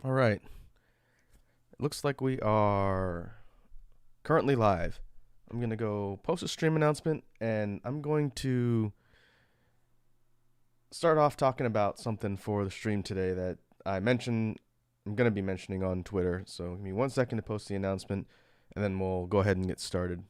All right. It looks like we are currently live. I'm going to go post a stream announcement and I'm going to start off talking about something for the stream today that I'm going to be mentioning on Twitter. So give me 1 second to post the announcement and then we'll go ahead and get started.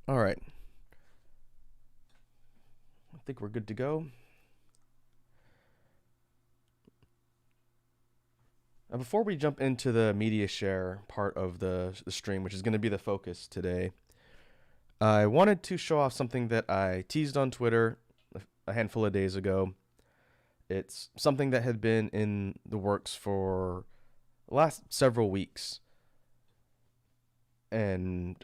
All right. I think we're good to go. Now, before we jump into the media share part of the stream, which is going to be the focus today, I wanted to show off something that I teased on Twitter a handful of days ago. It's something that had been in the works for the last several weeks. And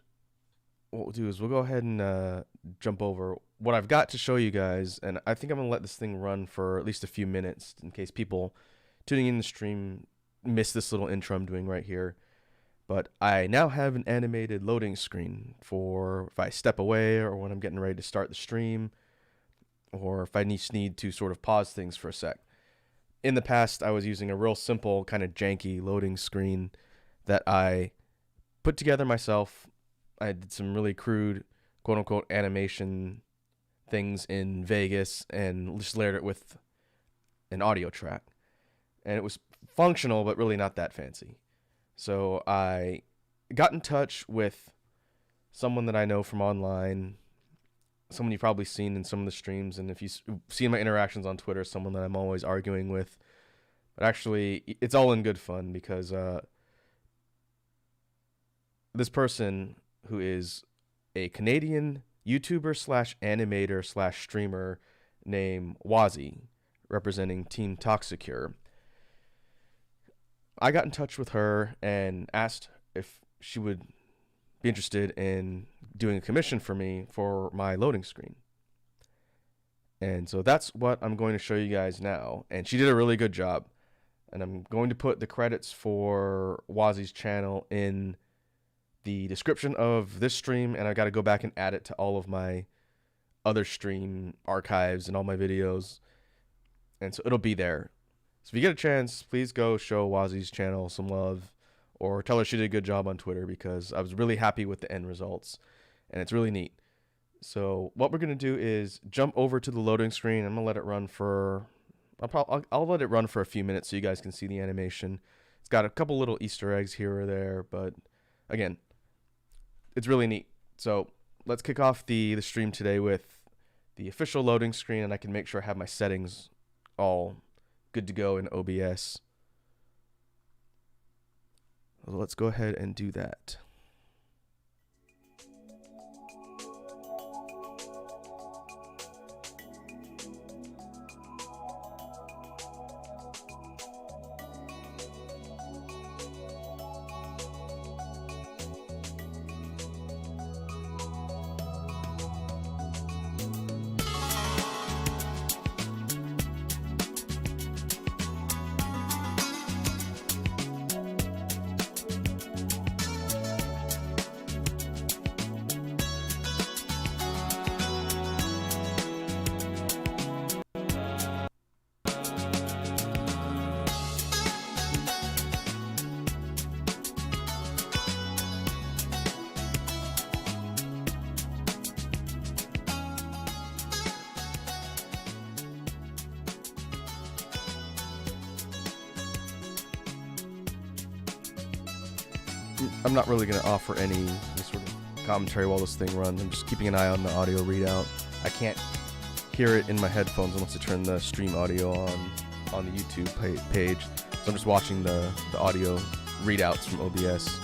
what we'll do is we'll go ahead and jump over what I've got to show you guys. And I think I'm going to let this thing run for at least a few minutes in case people tuning in the stream miss this little intro I'm doing right here. But I now have an animated loading screen for if I step away or when I'm getting ready to start the stream, or if I need to sort of pause things for a sec. In the past, I was using a real simple kind of janky loading screen that I put together myself. I did some really crude quote unquote animation things in Vegas and just layered it with an audio track. And it was functional, but really not that fancy. So I got in touch with someone that I know from online, someone you've probably seen in some of the streams, and if you've seen my interactions on Twitter, someone that I'm always arguing with. But actually, it's all in good fun because this person, who is a Canadian YouTuber slash animator slash streamer named Wazzy, representing Team Toxicure, I got in touch with her and asked if she would be interested in doing a commission for me for my loading screen. And so that's what I'm going to show you guys now. And she did a really good job. And I'm going to put the credits for Wazzy's channel in the description of this stream. And I got to go back and add it to all of my other stream archives and all my videos. And so it'll be there. So if you get a chance, please go show Wazzy's channel some love or tell her she did a good job on Twitter because I was really happy with the end results and it's really neat. So what we're going to do is jump over to the loading screen. I'm going to let it run for, I'll let it run for a few minutes so you guys can see the animation. It's got a couple little Easter eggs here or there, but again, it's really neat. So let's kick off the stream today with the official loading screen, and I can make sure I have my settings all good to go in OBS. Let's go ahead and do that. I'm not really going to offer any sort of commentary while this thing runs. I'm just keeping an eye on the audio readout. I can't hear it in my headphones unless I turn the stream audio on the YouTube page. So I'm just watching the audio readouts from OBS.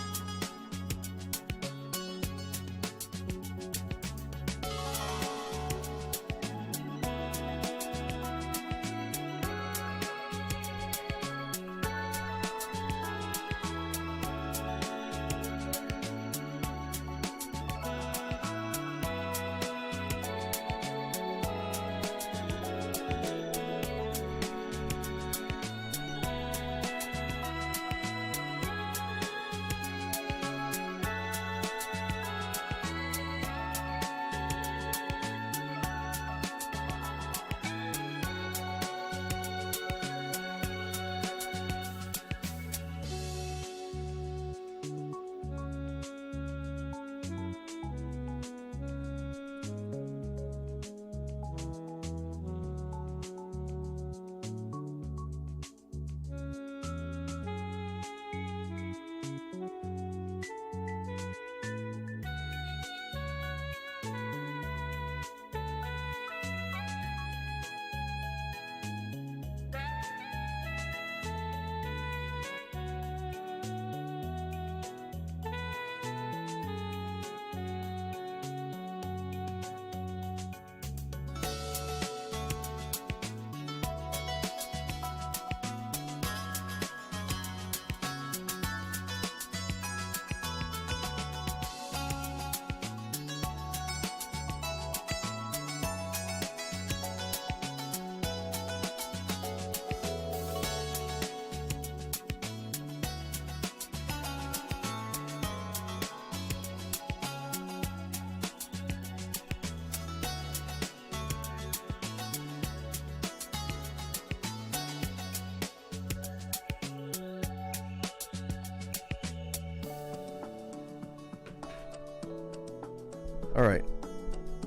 All right,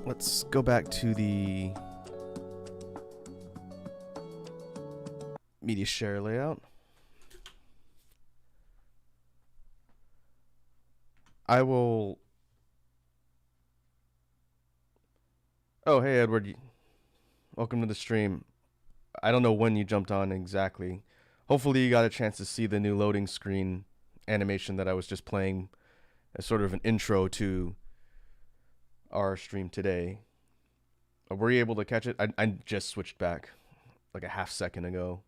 let's go back to the media share layout. I will. Oh, hey, Edward. Welcome to the stream. I don't know when you jumped on exactly. Hopefully, you got a chance to see the new loading screen animation that I was just playing as sort of an intro to our stream today. Were you able to catch it? I just switched back like a half second ago.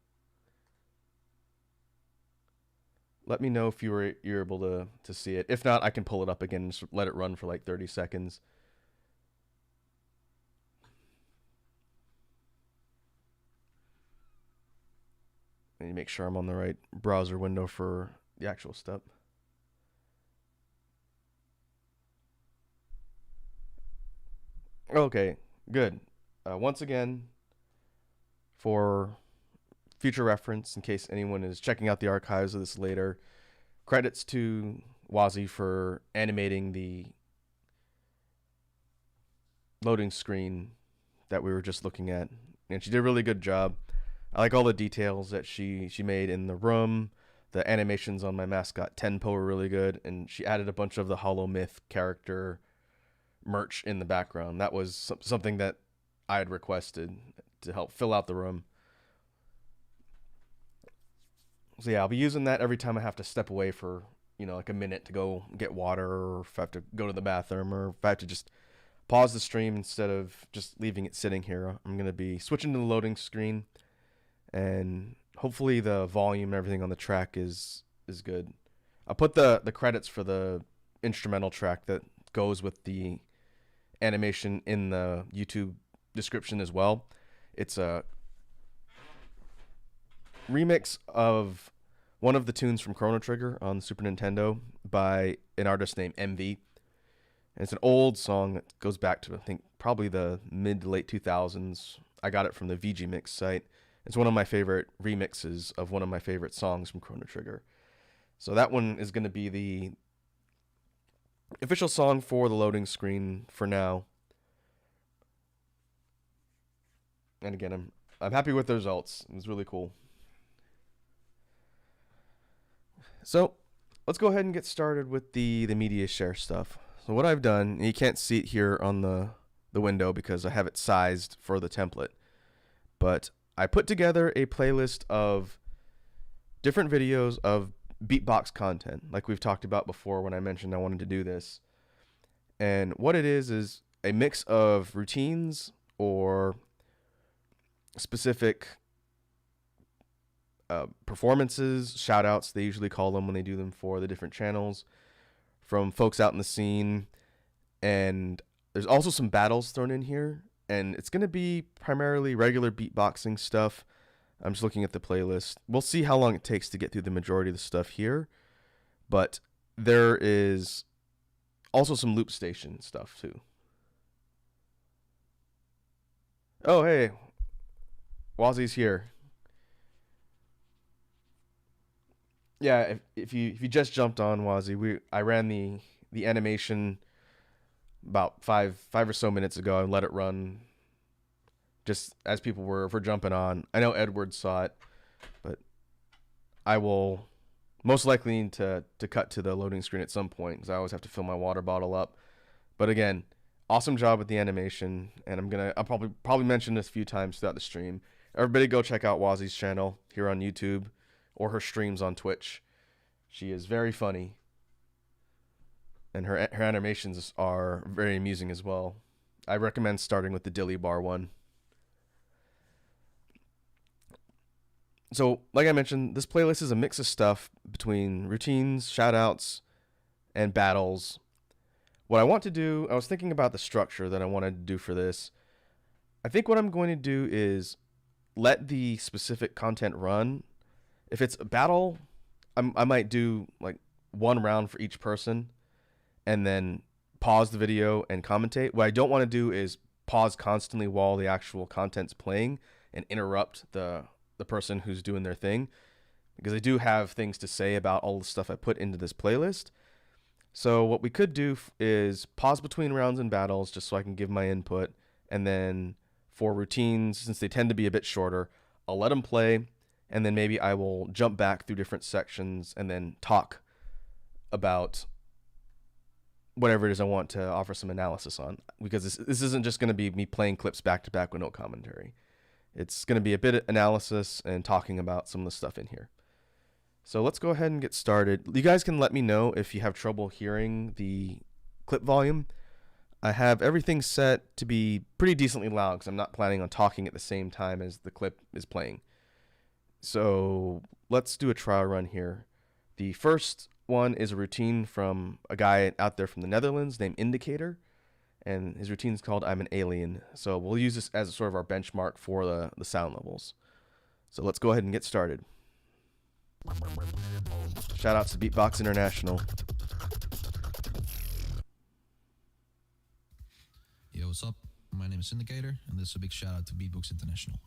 Let me know if you're able to see it. If not, I can pull it up again and just let it run for like 30 seconds. And make sure I'm on the right browser window for the actual step. Okay, good. Once again, for future reference, in case anyone is checking out the archives of this later, credits to Wazi for animating the loading screen that we were just looking at. And she did a really good job. I like all the details that she made in the room. The animations on my mascot Tenpo were really good, and she added a bunch of the Hollow Myth character merch in the background. That was something that I had requested to help fill out the room. So yeah, I'll be using that every time I have to step away for, like a minute to go get water, or if I have to go to the bathroom, or if I have to just pause the stream instead of just leaving it sitting here. I'm going to be switching to the loading screen, and hopefully the volume and everything on the track is good. I'll put the credits for the instrumental track that goes with the animation in the YouTube description as well. It's a remix of one of the tunes from Chrono Trigger on Super Nintendo by an artist named MV. And it's an old song that goes back to, I think, probably the mid to late 2000s. I got it from the VG Mix site. It's one of my favorite remixes of one of my favorite songs from Chrono Trigger. So that one is going to be the official song for the loading screen for now. And again, I'm happy with the results. It was really cool. So let's go ahead and get started with the media share stuff. So what I've done, and you can't see it here on the window because I have it sized for the template, but I put together a playlist of different videos of beatbox content, like we've talked about before when I mentioned I wanted to do this. And what it is a mix of routines or specific performances, shoutouts, they usually call them when they do them for the different channels, from folks out in the scene. And there's also some battles thrown in here, and it's going to be primarily regular beatboxing stuff. I'm just looking at the playlist. We'll see how long it takes to get through the majority of the stuff here, but there is also some loop station stuff too. Oh, hey, Wazi's here. Yeah, if you just jumped on, Wazi, I ran the animation about five or so minutes ago and let it run just as people were jumping on. I know Edward saw it, but I will most likely need to cut to the loading screen at some point because I always have to fill my water bottle up. But again, awesome job with the animation, and I'll probably mention this a few times throughout the stream. Everybody go check out Wazi's channel here on YouTube or her streams on Twitch. She is very funny, and her animations are very amusing as well. I recommend starting with the Dilly Bar one. So, like I mentioned, this playlist is a mix of stuff between routines, shoutouts, and battles. What I want to do, I was thinking about the structure that I wanted to do for this. I think what I'm going to do is let the specific content run. If it's a battle, I might do like one round for each person and then pause the video and commentate. What I don't want to do is pause constantly while the actual content's playing and interrupt the person who's doing their thing, because I do have things to say about all the stuff I put into this playlist. So what we could do is pause between rounds and battles just so I can give my input. And then for routines, since they tend to be a bit shorter, I'll let them play. And then maybe I will jump back through different sections and then talk about whatever it is I want to offer some analysis on. Because this isn't just going to be me playing clips back to back with no commentary. It's going to be a bit of analysis and talking about some of the stuff in here. So let's go ahead and get started. You guys can let me know if you have trouble hearing the clip volume. I have everything set to be pretty decently loud because I'm not planning on talking at the same time as the clip is playing. So let's do a trial run here. The first one is a routine from a guy out there from the Netherlands named Indicator. And his routine is called I'm an Alien. So we'll use this as sort of our benchmark for the sound levels. So let's go ahead and get started. Shout out to Beatbox International. Yo, what's up? My name is Indicator, and this is a big shout out to Beatbox International.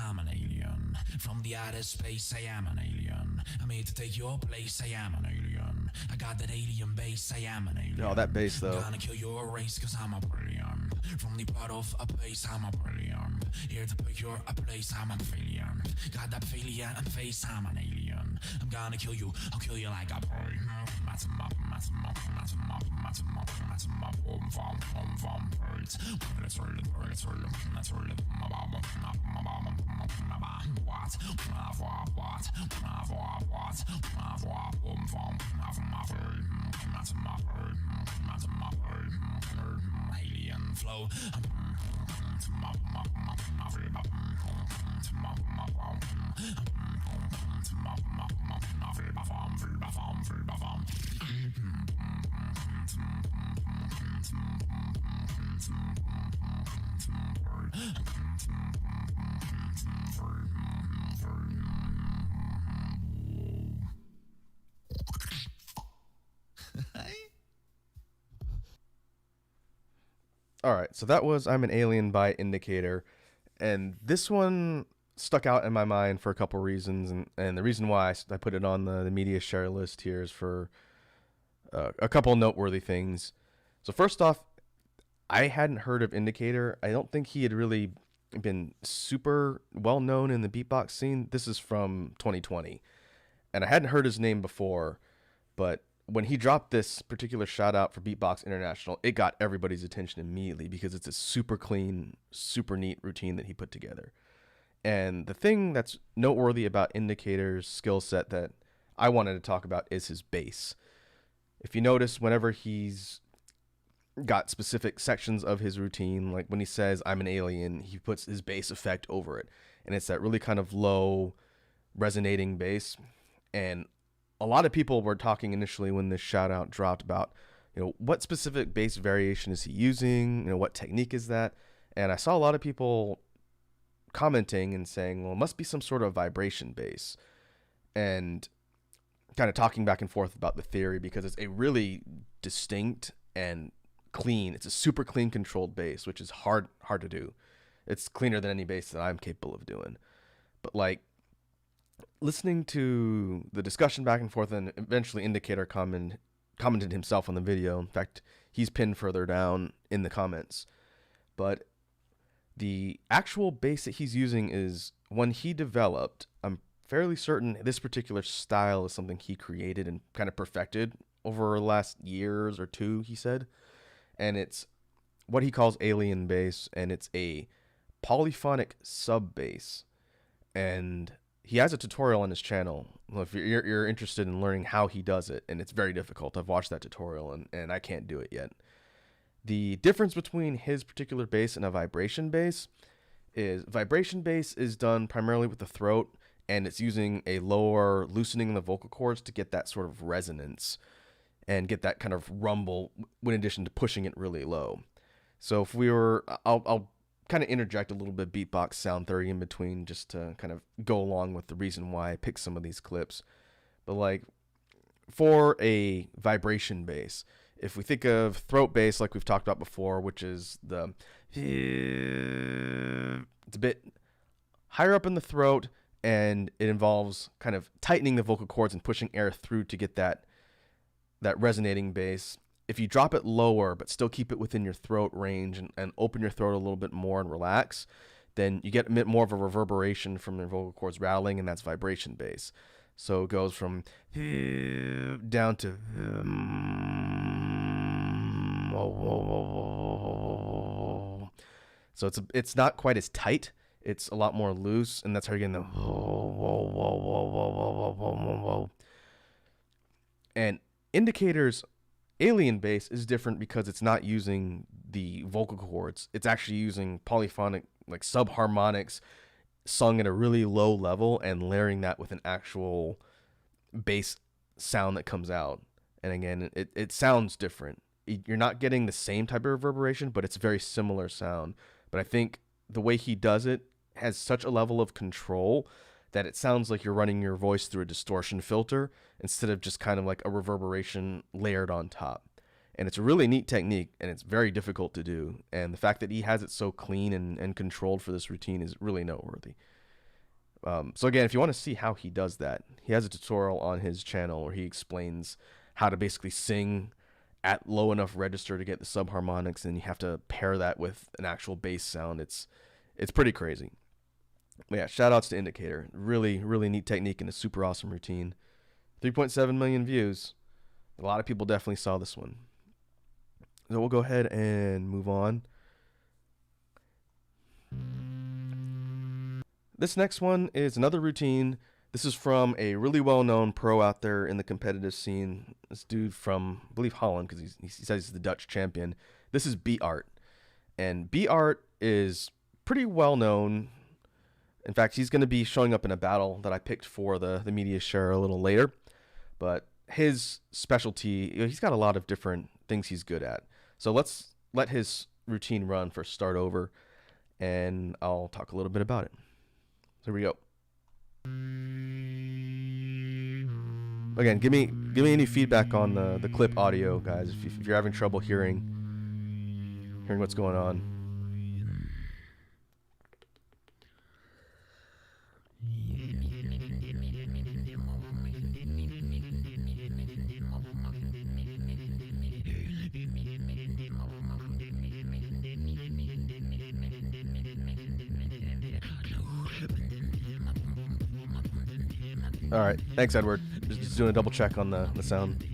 I'm an alien from the outer space. I am an alien. I'm here to take your place. I am an alien. I got that alien base. I am an alien. Oh, that bass though. I'm gonna kill your race cause I'm a brilliant. From the part of a place, I'm a brilliant. Here to pick your a place, I'm a failure. Got that failure and face, I'm an alien. I'm gonna kill you, I'll kill you like a boy. Alien flow. All right, so that was I'm an Alien by Indicator. And this one stuck out in my mind for a couple reasons. And the reason why I put it on the media share list here is for a couple noteworthy things. So first off, I hadn't heard of Indicator. I don't think he had really been super well known in the beatbox scene. This is from 2020. And I hadn't heard his name before, but when he dropped this particular shout out for Beatbox International, it got everybody's attention immediately because it's a super clean, super neat routine that he put together. And the thing that's noteworthy about Indicator's skill set that I wanted to talk about is his bass. If you notice, whenever he's got specific sections of his routine, like when he says I'm an alien, he puts his bass effect over it. And it's that really kind of low, resonating bass. And a lot of people were talking initially when this shout out dropped about, what specific bass variation is he using? What technique is that? And I saw a lot of people commenting and saying, well, it must be some sort of vibration bass, and kind of talking back and forth about the theory because it's a really distinct and clean. It's a super clean controlled bass, which is hard to do. It's cleaner than any bass that I'm capable of doing. But like, listening to the discussion back and forth, and eventually Indicator commented himself on the video. In fact, he's pinned further down in the comments. But the actual bass that he's using is one he developed. I'm fairly certain this particular style is something he created and kind of perfected over the last years or two, he said. And it's what he calls alien bass, and it's a polyphonic sub bass. And he has a tutorial on his channel. Well, if you're interested in learning how he does it, and it's very difficult. I've watched that tutorial, and I can't do it yet. The difference between his particular bass and a vibration bass is vibration bass is done primarily with the throat, and it's using a lower loosening in the vocal cords to get that sort of resonance and get that kind of rumble in addition to pushing it really low. So if we were, I'll kind of interject a little bit beatbox sound theory in between just to kind of go along with the reason why I picked some of these clips. But like for a vibration bass, if we think of throat bass like we've talked about before, which is it's a bit higher up in the throat, and it involves kind of tightening the vocal cords and pushing air through to get that resonating bass. If you drop it lower but still keep it within your throat range and open your throat a little bit more and relax, then you get a bit more of a reverberation from your vocal cords rattling, and that's vibration bass. So it goes from down to so it's not quite as tight. It's a lot more loose, and that's how you're getting the and Indicator's alien bass is different because it's not using the vocal cords. It's actually using polyphonic, like subharmonics, sung at a really low level and layering that with an actual bass sound that comes out. And again, it sounds different. You're not getting the same type of reverberation, but it's a very similar sound. But I think the way he does it has such a level of control that it sounds like you're running your voice through a distortion filter instead of just kind of like a reverberation layered on top. And it's a really neat technique, and it's very difficult to do. And the fact that he has it so clean and controlled for this routine is really noteworthy. So again, if you want to see how he does that, he has a tutorial on his channel where he explains how to basically sing at low enough register to get the subharmonics, and you have to pair that with an actual bass sound. It's pretty crazy. But yeah, shout outs to Indicator. Really, really neat technique and a super awesome routine. 3.7 million views. A lot of people definitely saw this one. So we'll go ahead and move on. This next one is another routine. This is from a really well-known pro out there in the competitive scene. This dude from, I believe, Holland, because he says he's the Dutch champion. This is Beatart. And Beatart is pretty well-known. In fact, he's going to be showing up in a battle that I picked for the media share a little later. But his specialty, he's got a lot of different things he's good at. So let's let his routine run for start over, and I'll talk a little bit about it. So here we go. Again, give me any feedback on the clip audio, guys, if you're having trouble hearing what's going on. All right, thanks, Edward. Just doing a double check on the sound.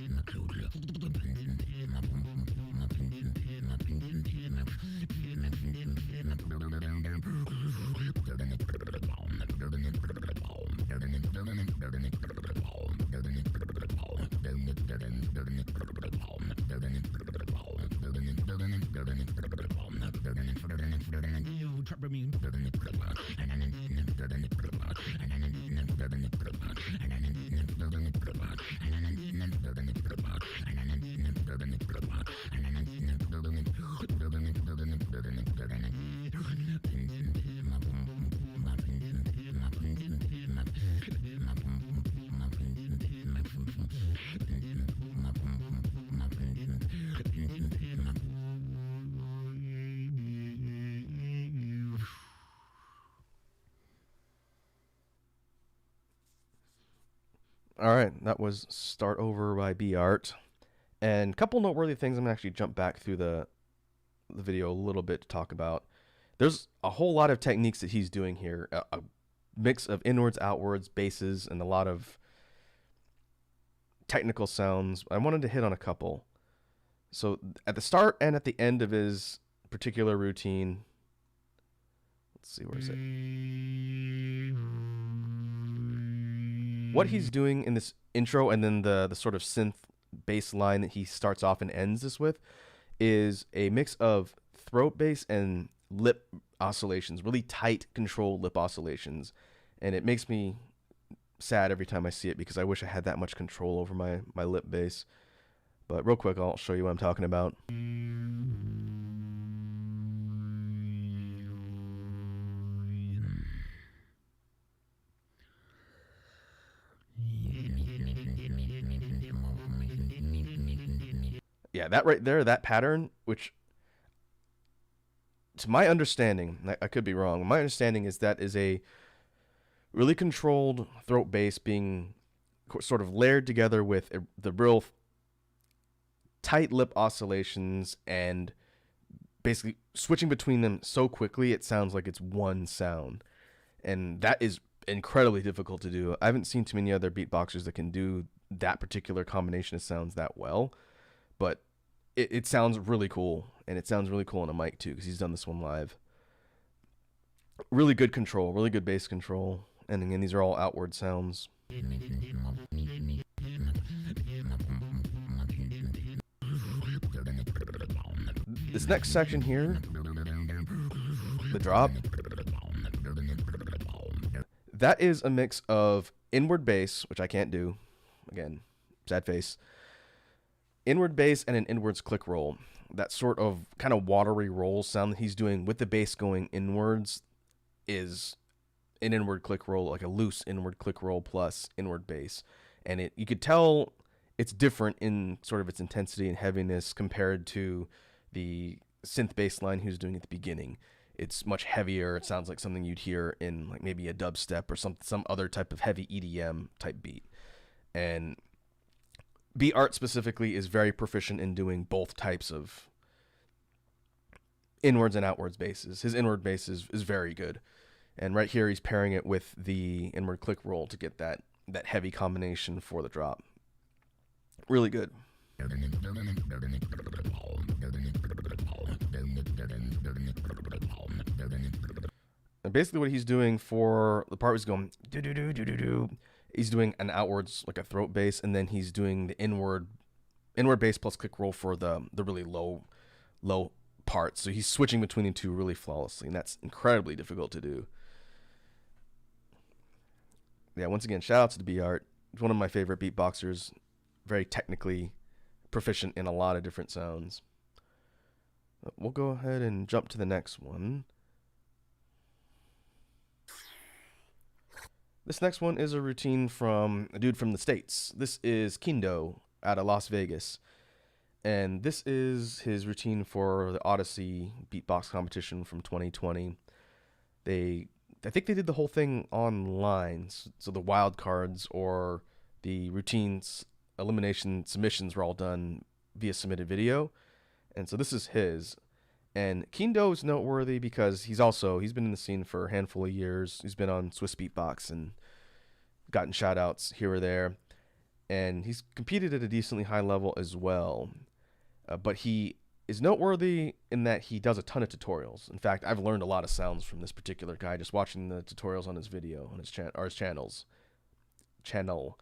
All right, that was Start Over by Beatart. And a couple noteworthy things I'm going to actually jump back through the video a little bit to talk about. There's a whole lot of techniques that he's doing here, a mix of inwards, outwards, basses, and a lot of technical sounds. I wanted to hit on a couple. So at the start and at the end of his particular routine, let's see, where is it? What he's doing in this intro and then the sort of synth bass line that he starts off and ends this with is a mix of throat bass and lip oscillations, really tight, controlled lip oscillations. And it makes me sad every time I see it because I wish I had that much control over my lip bass. But real quick, I'll show you what I'm talking about. that right there, that pattern, which to my understanding, I could be wrong. My understanding is that is a really controlled throat bass being sort of layered together with the real tight lip oscillations and basically switching between them so quickly it sounds like it's one sound. And that is incredibly difficult to do. I haven't seen too many other beatboxers that can do that particular combination of sounds that well, but it sounds really cool, and it sounds really cool on a mic too because he's done this one live. Really good control, really good bass control, and again, these are all outward sounds. This next section here, the drop, that is a mix of inward bass, which I can't do, again, sad face, inward bass and an inwards click roll. That sort of kind of watery roll sound that he's doing with the bass going inwards is an inward click roll, like a loose inward click roll plus inward bass. And you could tell it's different in sort of its intensity and heaviness compared to the synth bass line he was doing at the beginning. It's much heavier. It sounds like something you'd hear in like maybe a dubstep or some other type of heavy EDM type beat. And Beatart specifically is very proficient in doing both types of inwards and outwards basses. His inward bass is very good. And right here he's pairing it with the inward click roll to get that heavy combination for the drop. Really good. And basically what he's doing for the part where he's going do do do do do do, he's doing an outwards like a throat bass, and then he's doing the inward bass plus click roll for the really low parts. So he's switching between the two really flawlessly, and that's incredibly difficult to do. Yeah, once again, shout out to the Beatart. He's one of my favorite beatboxers, very technically proficient in a lot of different sounds. We'll go ahead and jump to the next one. This next one is a routine from a dude from the States. This is Kindo out of Las Vegas. And this is his routine for the Odyssey beatbox competition from 2020. I think they did the whole thing online. So the wild cards or the routines, elimination submissions were all done via submitted video. And so this is his. And Kindo is noteworthy because he's been in the scene for a handful of years. He's been on Swiss Beatbox and gotten shoutouts here or there. And he's competed at a decently high level as well. But he is noteworthy in that he does a ton of tutorials. In fact, I've learned a lot of sounds from this particular guy just watching the tutorials on his video, on his channel.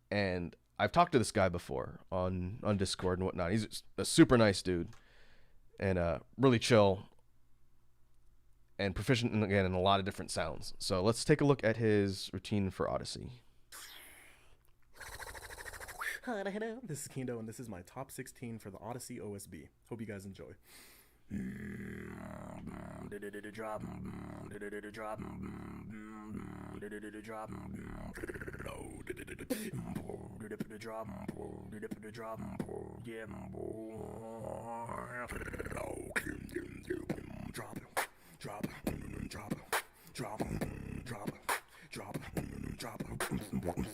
And I've talked to this guy before on Discord and whatnot. He's a super nice dude and really chill and proficient in a lot of different sounds. So let's take a look at his routine for Odyssey. Hello, this is Kindo, and this is my top 16 for the Odyssey OSB. Hope you guys enjoy. Drop.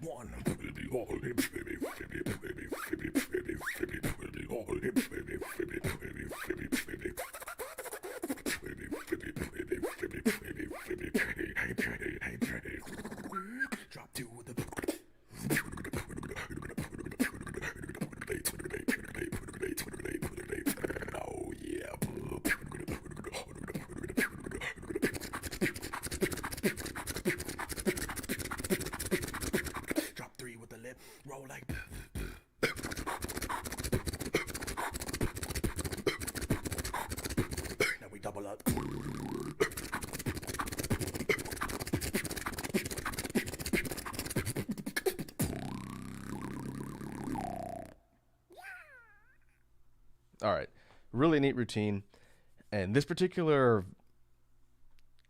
One. Drop two with the oh yeah. Drop three with the lip, roll like now we double up. All right, really neat routine. And this particular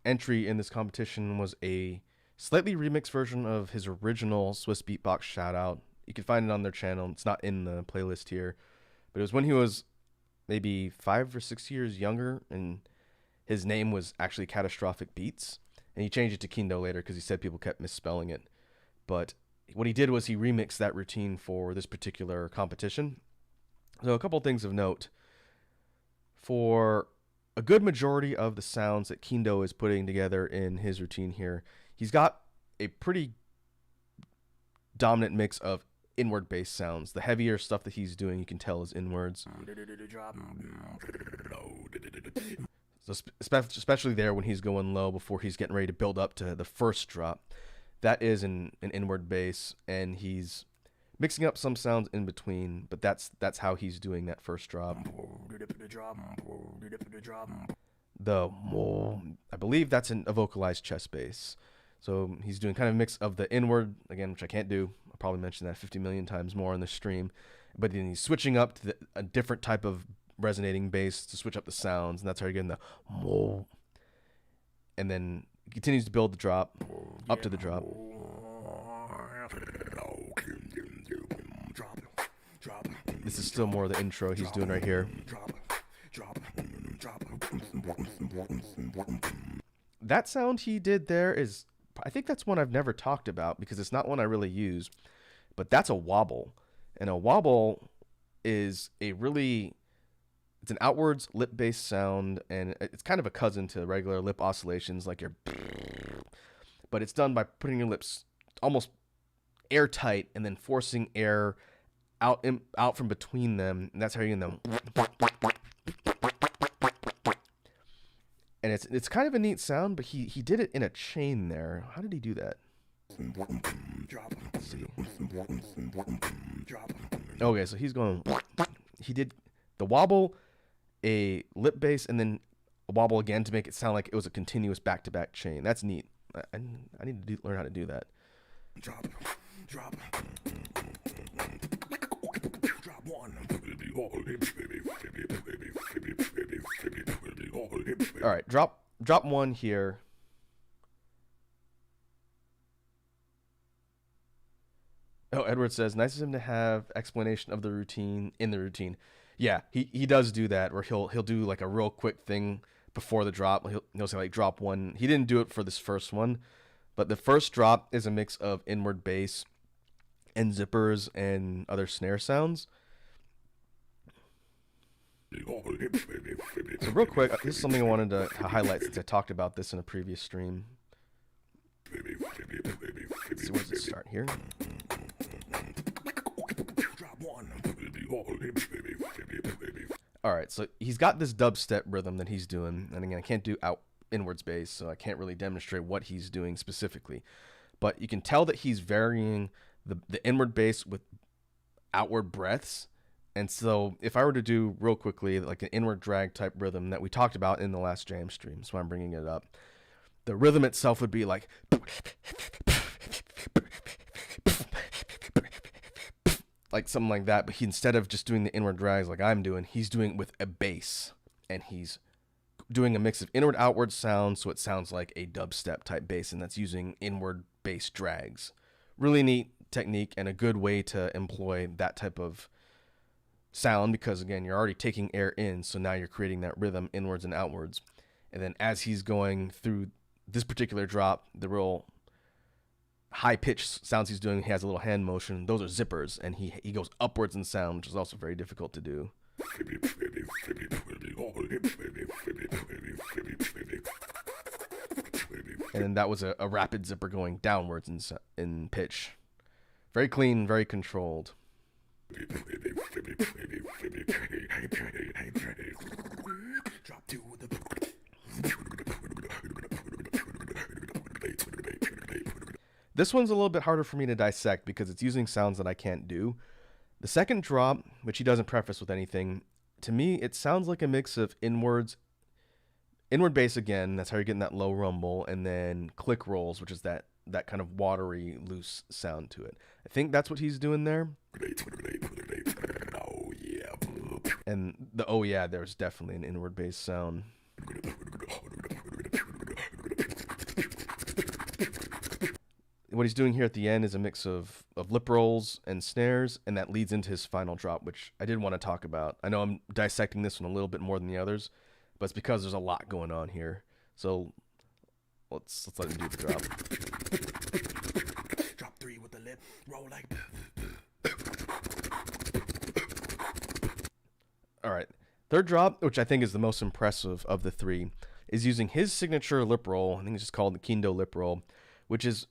entry in this competition was a slightly remixed version of his original Swiss Beatbox shoutout. You can find it on their channel. It's not in the playlist here, but it was when he was maybe 5 or 6 years younger, and his name was actually Catastrophic Beats, and he changed it to Kindo later because he said people kept misspelling it. But what he did was he remixed that routine for this particular competition. So a couple things of note. For a good majority of the sounds that Kindo is putting together in his routine here, he's got a pretty dominant mix of inward bass sounds. The heavier stuff that he's doing, you can tell, is inwards. So especially there when he's going low before he's getting ready to build up to the first drop. That is an inward bass, and he's mixing up some sounds in between, but that's how he's doing that first drop. Though I believe that's a vocalized chest bass. So he's doing kind of a mix of the inward, again, which I can't do. I'll probably mention that 50 million times more on the stream. But then he's switching up to a different type of resonating bass to switch up the sounds, and that's how you're getting the and then he continues to build the drop up to the drop. This is still more of the intro he's doing right here. That sound he did there is, I think that's one I've never talked about because it's not one I really use, but that's a wobble. And a wobble is it's an outwards lip-based sound, and it's kind of a cousin to regular lip oscillations like your, but it's done by putting your lips almost airtight and then forcing air out from between them, and that's how you're getting them. And it's kind of a neat sound, but he did it in a chain there. How did he do that? Let's see. Okay, so he's going. He did the wobble, a lip bass, and then a wobble again to make it sound like it was a continuous back-to-back chain. That's neat. I need to learn how to do that. Drop one. All right, drop one here. Oh, Edward says, nice of him to have explanation of the routine in the routine. Yeah, he does do that, where he'll do like a real quick thing before the drop. He'll say like drop one. He didn't do it for this first one, but the first drop is a mix of inward bass and zippers and other snare sounds. So real quick, this is something I wanted to highlight since I talked about this in a previous stream. Let's see, where does it start here? Alright, so he's got this dubstep rhythm that he's doing, and again, I can't do inwards bass, so I can't really demonstrate what he's doing specifically. But you can tell that he's varying the inward bass with outward breaths. And so if I were to do real quickly like an inward drag type rhythm that we talked about in the last jam stream, so I'm bringing it up, the rhythm itself would be like something like that, but instead of just doing the inward drags like I'm doing, he's doing it with a bass, and he's doing a mix of inward outward sounds, so it sounds like a dubstep type bass, and that's using inward bass drags. Really neat technique and a good way to employ that type of sound, because again, you're already taking air in, so now you're creating that rhythm inwards and outwards. And then as he's going through this particular drop, the real high pitched sounds he's doing, he has a little hand motion. Those are zippers, and he goes upwards in sound, which is also very difficult to do. And then that was a rapid zipper going downwards in pitch. Very clean, very controlled. This one's a little bit harder for me to dissect because it's using sounds that I can't do. The second drop, which he doesn't preface with anything, to me it sounds like a mix of inward bass again, that's how you're getting that low rumble, and then click rolls, which is that kind of watery, loose sound to it. I think that's what he's doing there. And the oh yeah, there's definitely an inward bass sound. what he's doing here at the end is a mix of lip rolls and snares, and that leads into his final drop, which I did want to talk about. I know I'm dissecting this one a little bit more than the others, but it's because there's a lot going on here. So let's let him do the drop. Drop 3 with the lip, roll like. All right. Third drop, which I think is the most impressive of the 3, is using his signature lip roll. I think it's just called the Kindo lip roll, which is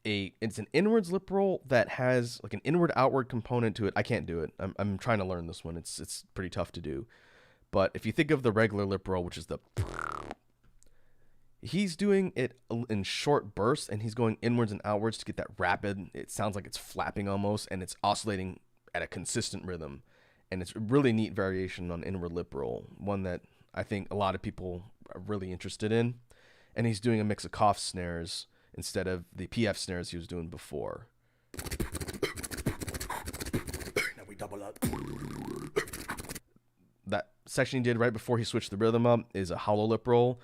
it's an inwards lip roll that has like an inward outward component to it. I can't do it. I'm trying to learn this one. It's pretty tough to do. But if you think of the regular lip roll, which is he's doing it in short bursts, and he's going inwards and outwards to get that rapid. It sounds like it's flapping almost, and it's oscillating at a consistent rhythm. And it's a really neat variation on inward lip roll, one that I think a lot of people are really interested in. And he's doing a mix of cough snares instead of the PF snares he was doing before. Now we double up. That section he did right before he switched the rhythm up is a hollow lip roll.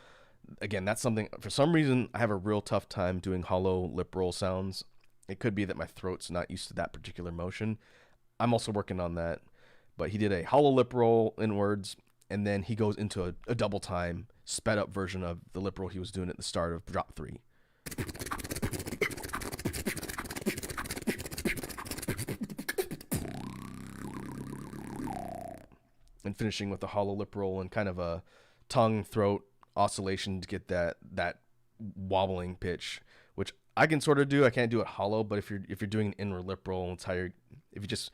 Again, that's something, for some reason, I have a real tough time doing hollow lip roll sounds. It could be that my throat's not used to that particular motion. I'm also working on that. But he did a hollow lip roll inwards, and then he goes into a double time, sped up version of the lip roll he was doing at the start of drop 3. And finishing with a hollow lip roll and kind of a tongue throat oscillation to get that wobbling pitch, which I can sort of do. I can't do it hollow, but if you're doing an inward lip roll, it's how if you just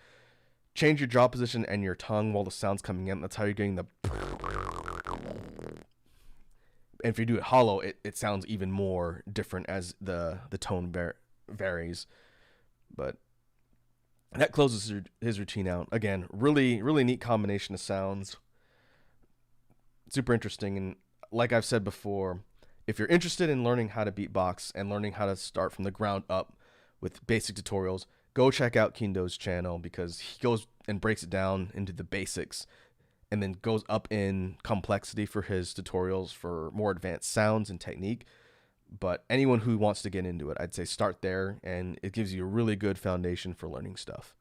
change your jaw position and your tongue while the sound's coming in, that's how you're getting the. And if you do it hollow, it sounds even more different as the tone varies. But that closes his routine out. Again, really, really neat combination of sounds. Super interesting. And like I've said before, if you're interested in learning how to beatbox and learning how to start from the ground up with basic tutorials, go check out Kindo's channel, because he goes and breaks it down into the basics and then goes up in complexity for his tutorials for more advanced sounds and technique. But anyone who wants to get into it, I'd say start there, and it gives you a really good foundation for learning stuff.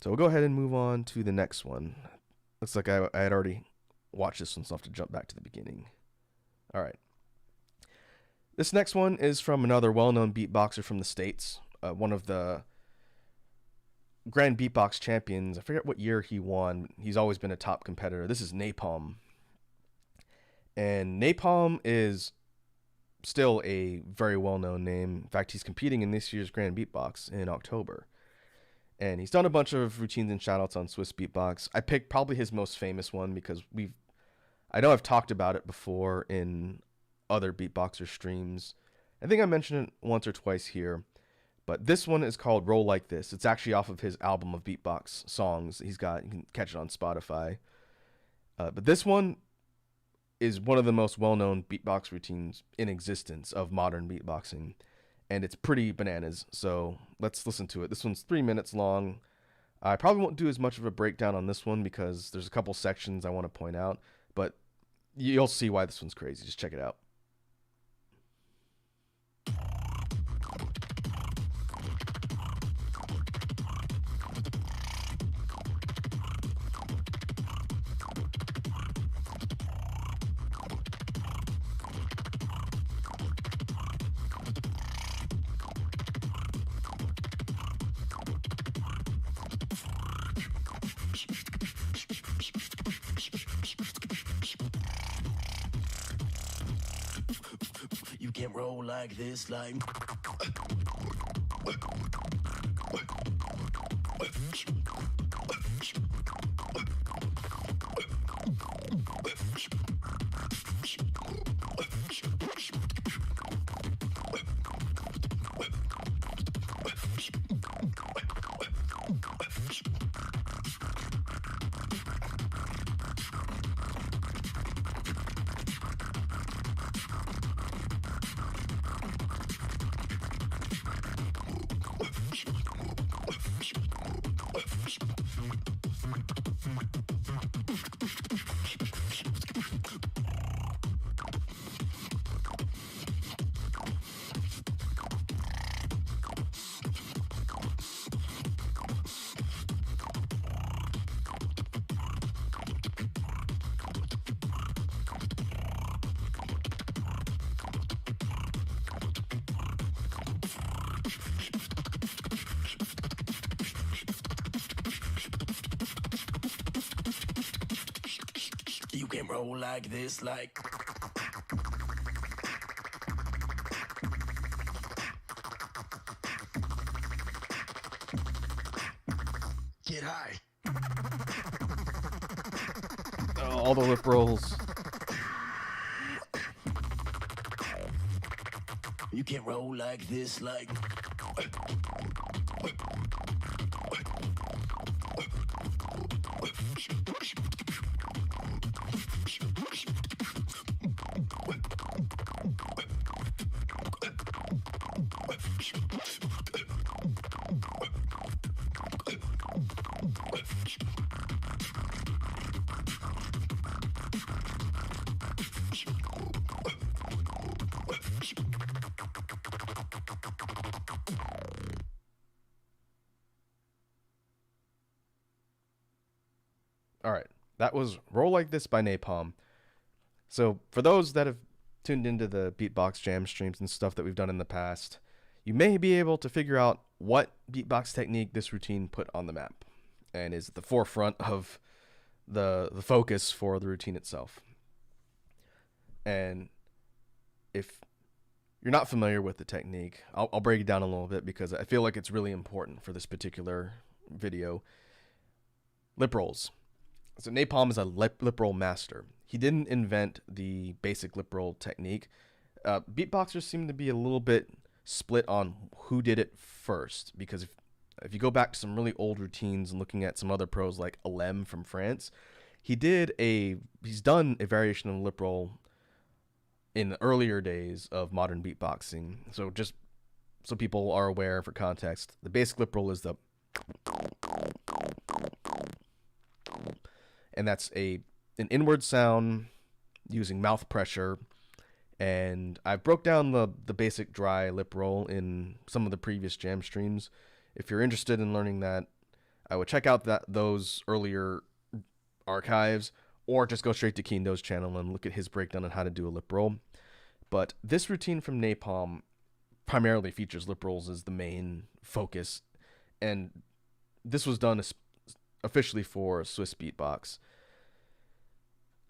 So we'll go ahead and move on to the next one. Looks like I had already watched this one, so I'll have to jump back to the beginning. All right. This next one is from another well-known beatboxer from the States, one of the Grand Beatbox champions. I forget what year he won. He's always been a top competitor. This is Napalm. And Napalm is still a very well-known name. In fact, he's competing in this year's Grand Beatbox in October. And he's done a bunch of routines and shoutouts on Swiss Beatbox. I picked probably his most famous one because I know I've talked about it before in other beatboxer streams. I think I mentioned it once or twice here. But this one is called Roll Like This. It's actually off of his album of beatbox songs he's got. You can catch it on Spotify. But this one is one of the most well-known beatbox routines in existence of modern beatboxing. And it's pretty bananas. So let's listen to it. This one's 3 minutes long. I probably won't do as much of a breakdown on this one because there's a couple sections I want to point out. But you'll see why this one's crazy. Just check it out. You can't roll like this, like. You can roll like this, like. Get high. Oh, all the lip rolls. You can roll like this, like. All right, that was Roll Like This by Napalm. So for those that have tuned into the Beatbox jam streams and stuff that we've done in the past, you may be able to figure out what beatbox technique this routine put on the map and is at the forefront of the focus for the routine itself. And if you're not familiar with the technique, I'll break it down a little bit because I feel like it's really important for this particular video. Lip rolls. So Napalm is a lip roll master. He didn't invent the basic lip roll technique. Beatboxers seem to be a little bit split on who did it first, because if you go back to some really old routines and looking at some other pros like Alem from France, he's done a variation of lip roll in the earlier days of modern beatboxing. So just so people are aware for context, the basic lip roll is the, and that's an inward sound using mouth pressure. And I broke down the basic dry lip roll in some of the previous jam streams. If you're interested in learning that, I would check out those earlier archives, or just go straight to Kindo's channel and look at his breakdown on how to do a lip roll. But this routine from Napalm primarily features lip rolls as the main focus, and this was done officially for Swiss Beatbox.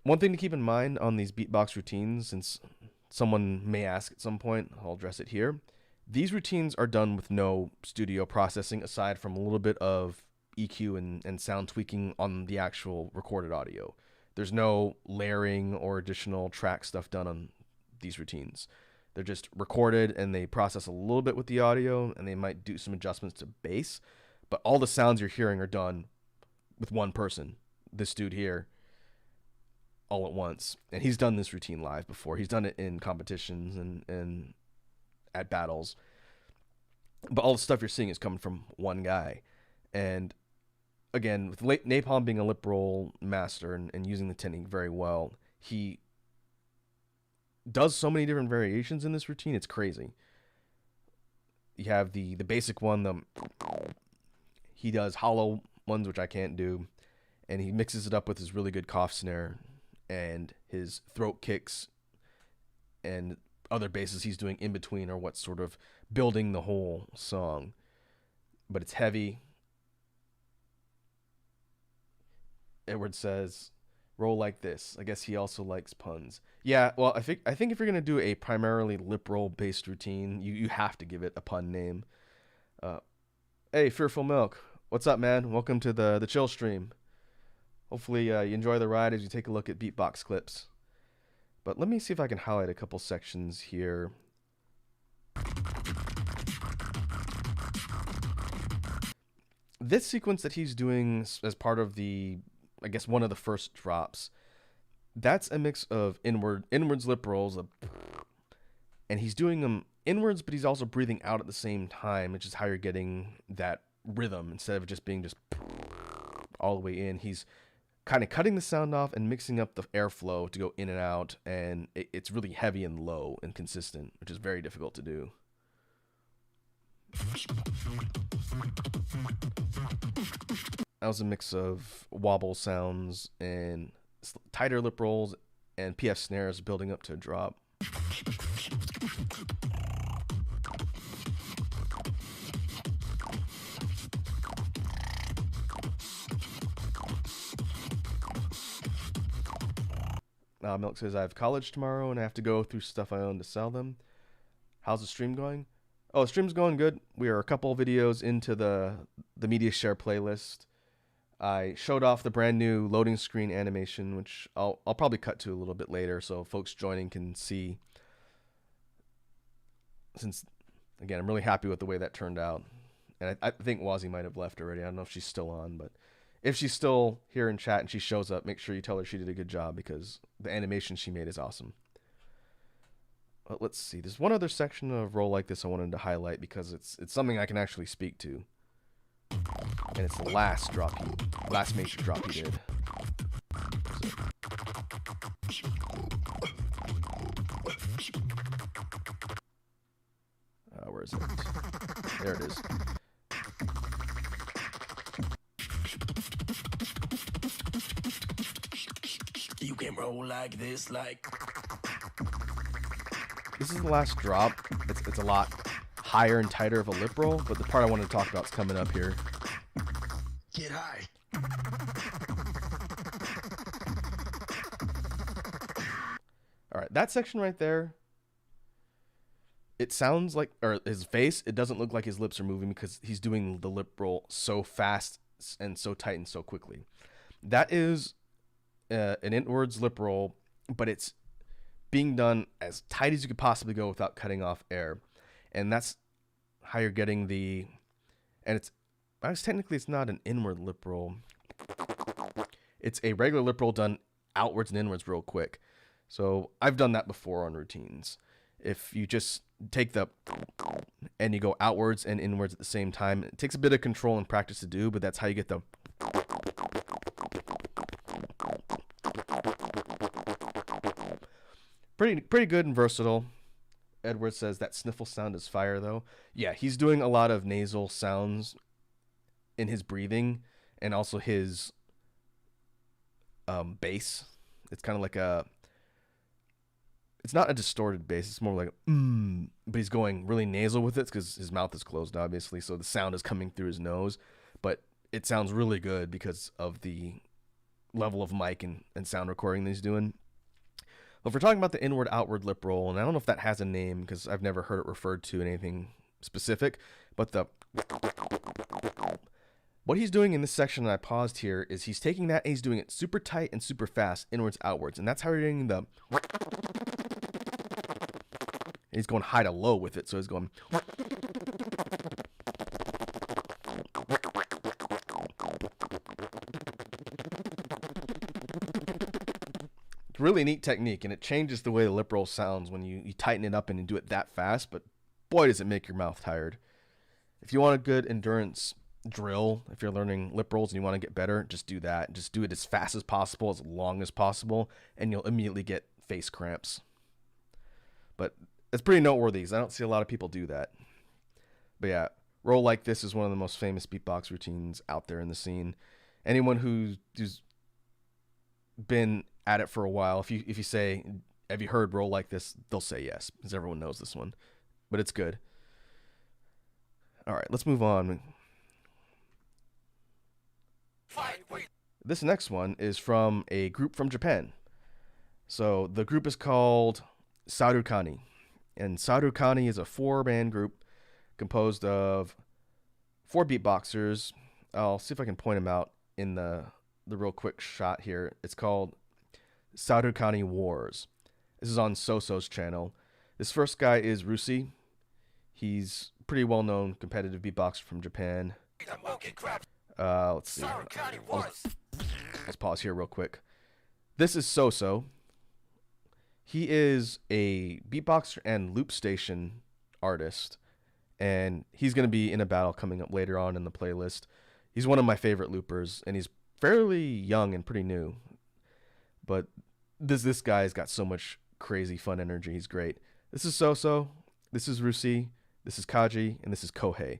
One thing to keep in mind on these beatbox routines, since someone may ask at some point, I'll address it here. These routines are done with no studio processing aside from a little bit of EQ and sound tweaking on the actual recorded audio. There's no layering or additional track stuff done on these routines. They're just recorded and they process a little bit with the audio, and they might do some adjustments to bass, but all the sounds you're hearing are done with one person, this dude here, all at once. And he's done this routine live before. He's done it in competitions and at battles. But all the stuff you're seeing is coming from one guy. And again, with Napalm being a lip roll master and using the technique very well, he does so many different variations in this routine. It's crazy. You have the basic one. He does hollow ones, which I can't do. And he mixes it up with his really good cough snare and his throat kicks and other basses he's doing in between are what's sort of building the whole song. But it's heavy. Edward says, roll like this. I guess he also likes puns. Yeah, well, I think if you're going to do a primarily lip roll based routine, you have to give it a pun name. Hey, Fearful Milk. What's up, man? Welcome to the chill stream. Hopefully you enjoy the ride as you take a look at beatbox clips. But let me see if I can highlight a couple sections here. This sequence that he's doing as part of the, I guess, one of the first drops, that's a mix of inwards lip rolls, and he's doing them inwards, but he's also breathing out at the same time, which is how you're getting that rhythm instead of just being all the way in. He's kind of cutting the sound off and mixing up the airflow to go in and out, and it's really heavy and low and consistent, which is very difficult to do. That was a mix of wobble sounds and tighter lip rolls and PF snares building up to a drop. Milk says, I have college tomorrow and I have to go through stuff I own to sell them. How's the stream going? Oh, the stream's going good. We are a couple videos into the media share playlist. I showed off the brand new loading screen animation, which I'll probably cut to a little bit later so folks joining can see. Since, again, I'm really happy with the way that turned out. And I think Wazzy might have left already. I don't know if she's still on, but if she's still here in chat and she shows up, make sure you tell her she did a good job because the animation she made is awesome. But let's see. There's one other section of Roll Like This I wanted to highlight because it's something I can actually speak to. And it's the last major drop he did. Where is it? There it is. You can roll like this, like. This is the last drop. It's a lot higher and tighter of a lip roll, but the part I wanted to talk about is coming up here. Get high. All right, that section right there. It sounds like, or his face, it doesn't look like his lips are moving because he's doing the lip roll so fast and so tight and so quickly. That is an inwards lip roll, but it's being done as tight as you could possibly go without cutting off air. And that's how you're getting the, and technically it's not an inward lip roll. It's a regular lip roll done outwards and inwards real quick. So I've done that before on routines. If you just take the and you go outwards and inwards at the same time, it takes a bit of control and practice to do, but that's how you get the pretty good and versatile. Edward says that sniffle sound is fire though. Yeah, he's doing a lot of nasal sounds in his breathing and also his bass. It's kind of like it's not a distorted bass. It's more like but he's going really nasal with it because his mouth is closed, obviously. So the sound is coming through his nose, but it sounds really good because of the level of mic and sound recording that he's doing. But if we're talking about the inward-outward lip roll, and I don't know if that has a name because I've never heard it referred to in anything specific, but what he's doing in this section that I paused here is he's taking that and he's doing it super tight and super fast, inwards, outwards, and that's how you're getting the. He's going high to low with it, so he's going. It's really neat technique, and it changes the way the lip roll sounds when you tighten it up and you do it that fast, but boy, does it make your mouth tired. If you want a good endurance drill, if you're learning lip rolls and you want to get better, just do that. Just do it as fast as possible, as long as possible, and you'll immediately get face cramps. But it's pretty noteworthy because I don't see a lot of people do that. But yeah, Roll Like This is one of the most famous beatbox routines out there in the scene. Anyone who's been at it for a while, if you say, have you heard Roll Like This, they'll say yes, because everyone knows this one. But it's good. All right, let's move on. This next one is from a group from Japan. So the group is called Sarukani. And Sarukani is a 4-man group composed of 4 beatboxers. I'll see if I can point them out in the real quick shot here. It's called Sarukani Wars. This is on Soso's channel. This first guy is Rusi. He's pretty well-known competitive beatboxer from Japan. Let's see. Let's pause here real quick. This is Soso. He is a beatboxer and loop station artist, and he's going to be in a battle coming up later on in the playlist. He's one of my favorite loopers, and he's fairly young and pretty new. But this guy's got so much crazy fun energy. He's great. This is Soso. This is Rusi. This is Kaji, and this is Kohei.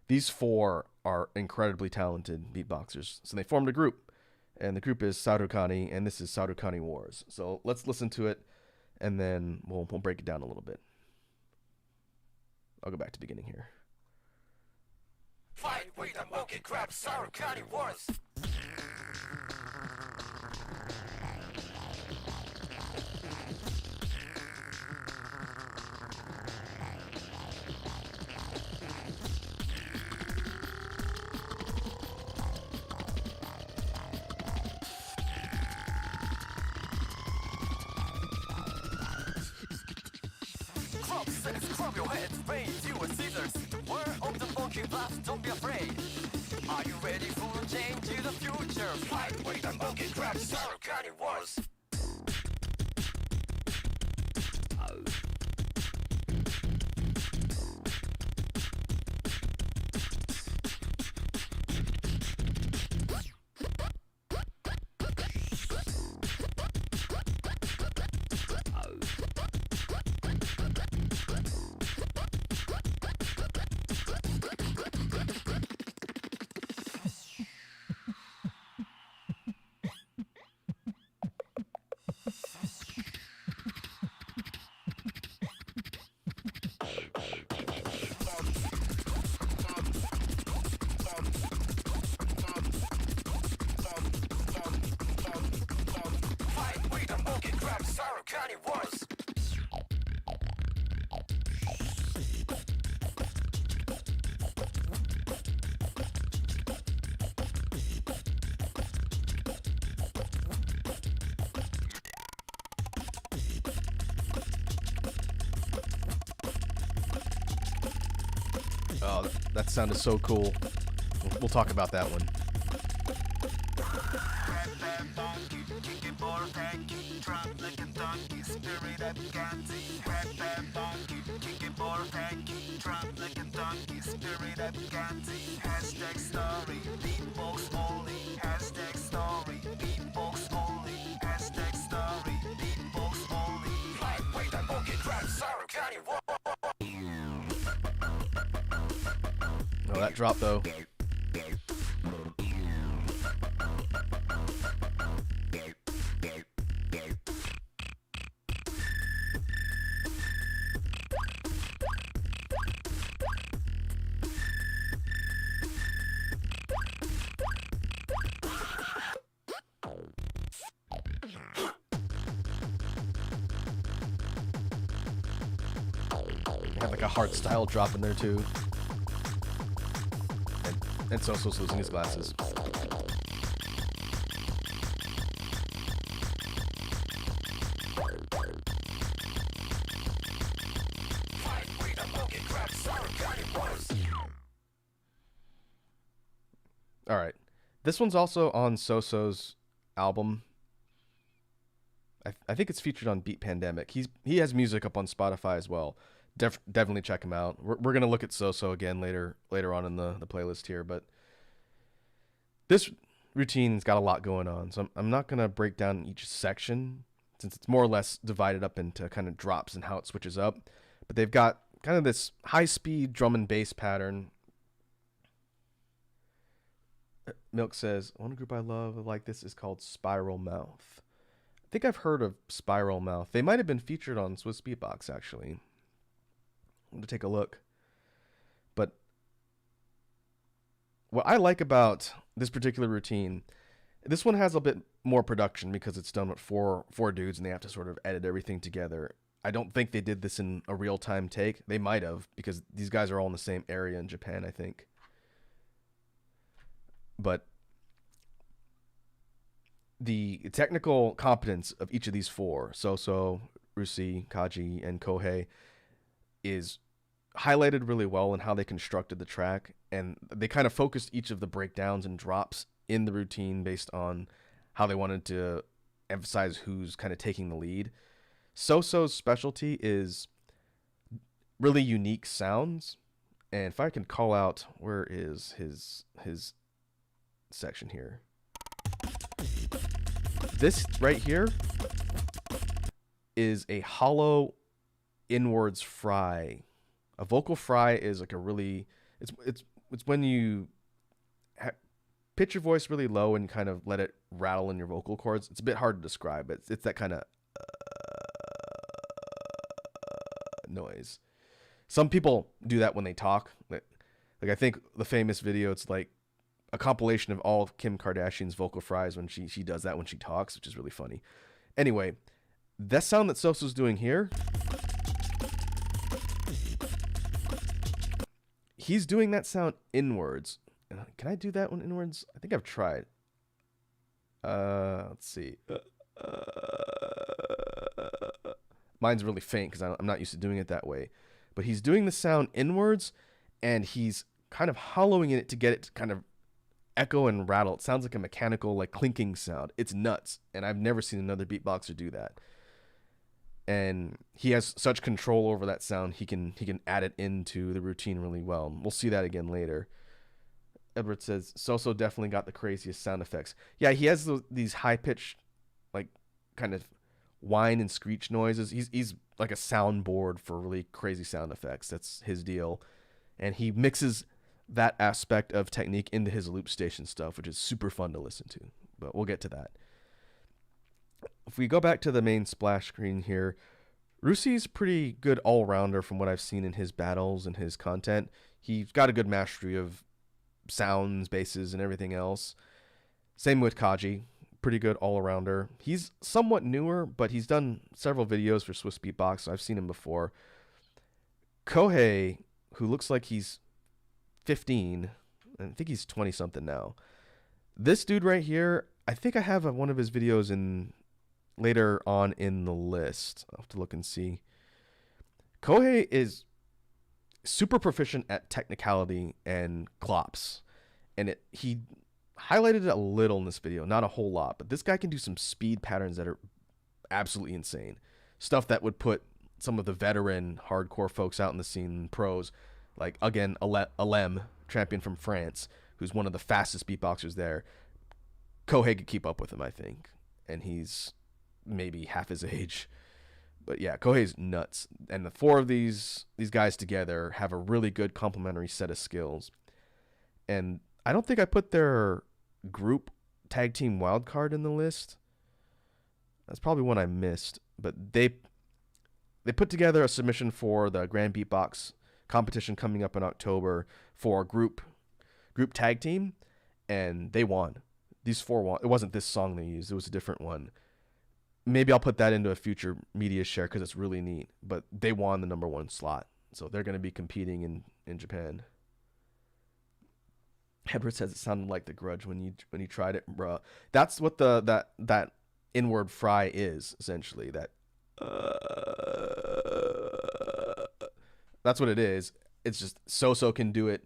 These 4 are incredibly talented beatboxers. So they formed a group, and the group is Sarukani, and this is Sarukani Wars. So let's listen to it, and then we'll break it down a little bit. I'll go back to the beginning here. Fight with the monkey crab, Sarukani Wars. drops and scrub your head, raise you a scissors. The word of the funky blast, don't be afraid. Are you ready for a change to the future? Fight with the monkey crab, Sarukani Wars. Fight with the monkey crab, Sarukani Wars. Oh, that sounded so cool. We'll talk about that one. Hashtag story, beatbox only. Hashtag story, beatbox only. Hashtag story, beatbox only. Fight with the monkey crab, Sarukani Wars. Oh, that drop though. Got like a hard style drop in there too. And Soso's losing his glasses. Fight with the monkey crab, Sarukani Wars. All right, this one's also on Soso's album. I think it's featured on Beat Pandemic. He has music up on Spotify as well. Definitely check him out. We're gonna look at Soso again later on in the playlist here, but this routine's got a lot going on, so I'm not gonna break down each section since it's more or less divided up into kind of drops and how it switches up. But they've got kind of this high-speed drum and bass pattern. Milk says, one group I love like this is called Spiral Mouth. I think I've heard of Spiral Mouth. They might have been featured on Swiss Beatbox, actually. I'm going to take a look. But what I like about this particular routine, this one has a bit more production because it's done with four dudes and they have to sort of edit everything together. I don't think they did this in a real-time take. They might have, because these guys are all in the same area in Japan, I think. But the technical competence of each of these four, Soso, Rusi, Kaji, and Kohei, is highlighted really well in how they constructed the track, and they kind of focused each of the breakdowns and drops in the routine based on how they wanted to emphasize who's kind of taking the lead. Soso's specialty is really unique sounds, and if I can call out, where is his section here? This right here is a hollow inwards fry. A vocal fry is like a really, it's when you pitch your voice really low and kind of let it rattle in your vocal cords. It's a bit hard to describe, but it's that kind of noise. Some people do that when they talk. Like I think the famous video, it's like a compilation of all of Kim Kardashian's vocal fries when she does that when she talks, which is really funny. Anyway, that sound that Soso's doing here, he's doing that sound inwards. Can I do that one inwards? I think I've tried. Let's see. mine's really faint because I'm not used to doing it that way. But he's doing the sound inwards, and he's kind of hollowing it to get it to kind of echo and rattle. It sounds like a mechanical, like clinking sound. It's nuts, and I've never seen another beatboxer do that. And he has such control over that sound. He can add it into the routine really well. We'll see that again later. Edward says Soso definitely got the craziest sound effects. Yeah, he has these high pitched, like kind of whine and screech noises. He's like a soundboard for really crazy sound effects. That's his deal, and he mixes that aspect of technique into his loop station stuff, which is super fun to listen to. But we'll get to that. If we go back to the main splash screen here, Rusi's pretty good all-rounder from what I've seen in his battles and his content. He's got a good mastery of sounds, basses, and everything else. Same with Kaji, pretty good all-arounder. He's somewhat newer, but he's done several videos for Swiss Beatbox, so I've seen him before. Kohei, who looks like he's 15, I think he's 20-something now. This dude right here, I think I have one of his videos in later on in the list. I'll have to look and see. Kohei is super proficient at technicality and clops, and he highlighted it a little in this video, not a whole lot, but this guy can do some speed patterns that are absolutely insane. Stuff that would put some of the veteran hardcore folks out in the scene, pros, like again Alem, champion from France, who's one of the fastest beatboxers there. Kohei could keep up with him, I think, and he's maybe half his age. But yeah, Kohei's nuts. And the four of these guys together have a really good complementary set of skills. And I don't think I put their group tag team wildcard in the list. That's probably one I missed. But they put together a submission for the Grand Beatbox competition coming up in October for group tag team, and they won. These four won. It wasn't this song they used. It was a different one. Maybe I'll put that into a future media share because it's really neat. But they won the number 1 slot, so they're going to be competing in Japan. Edward says it sounded like The Grudge when you tried it, bruh. That's what that inward fry is, essentially. That's what it is. It's just Soso can do it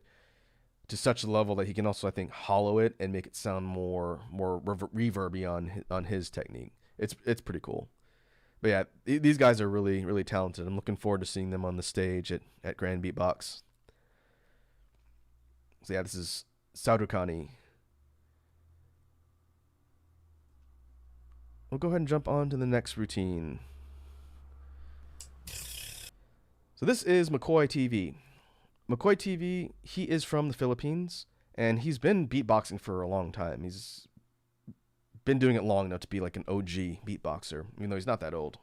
to such a level that he can also, I think, hollow it and make it sound more reverby on his technique. It's pretty cool. But yeah, these guys are really, really talented. I'm looking forward to seeing them on the stage at Grand Beatbox. So yeah, this is Sarukani. We'll go ahead and jump on to the next routine. So this is McCoy TV. McCoy TV, he is from the Philippines, and he's been beatboxing for a long time. He's been doing it long enough to be like an OG beatboxer, even though he's not that old.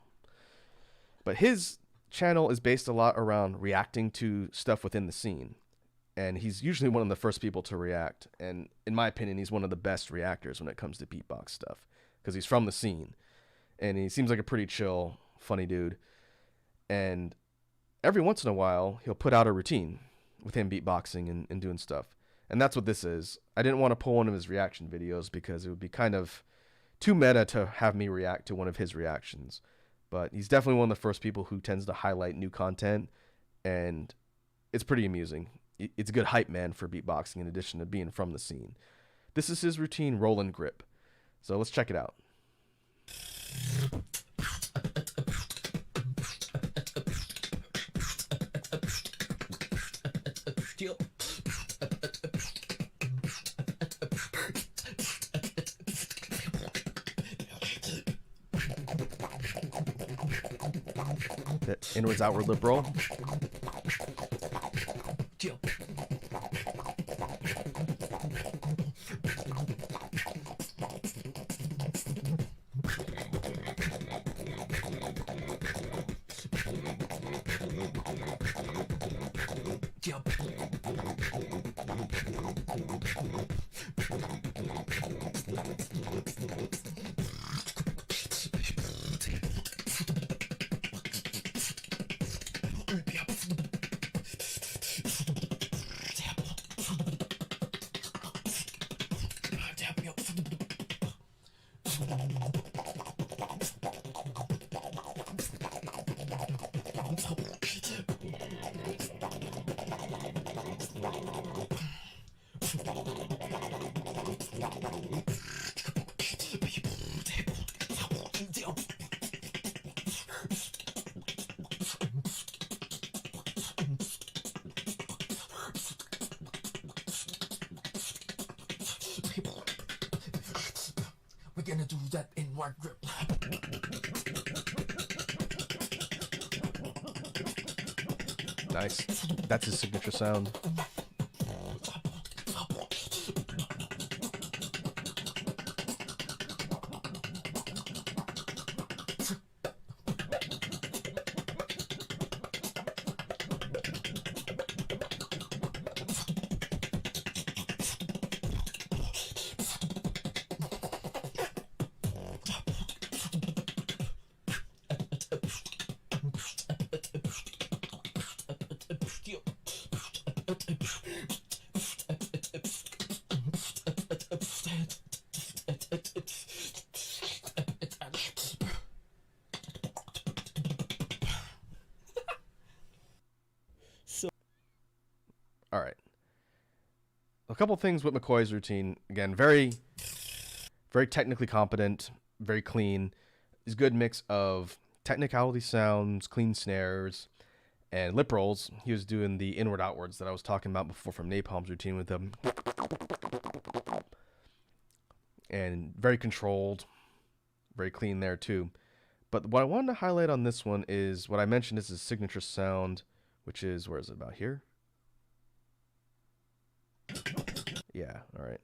But his channel is based a lot around reacting to stuff within the scene. And he's usually one of the first people to react. And in my opinion, he's one of the best reactors when it comes to beatbox stuff, because he's from the scene. And he seems like a pretty chill, funny dude. And every once in a while, he'll put out a routine with him beatboxing and doing stuff. And that's what this is. I didn't want to pull one of his reaction videos because it would be kind of too meta to have me react to one of his reactions. But he's definitely one of the first people who tends to highlight new content, and it's pretty amusing. It's a good hype man for beatboxing in addition to being from the scene. This is his routine, Roll and Grip. So let's check it out. That inwards outward lip roll. We're gonna do that in one grip. Nice. That's his signature sound. All right. A couple things with McCoy's routine. Again, very technically competent, very clean. It's a good mix of technicality sounds, clean snares, and lip rolls. He was doing the inward outwards that I was talking about before from Napalm's routine with them. And very controlled, very clean there too. But what I wanted to highlight on this one is what I mentioned is his signature sound, which is, where is it, about here? Yeah, all right.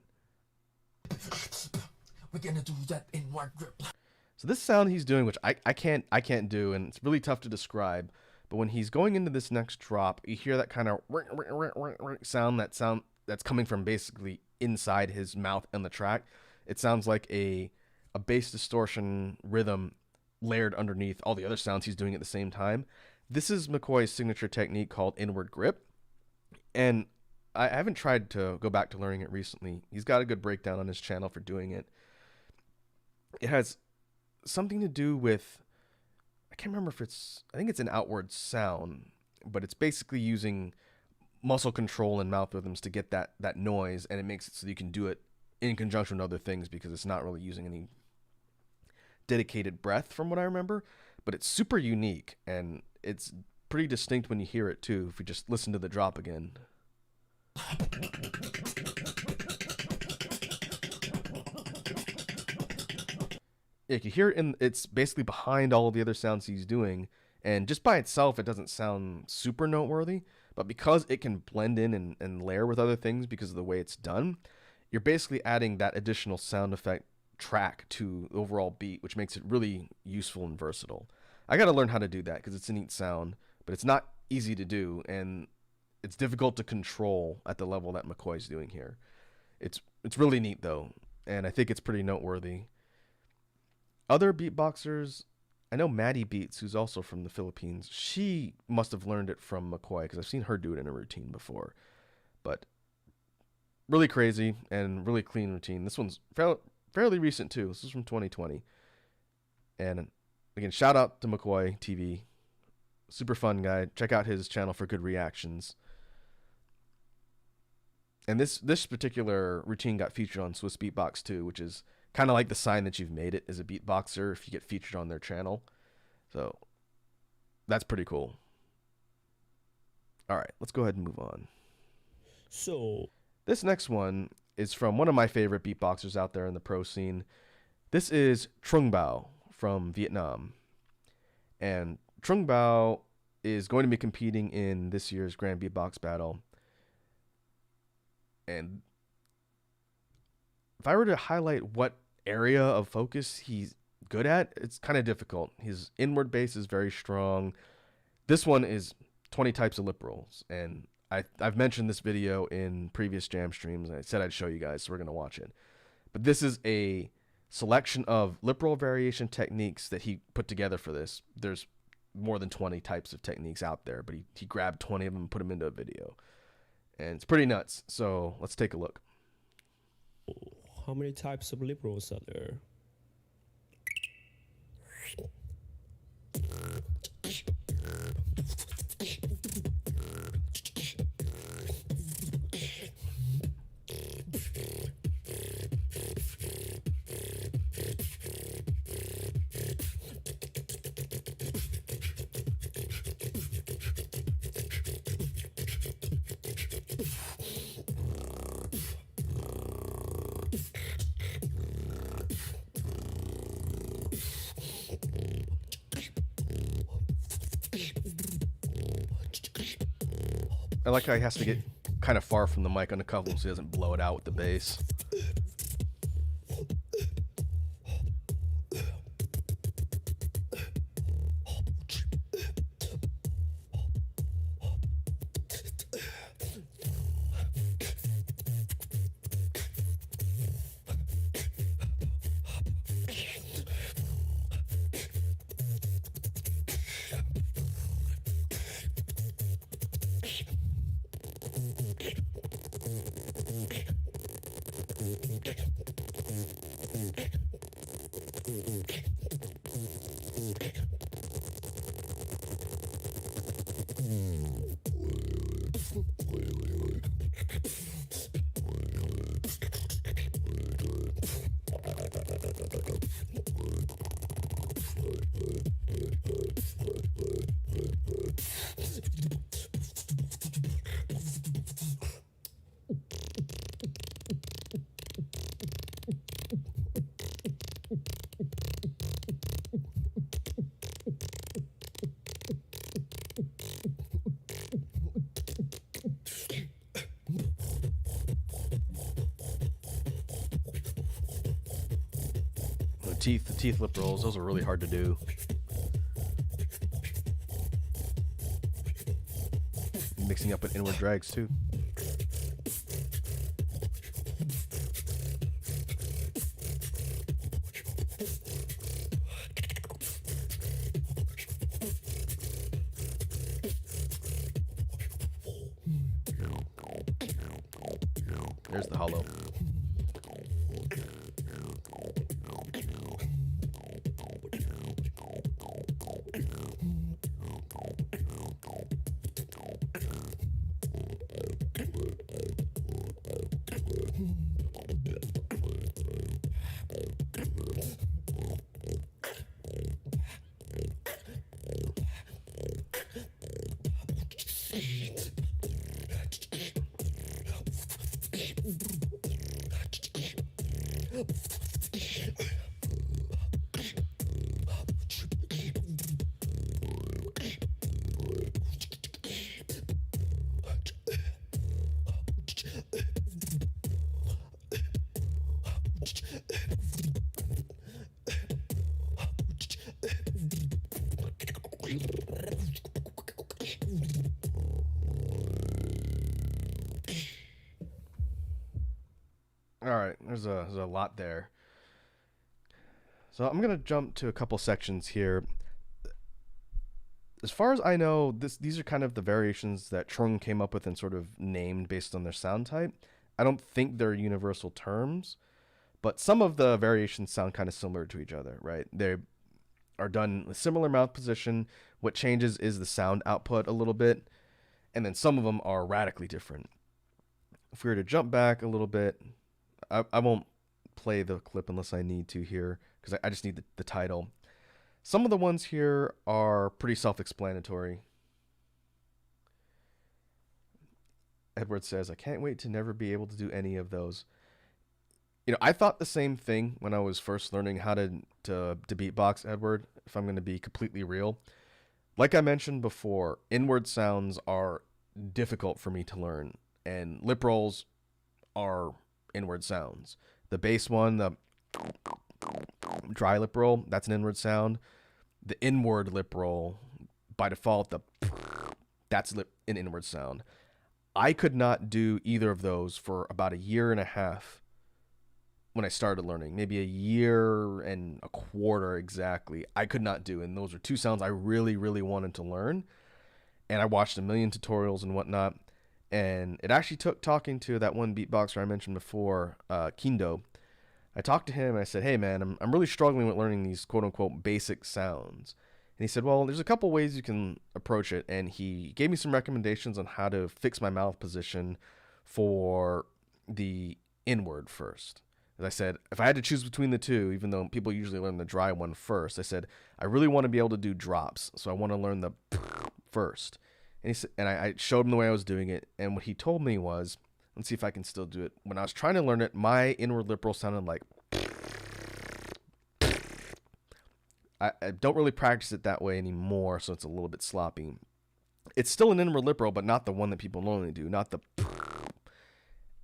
We're gonna do that in one grip. So this sound he's doing, which I can't do, and it's really tough to describe, but when he's going into this next drop, you hear that kind of sound that's coming from basically inside his mouth and the track. It sounds like a bass distortion rhythm layered underneath all the other sounds he's doing at the same time. This is McCoy's signature technique called inward grip, and I haven't tried to go back to learning it recently. He's got a good breakdown on his channel for doing it. It has something to do with, I can't remember if I think it's an outward sound, but it's basically using muscle control and mouth rhythms to get that noise, and it makes it so you can do it in conjunction with other things because it's not really using any dedicated breath from what I remember, but it's super unique, and it's pretty distinct when you hear it too, if you just listen to the drop again. You can hear it it's basically behind all of the other sounds he's doing, and just by itself it doesn't sound super noteworthy, but because it can blend in and layer with other things because of the way it's done, you're basically adding that additional sound effect track to the overall beat, which makes it really useful and versatile. I got to learn how to do that because it's a neat sound, but it's not easy to do, and it's difficult to control at the level that McCoy's doing here. It's really neat though, and I think it's pretty noteworthy. Other beatboxers, I know Maddie Beats, who's also from the Philippines, she must have learned it from McCoy because I've seen her do it in a routine before. But really crazy and really clean routine. This one's fairly recent too. This is from 2020. And again, shout out to McCoy TV. Super fun guy. Check out his channel for good reactions. And this particular routine got featured on Swiss Beatbox too, which is kind of like the sign that you've made it as a beatboxer if you get featured on their channel. So that's pretty cool. All right, let's go ahead and move on. So This next one is from one of my favorite beatboxers out there in the pro scene. This is Trung Bao from Vietnam. And Trung Bao is going to be competing in this year's Grand Beatbox Battle. And if I were to highlight what area of focus he's good at, it's kind of difficult. His inward bass is very strong. This one is 20 types of lip rolls. And I've mentioned this video in previous jam streams, and I said I'd show you guys, so we're going to watch it. But this is a selection of lip roll variation techniques that he put together for this. There's more than 20 types of techniques out there, but he grabbed 20 of them and put them into a video. And it's pretty nuts. So let's take a look. how many types of lip rolls are there? I like how he has to get kind of far from the mic on the couple so he doesn't blow it out with the bass. The teeth lip rolls, those are really hard to do. Mixing up with inward drags too. There's the hollow. All right, there's a lot there. So I'm gonna jump to a couple sections here. As far as I know, these are kind of the variations that Trung came up with and sort of named based on their sound type. I don't think they're universal terms, but some of the variations sound kind of similar to each other, right? They are done in a similar mouth position. What changes is the sound output a little bit, and then some of them are radically different. If we were to jump back a little bit, I won't play the clip unless I need to here, because I just need the title. Some of the ones here are pretty self-explanatory. Edward says, I can't wait to never be able to do any of those. You know, I thought the same thing when I was first learning how to beatbox, Edward, if I'm going to be completely real. Like I mentioned before, inward sounds are difficult for me to learn, and lip rolls are inward sounds. The bass one, the dry lip roll, that's an inward sound. The inward lip roll, by default, that's an inward sound. I could not do either of those for about a year and a half when I started learning. Maybe a year and a quarter exactly. I could not do, and those are two sounds I really, really wanted to learn. And I watched a million tutorials and whatnot. And it actually took talking to that one beatboxer I mentioned before, Kindo. I talked to him and I said, hey man, I'm really struggling with learning these quote unquote basic sounds. And he said, well, there's a couple ways you can approach it. And he gave me some recommendations on how to fix my mouth position for the inward first. As I said, if I had to choose between the two, even though people usually learn the dry one first, I said, I really want to be able to do drops. So I want to learn the first. And I showed him the way I was doing it. And what he told me was, Let's see if I can still do it. When I was trying to learn it, my inward lip roll sounded like... I don't really practice it that way anymore, so it's a little bit sloppy. It's still an inward lip roll, but not the one that people normally do, not the...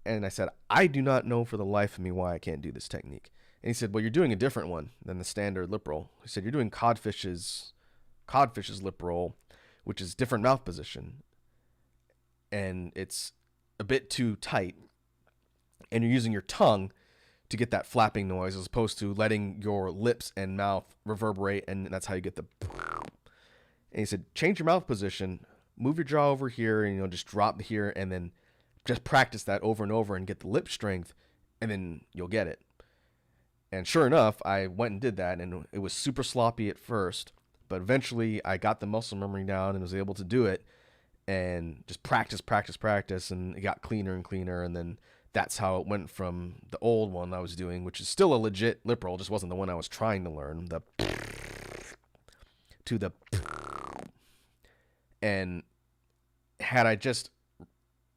And I said, I do not know for the life of me why I can't do this technique. And he said, well, you're doing a different one than the standard lip roll. He said, you're doing codfish's lip roll, which is different mouth position. And it's a bit too tight. And you're using your tongue to get that flapping noise as opposed to letting your lips and mouth reverberate, and that's how you get the... And he said, change your mouth position, move your jaw over here, and just drop here, and then just practice that over and over and get the lip strength, and then you'll get it. And sure enough, I went and did that, and it was super sloppy at first, but eventually I got the muscle memory down and was able to do it, and just practice, and it got cleaner and cleaner, and then that's how it went from the old one I was doing, which is still a legit lip roll, just wasn't the one I was trying to learn, to the... And had I just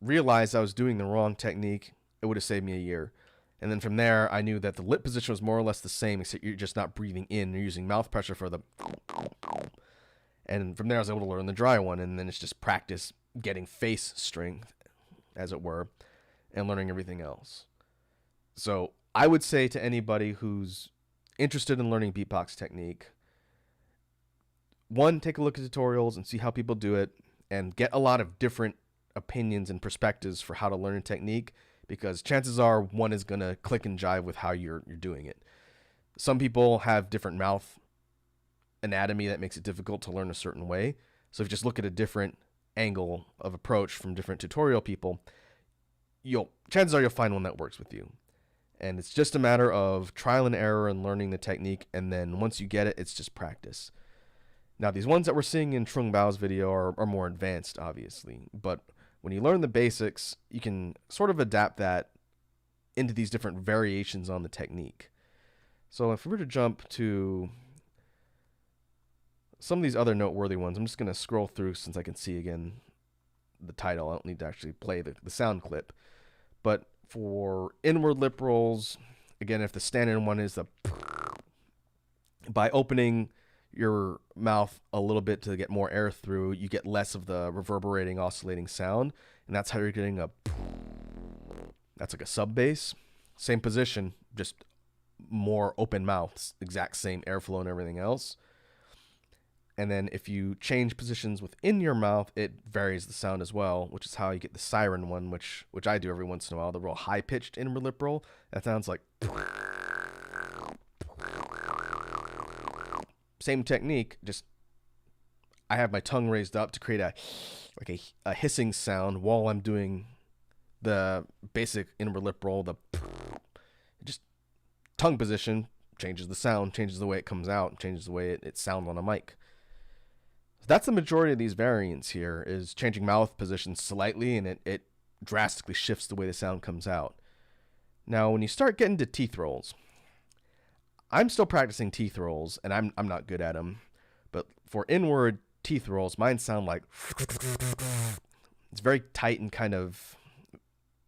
realized I was doing the wrong technique, it would have saved me a year. And then from there, I knew that the lip position was more or less the same, except you're just not breathing in. You're using mouth pressure for the... And from there, I was able to learn the dry one. And then it's just practice getting face strength, as it were, and learning everything else. So I would say to anybody who's interested in learning beatbox technique, one, take a look at tutorials and see how people do it, and get a lot of different opinions and perspectives for how to learn a technique, because chances are one is going to click and jive with how you're doing it. Some people have different mouth anatomy that makes it difficult to learn a certain way. So if you just look at a different angle of approach from different tutorial people, chances are you'll find one that works with you. And it's just a matter of trial and error and learning the technique, and then once you get it, it's just practice. Now, these ones that we're seeing in Trung Bao's video are more advanced, obviously, but when you learn the basics, you can sort of adapt that into these different variations on the technique. So if we were to jump to some of these other noteworthy ones, I'm just going to scroll through since I can see again the title. I don't need to actually play the sound clip. But for inward lip rolls, again, if the standard one is the... By opening your mouth a little bit to get more air through, you get less of the reverberating, oscillating sound, and that's how you're getting a... That's like a sub bass. Same position, just more open mouths, exact same airflow and everything else. And then if you change positions within your mouth, it varies the sound as well, which is how you get the siren one, which I do every once in a while, the real high-pitched inward lip roll. That sounds like... Same technique, just I have my tongue raised up to create a hissing sound while I'm doing the basic inward lip roll. The just tongue position changes the sound, changes the way it comes out, changes the way it sounds on a mic. So that's the majority of these variants here, is changing mouth position slightly, and it drastically shifts the way the sound comes out. Now, when you start getting to teeth rolls, I'm still practicing teeth rolls, and I'm not good at them. But for inward teeth rolls, mine sound like... It's very tight and kind of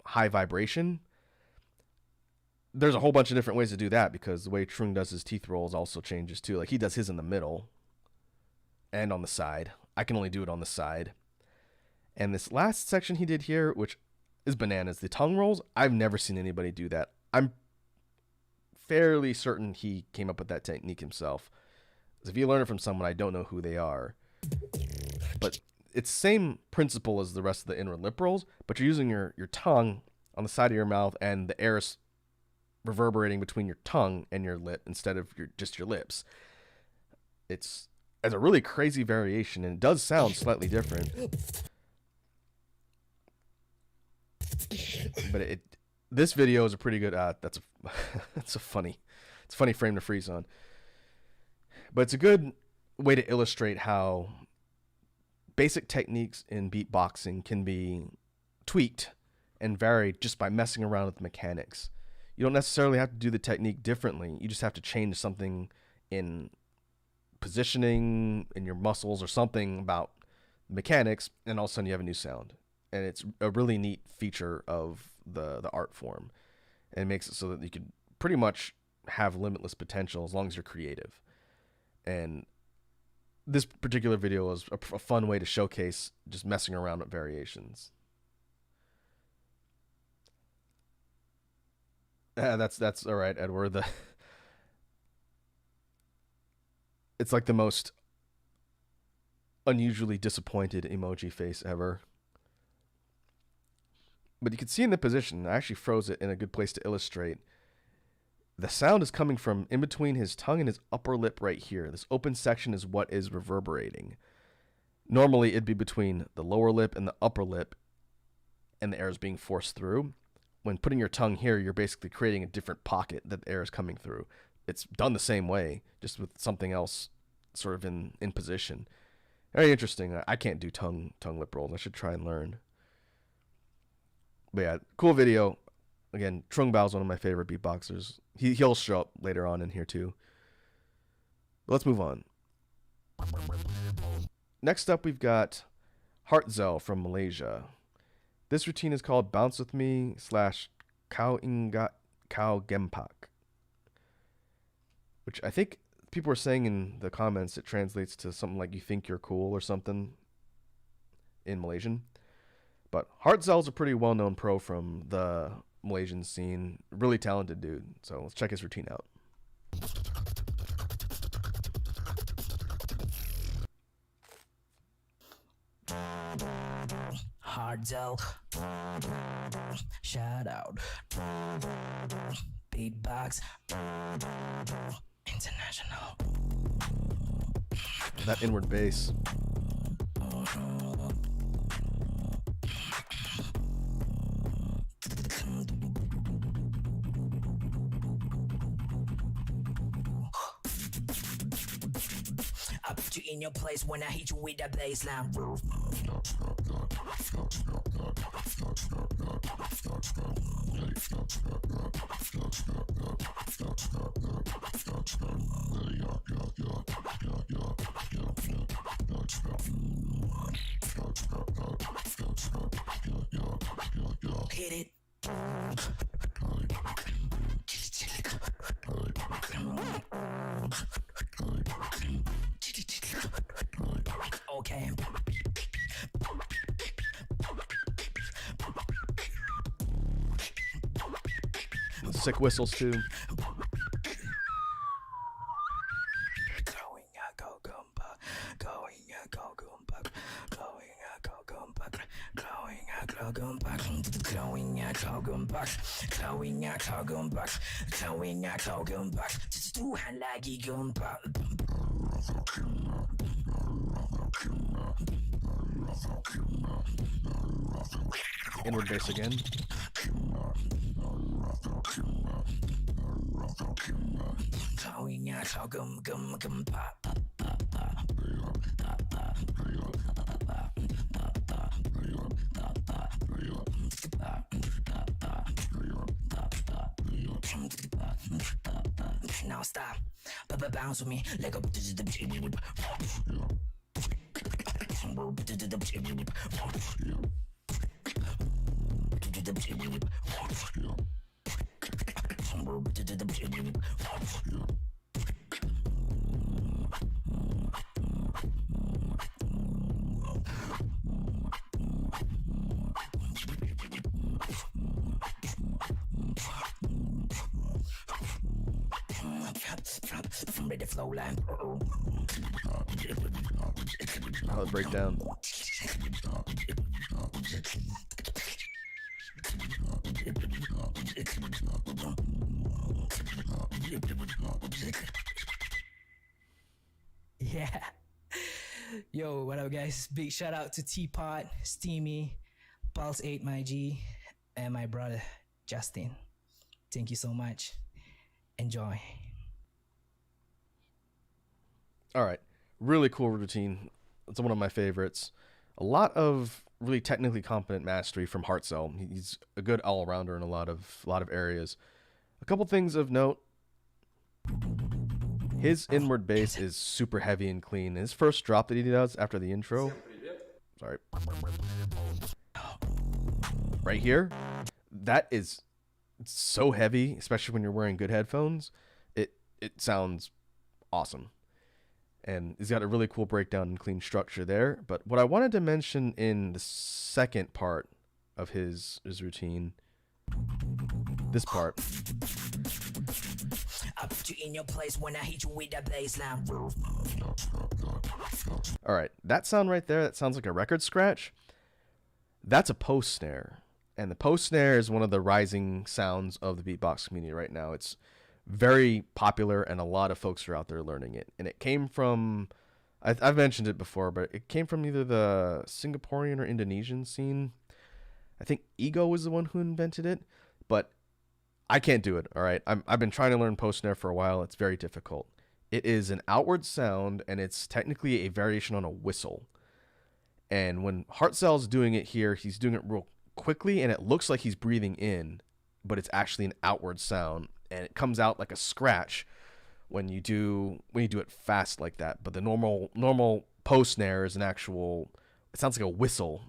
high vibration. There's a whole bunch of different ways to do that, because the way Trung does his teeth rolls also changes too. Like, he does his in the middle and on the side. I can only do it on the side. And this last section he did here, which is bananas, the tongue rolls, I've never seen anybody do that. I'm fairly certain he came up with that technique himself. If you learn it from someone, I don't know who they are. But it's the same principle as the rest of the inward lip rolls, but you're using your tongue on the side of your mouth, and the air is reverberating between your tongue and your lip instead of just your lips. It's a really crazy variation, and it does sound slightly different. But this video is a pretty good... that's a funny frame to freeze on. But it's a good way to illustrate how basic techniques in beatboxing can be tweaked and varied just by messing around with mechanics. You don't necessarily have to do the technique differently. You just have to change something in positioning, in your muscles, or something about mechanics, and all of a sudden you have a new sound. and it's a really neat feature of the art form, and it makes it so that you can pretty much have limitless potential as long as you're creative. And this particular video is a fun way to showcase just messing around with variations. That's all right, Edward. It's like the most unusually disappointed emoji face ever. But you can see in the position, I actually froze it in a good place to illustrate. The sound is coming from in between his tongue and his upper lip right here. This open section is what is reverberating. Normally, it'd be between the lower lip and the upper lip, and the air is being forced through. When putting your tongue here, you're basically creating a different pocket that the air is coming through. It's done the same way, just with something else sort of in position. Very interesting. I can't do tongue lip rolls. I should try and learn. But yeah, cool video. Again, Trung Bao's one of my favorite beatboxers. He'll show up later on in here too. But let's move on. Next up, we've got Hartzel from Malaysia. This routine is called Bounce With Me / Kau Ingat Kau Gempak, which I think people are saying in the comments it translates to something like you think you're cool or something in Malaysian. But Hartzel's a pretty well-known pro from the Malaysian scene. Really talented dude. So let's check his routine out. Hartzel, shout out, Beatbox, international. That inward bass. I put you in your place when I hit you with that baseline. Hit it. Okay. Sick whistles too. Inward bass again. Now stop, bounce with me, let go. From the flow line. I'll break down. Yeah. Yo, what up, guys? Big shout out to Teapot, Steamy, Pulse 8, my G, and my brother, Justin. Thank you so much. Enjoy. All right. Really cool routine. It's one of my favorites. A lot of really technically competent mastery from Hartzel. He's a good all-rounder in a lot of areas. A couple things of note. His inward bass is super heavy and clean. His first drop that he does after the intro. Sorry. right here, that is so heavy, especially when you're wearing good headphones. It sounds awesome. And he's got a really cool breakdown and clean structure there. But what I wanted to mention in the second part of his routine, this part. I put you in your place when I hit you with that baseline. All right, that sound right there, that sounds like a record scratch. That's a post snare. And the post snare is one of the rising sounds of the beatbox community right now. It's very popular, and a lot of folks are out there learning it. And it came from, I've mentioned it before, but it came from either the Singaporean or Indonesian scene. I think Ego was the one who invented it, but I can't do it, all right? I've been trying to learn post snare for a while. It's very difficult. It is an outward sound, and it's technically a variation on a whistle. And when Hartzell's doing it here, he's doing it real quickly, and it looks like he's breathing in, but it's actually an outward sound, and it comes out like a scratch when you do it fast like that. But the normal post snare is an actual, it sounds like a whistle.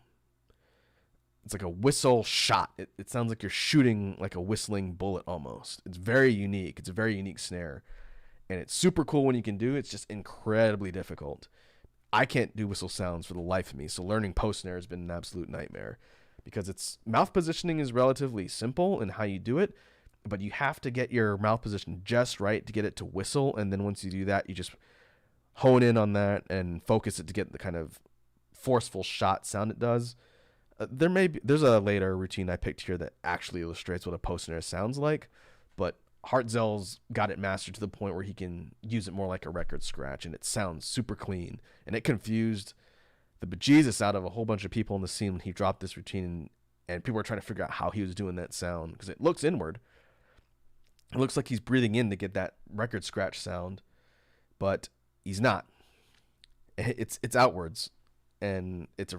It's like a whistle shot. It sounds like you're shooting like a whistling bullet almost. It's very unique. It's a very unique snare. And it's super cool when you can do it. It's just incredibly difficult. I can't do whistle sounds for the life of me, so learning post snare has been an absolute nightmare. Because its mouth positioning is relatively simple in how you do it, but you have to get your mouth position just right to get it to whistle. And then once you do that, you just hone in on that and focus it to get the kind of forceful shot sound it does. There's a later routine I picked here that actually illustrates what a post snare sounds like, but Hartzell's got it mastered to the point where he can use it more like a record scratch, and it sounds super clean. And it confused the bejesus out of a whole bunch of people in the scene when he dropped this routine, and people were trying to figure out how he was doing that sound, because it looks inward. It looks like he's breathing in to get that record scratch sound, but he's not. It's outwards, and it's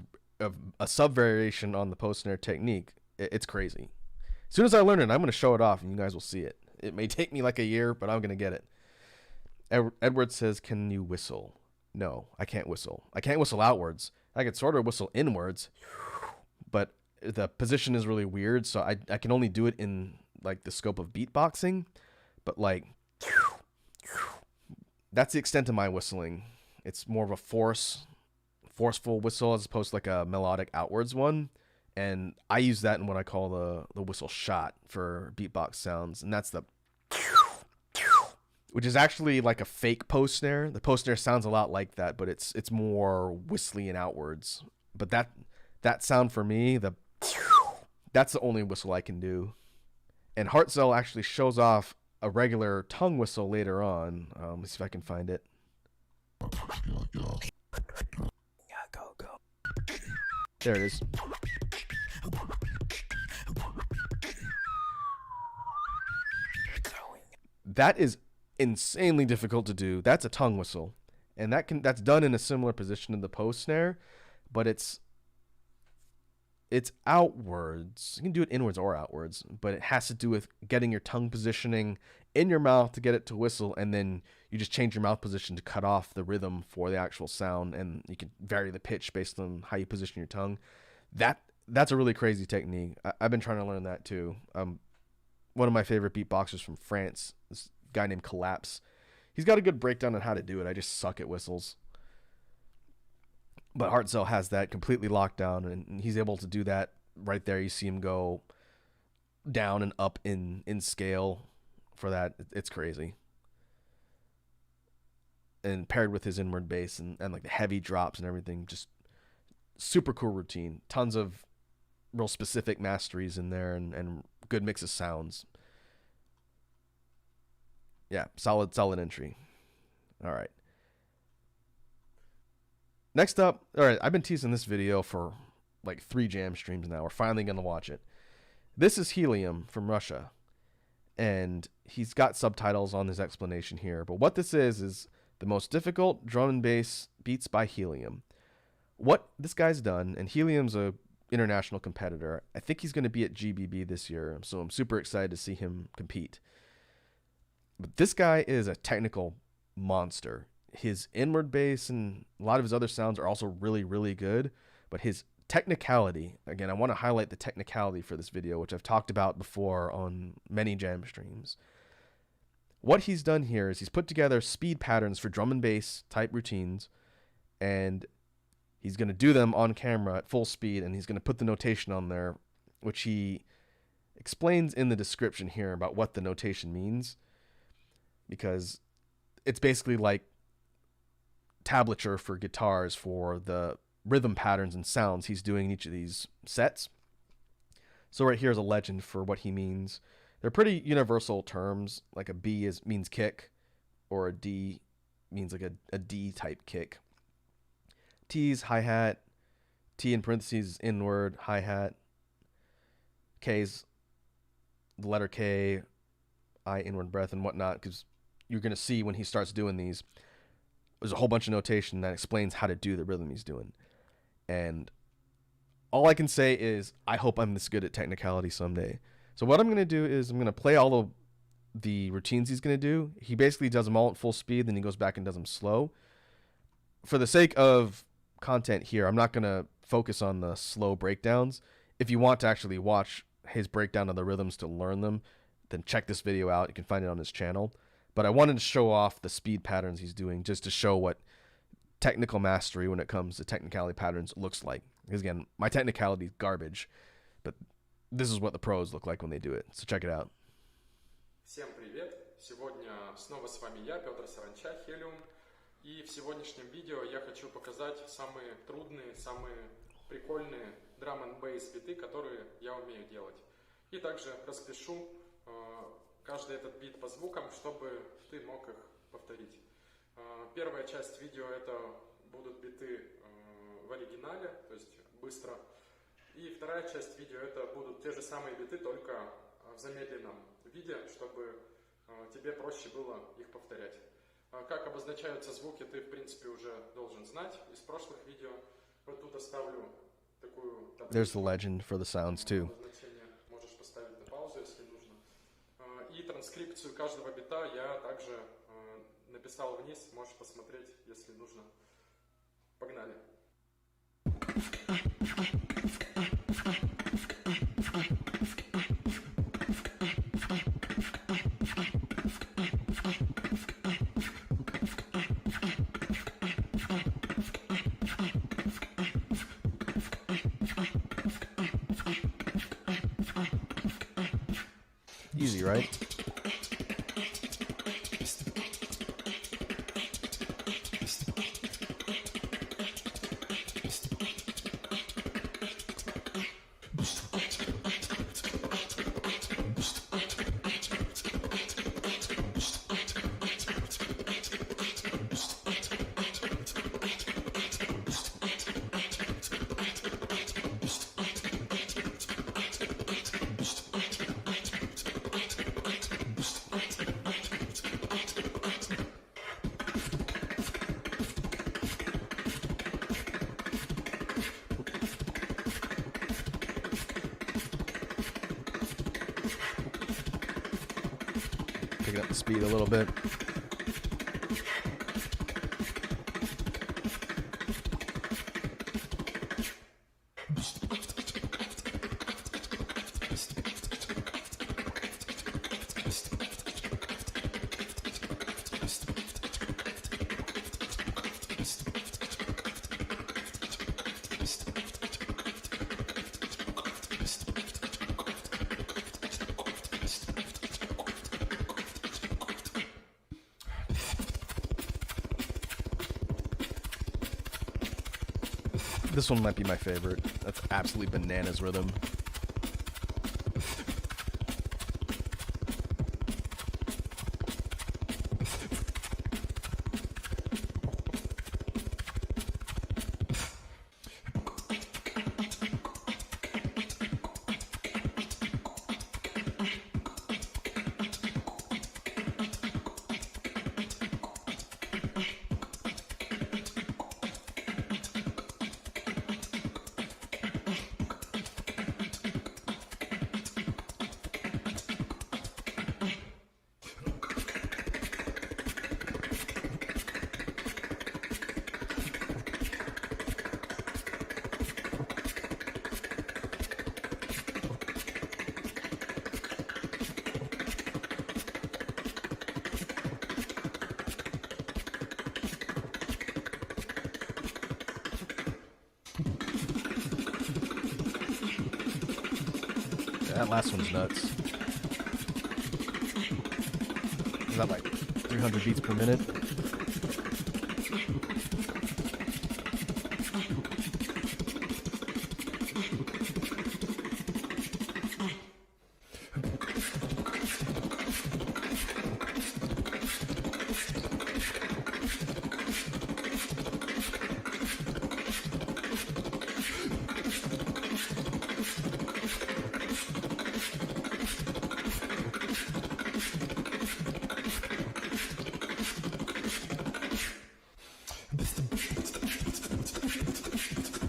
a sub variation on the post snare technique. It's crazy. As soon as I learn it, I'm going to show it off, and you guys will see it. It may take me like a year, but I'm going to get it. Edward says, can you whistle? No, I can't whistle. I can't whistle outwards. I could sort of whistle inwards, but the position is really weird, so I can only do it in like the scope of beatboxing, but like that's the extent of my whistling. It's more of a forceful whistle as opposed to like a melodic outwards one, and I use that in what I call the whistle shot for beatbox sounds, and that's the which is actually like a fake post snare. The post snare sounds a lot like that, but it's more whistly and outwards. But that sound for me, that's the only whistle I can do. And Hartzell actually shows off a regular tongue whistle later on. Let's see if I can find it. Go. There it is. That is insanely difficult to do. That's a tongue whistle, and that's done in a similar position to the post snare, but it's outwards. You can do it inwards or outwards, but it has to do with getting your tongue positioning in your mouth to get it to whistle, and then you just change your mouth position to cut off the rhythm for the actual sound, and you can vary the pitch based on how you position your tongue. That's a really crazy technique. I've been trying to learn that too. One of my favorite beatboxers from France, this guy named Collapse. He's got a good breakdown on how to do it. I just suck at whistles. But Hartzell has that completely locked down, and he's able to do that right there. You see him go down and up in scale for that. It's crazy. And paired with his inward bass and like the heavy drops and everything, just super cool routine. Tons of real specific masteries in there, and good mix of sounds. Yeah, solid entry. All right. Next up, all right, I've been teasing this video for like 3 jam streams now. We're finally going to watch it. This is Helium from Russia, and he's got subtitles on his explanation here. But what this is the most difficult drum and bass beats by Helium. What this guy's done, and Helium's a international competitor. I think he's going to be at GBB this year, so I'm super excited to see him compete. But this guy is a technical monster. His inward bass and a lot of his other sounds are also really, really good, but his technicality, again, I want to highlight the technicality for this video, which I've talked about before on many jam streams. What he's done here is he's put together speed patterns for drum and bass type routines, and he's going to do them on camera at full speed, and he's going to put the notation on there, which he explains in the description here about what the notation means, because it's basically like tablature for guitars for the rhythm patterns and sounds he's doing in each of these sets. So right here is a legend for what he means. They're pretty universal terms, like a B means kick, or a D means like a D type kick. T's hi-hat, T in parentheses inward, hi-hat. K's the letter K, I inward breath and whatnot, because you're going to see when he starts doing these, there's a whole bunch of notation that explains how to do the rhythm he's doing. And all I can say is I hope I'm this good at technicality someday. So what I'm going to do is I'm going to play all of the routines he's going to do. He basically does them all at full speed, then he goes back and does them slow. For the sake of content here, I'm not going to focus on the slow breakdowns. If you want to actually watch his breakdown of the rhythms to learn them, then check this video out. You can find it on his channel. But I wanted to show off the speed patterns he's doing just to show what technical mastery when it comes to technicality patterns looks like. Because again, my technicality is garbage, but this is what the pros look like when they do it. So check it out. Всем привет! Сегодня снова с вами я, Петр Саранча, Helium. И в сегодняшнем видео я хочу показать самые трудные, самые прикольные драм н бейс биты, которые я умею делать. И также распишу каждый этот бит по звукам, чтобы ты мог их повторить. Первая часть видео это будут биты в оригинале, то есть быстро. И вторая часть видео это будут те же самые биты, только в замедленном виде, чтобы тебе проще было их повторять. Как обозначаются звуки, ты в принципе уже должен знать из прошлых видео. Вот тут оставлю такую таблицу. There's the legend for the sounds too. Можешь поставить на паузу, если нужно. И транскрипцию каждого бита я также написал вниз, можешь посмотреть, если нужно. Погнали. Easy, right? Picking up the speed a little bit. This one might be my favorite. That's absolutely bananas rhythm. That last one's nuts. Is that like 300 beats per minute?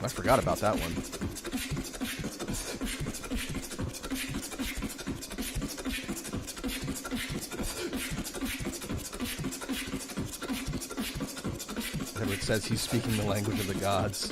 I forgot about that one. Edward says he's speaking the language of the gods.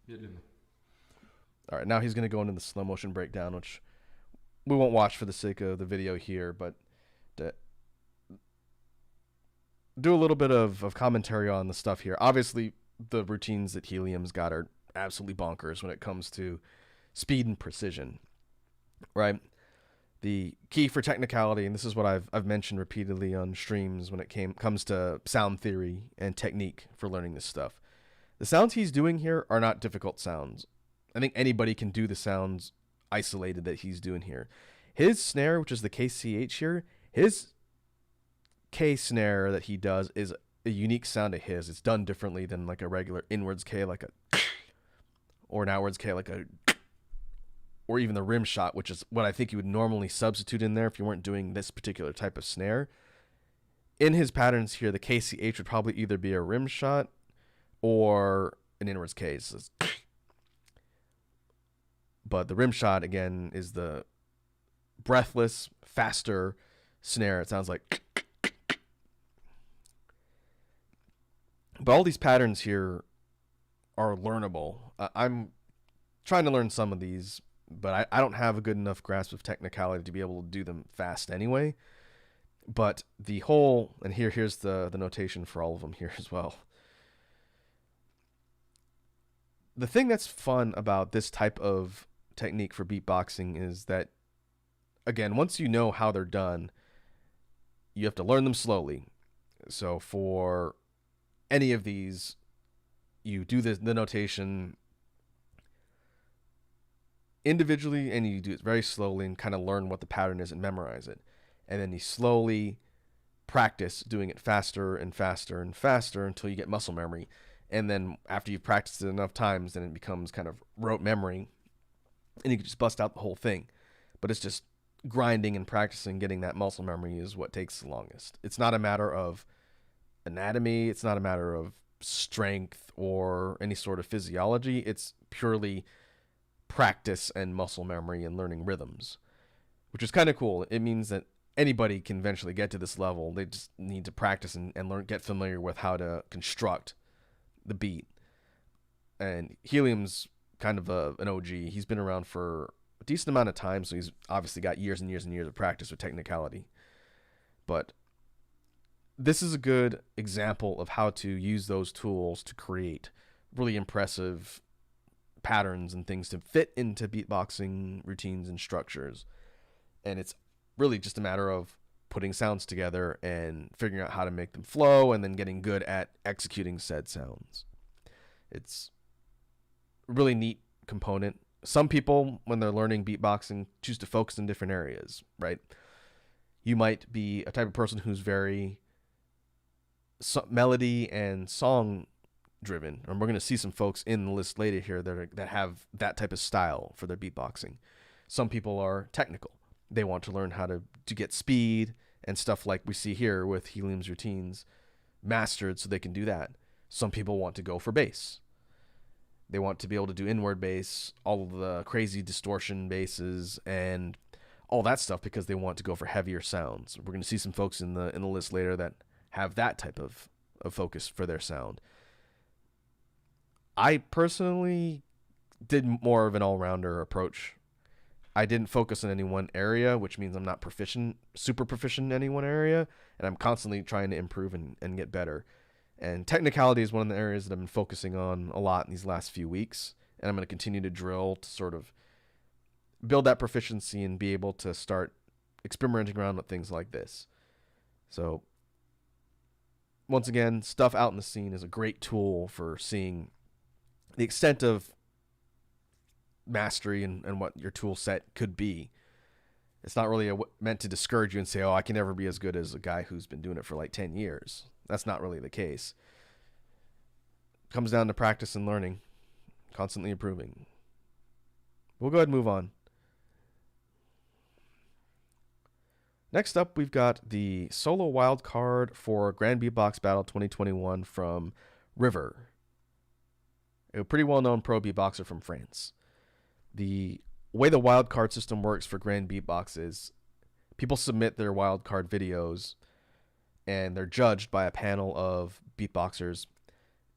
Медленно. All right, now he's going to go into the slow motion breakdown, which we won't watch for the sake of the video here, but to do a little bit of commentary on the stuff here. Obviously, the routines that Helium's got are absolutely bonkers when it comes to speed and precision, right? The key for technicality, and this is what I've mentioned repeatedly on streams when it comes to sound theory and technique for learning this stuff. The sounds he's doing here are not difficult sounds. I think anybody can do the sounds isolated that he's doing here. His snare, which is the KCH here, his K snare that he does is a unique sound to his. It's done differently than like a regular inwards K, like a, or an outwards K, like a, or even the rim shot, which is what I think you would normally substitute in there if you weren't doing this particular type of snare. In his patterns here, the KCH would probably either be a rim shot or an inwards K. So but the rim shot, again, is the breathless, faster snare. It sounds like. But all these patterns here are learnable. I'm trying to learn some of these, but I don't have a good enough grasp of technicality to be able to do them fast anyway. But the whole, and here's the notation for all of them here as well. The thing that's fun about this type of technique for beatboxing is that, again, once you know how they're done, you have to learn them slowly. So for any of these, you do the notation individually and you do it very slowly and kind of learn what the pattern is and memorize it. And then you slowly practice doing it faster and faster and faster until you get muscle memory. And then after you've practiced it enough times, then it becomes kind of rote memory and you can just bust out the whole thing. But it's just grinding and practicing, getting that muscle memory is what takes the longest. It's not a matter of anatomy. It's not a matter of strength or any sort of physiology. It's purely practice and muscle memory and learning rhythms, which is kind of cool. It means that anybody can eventually get to this level. They just need to practice and learn, get familiar with how to construct the beat. And Helium's kind of an OG. He's been around for a decent amount of time, so he's obviously got years and years and years of practice with technicality. But this is a good example of how to use those tools to create really impressive patterns and things to fit into beatboxing routines and structures. And it's really just a matter of putting sounds together and figuring out how to make them flow and then getting good at executing said sounds. It's a really neat component. Some people, when they're learning beatboxing, choose to focus in different areas, right? You might be a type of person who's very melody and song driven, and we're going to see some folks in the list later here that have that type of style for their beatboxing. Some people are technical. They want to learn how to get speed and stuff like we see here with Helium's routines mastered so they can do that. Some people want to go for bass. They want to be able to do inward bass, all of the crazy distortion basses, and all that stuff because they want to go for heavier sounds. We're going to see some folks in the list later that have that type of focus for their sound. I personally did more of an all-rounder approach. I didn't focus on any one area, which means I'm not super proficient in any one area, and I'm constantly trying to improve and get better. And technicality is one of the areas that I've been focusing on a lot in these last few weeks, and I'm going to continue to drill to sort of build that proficiency and be able to start experimenting around with things like this. So, once again, stuff out in the scene is a great tool for seeing the extent of mastery and what your tool set could be. It's not really meant to discourage you and say, oh, I can never be as good as a guy who's been doing it for like 10 years. That's not really the case. It comes down to practice and learning, constantly improving. We'll go ahead and move on. Next up, we've got the solo wildcard for Grand Beatbox Battle 2021 from River, a pretty well-known pro beatboxer from France. The way the wildcard system works for Grand Beatbox is people submit their wildcard videos and they're judged by a panel of beatboxers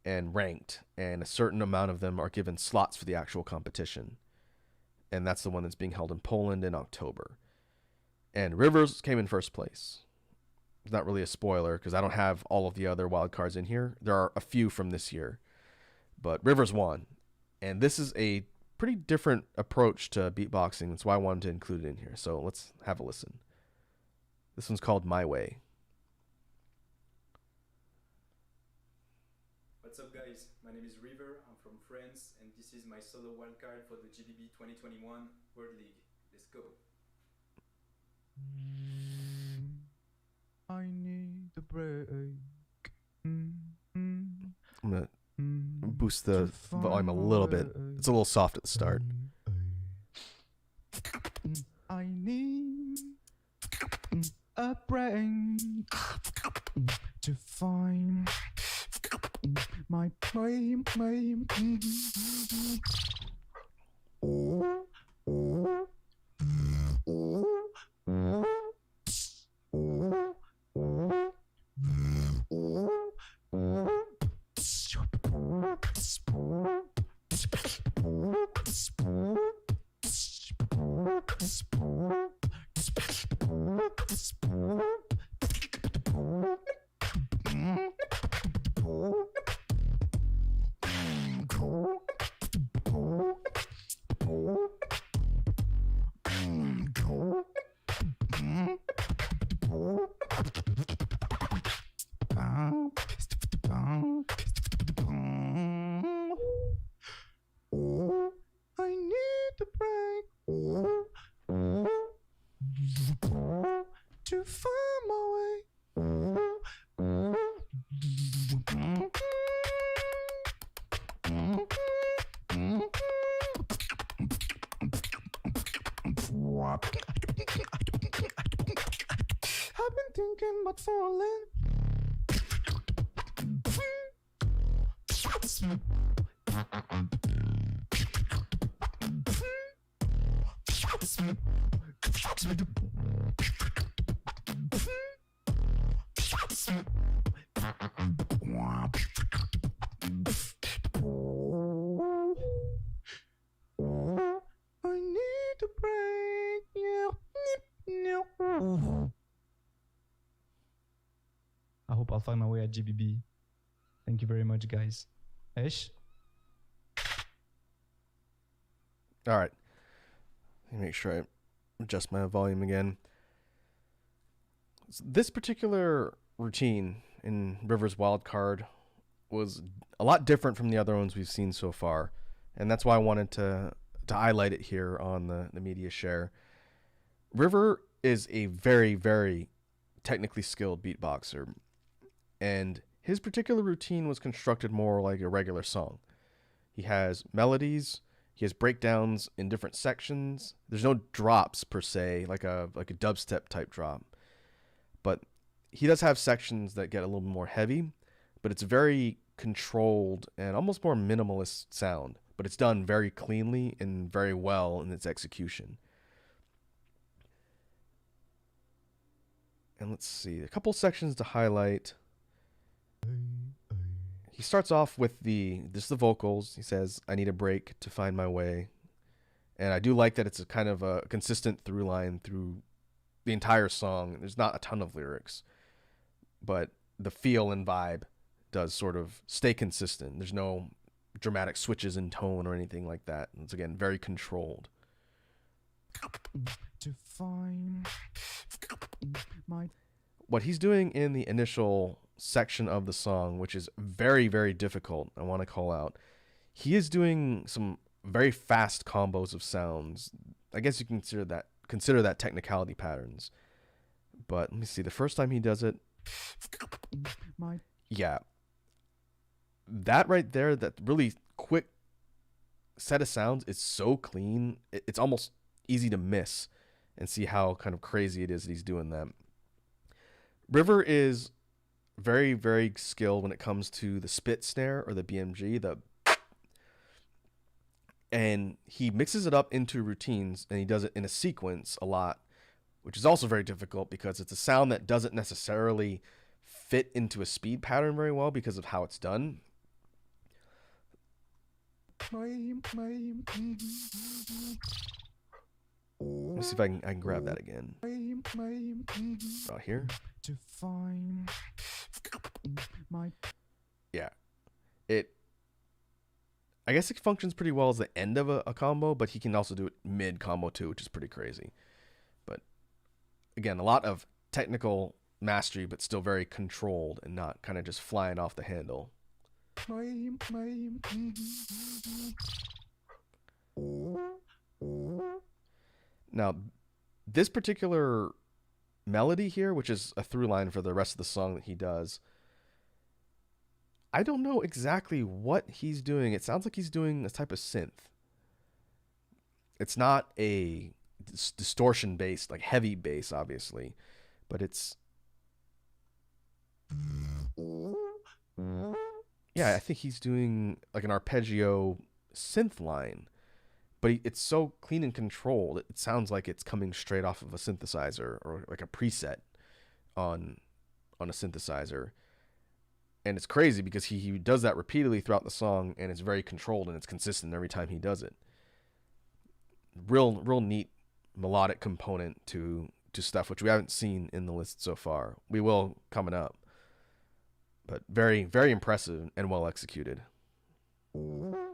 and ranked, and a certain amount of them are given slots for the actual competition. And that's the one that's being held in Poland in October. And Rivers came in first place. It's not really a spoiler because I don't have all of the other wildcards in here. There are a few from this year, but Rivers won. And this is a pretty different approach to beatboxing. That's why I wanted to include it in here. So let's have a listen. This one's called My Way. What's up, guys? My name is River. I'm from France, and this is my solo wildcard for the GBB 2021 World League. Let's go. I need a break. I'm going to boost the volume a little bit. It's a little soft at the start. I need a brain to find my claim. I need a break to find my way. I've been thinking about falling. I need a break. I hope I'll find my way at GBB. Thank you very much, guys. Ish. All right. Let me make sure I adjust my volume again. This particular routine in River's Wildcard was a lot different from the other ones we've seen so far, and that's why I wanted to highlight it here on the media share. River is a very, very technically skilled beatboxer, and his particular routine was constructed more like a regular song. He has melodies, he has breakdowns in different sections. There's no drops per se, like a dubstep type drop. But he does have sections that get a little more heavy, but it's very controlled and almost more minimalist sound. But it's done very cleanly and very well in its execution. And let's see, a couple sections to highlight. He starts off with the vocals. He says, "I need a break to find my way." And I do like that it's a kind of a consistent through line through the entire song. There's not a ton of lyrics, but the feel and vibe does sort of stay consistent. There's no dramatic switches in tone or anything like that. It's, again, very controlled. To find my What he's doing in the initial section of the song, which is very, very difficult, I want to call out, he is doing some very fast combos of sounds. I guess you can consider that technicality patterns. But let me see, the first time he does it, yeah, that right there, that really quick set of sounds is so clean, it's almost easy to miss and see how kind of crazy it is that he's doing that. River is very, very skilled when it comes to the spit snare or the BMG, and he mixes it up into routines, and he does it in a sequence a lot, which is also very difficult because it's a sound that doesn't necessarily fit into a speed pattern very well because of how it's done. Let me see if I can grab that again. Out here. to find my Yeah. I guess it functions pretty well as the end of a combo, but he can also do it mid combo too, which is pretty crazy. But again, a lot of technical mastery, but still very controlled and not kind of just flying off the handle. Now, this particular melody here, which is a through line for the rest of the song that he does, I don't know exactly what he's doing. It sounds like he's doing a type of synth. It's not a distortion bass, like heavy bass, obviously, but it's... Yeah, I think he's doing like an arpeggio synth line, but it's so clean and controlled. It sounds like it's coming straight off of a synthesizer or like a preset on a synthesizer. And it's crazy because he does that repeatedly throughout the song, and it's very controlled and it's consistent every time he does it. Real neat melodic component to stuff which we haven't seen in the list so far. We will coming up. But very, very impressive and well executed. You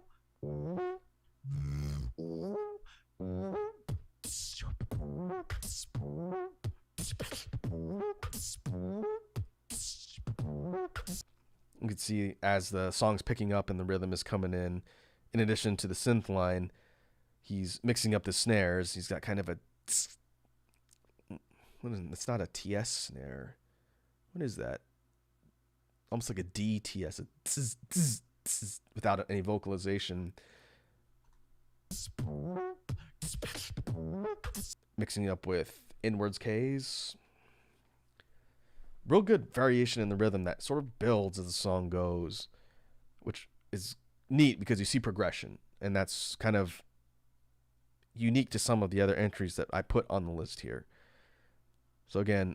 can see as the song's picking up and the rhythm is coming in addition to the synth line, he's mixing up the snares. He's got kind of a... It's not a TS snare. What is that? Almost like a DTS, without any vocalization. Mixing it up with inwards Ks. Real good variation in the rhythm that sort of builds as the song goes, which is neat because you see progression, and that's kind of unique to some of the other entries that I put on the list here. So again,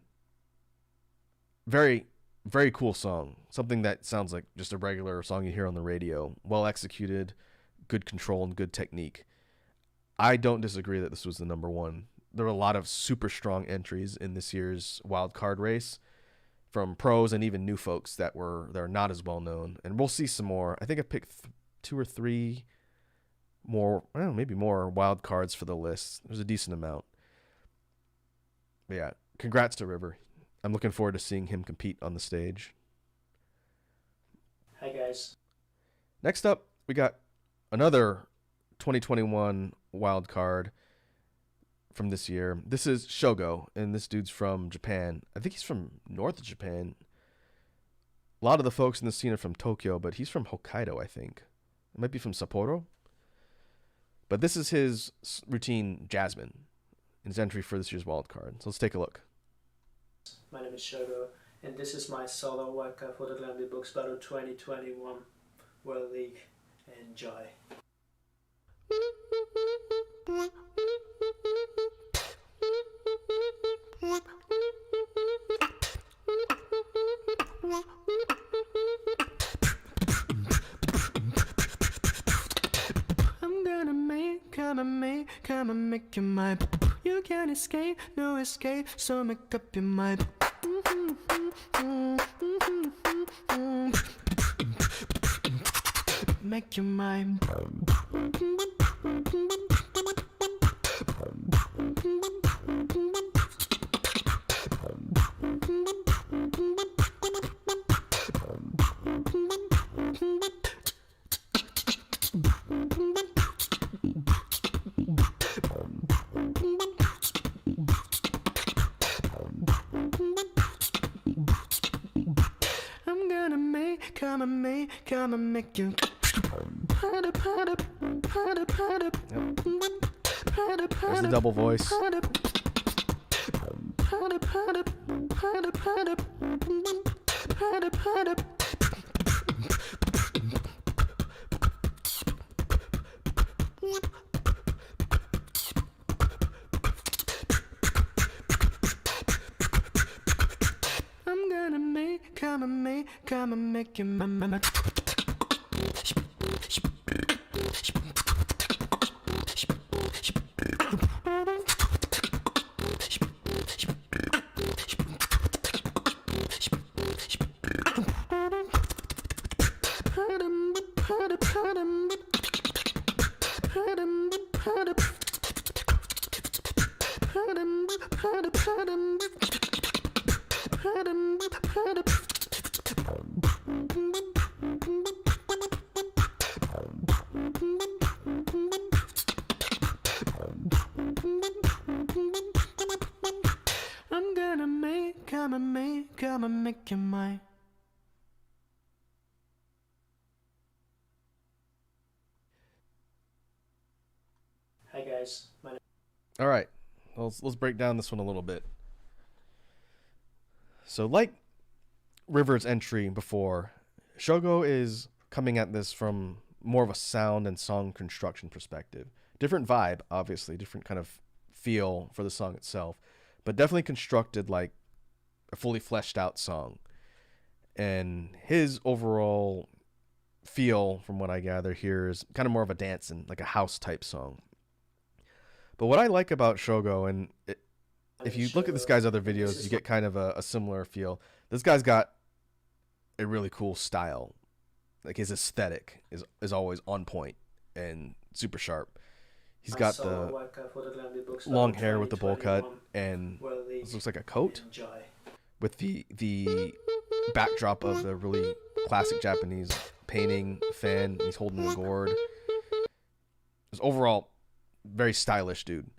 very, very cool song. Something that sounds like just a regular song you hear on the radio. Well executed, good control, and good technique. I don't disagree that this was the number one. There were a lot of super strong entries in this year's wild card race from pros and even new folks that are not as well known. And we'll see some more. I think I picked 2 or 3 more, I don't know, maybe more wild cards for the list. There's a decent amount. But yeah, congrats to River. I'm looking forward to seeing him compete on the stage. Hi, guys. Next up, we got another 2021 wild card from this year. This is Shogo, and this dude's from Japan. I think he's from North Japan. A lot of the folks in the scene are from Tokyo, but he's from Hokkaido, I think. It might be from Sapporo. But this is his routine, Jasmine, his entry for this year's wild card. So let's take a look. My name is Shogo, and this is my solo wildcard for the Glam Beatbox Battle 2021 World League. Enjoy. I'm gonna make you mine. You can't escape, no escape, so make up your mind. Make your mind. Come and make you. There's the double voice. I'm gonna come and make you my. I'm gonna come and make you mine. Hi guys, my name. All right, let's break down this one a little bit. So, like River's entry before, Shogo is coming at this from more of a sound and song construction perspective. Different vibe, obviously, different kind of feel for the song itself, but definitely constructed like a fully fleshed out song. And his overall feel, from what I gather here, is kind of more of a dancing, like a house type song. But what I like about Shogo, and if you look at this guy's other videos, you get kind of a similar feel. This guy's got a really cool style. Like his aesthetic is always on point and super sharp. He's got the long hair with the bowl cut, and this looks like a coat with the backdrop of the really classic Japanese painting fan. He's holding a gourd. It's overall very stylish dude.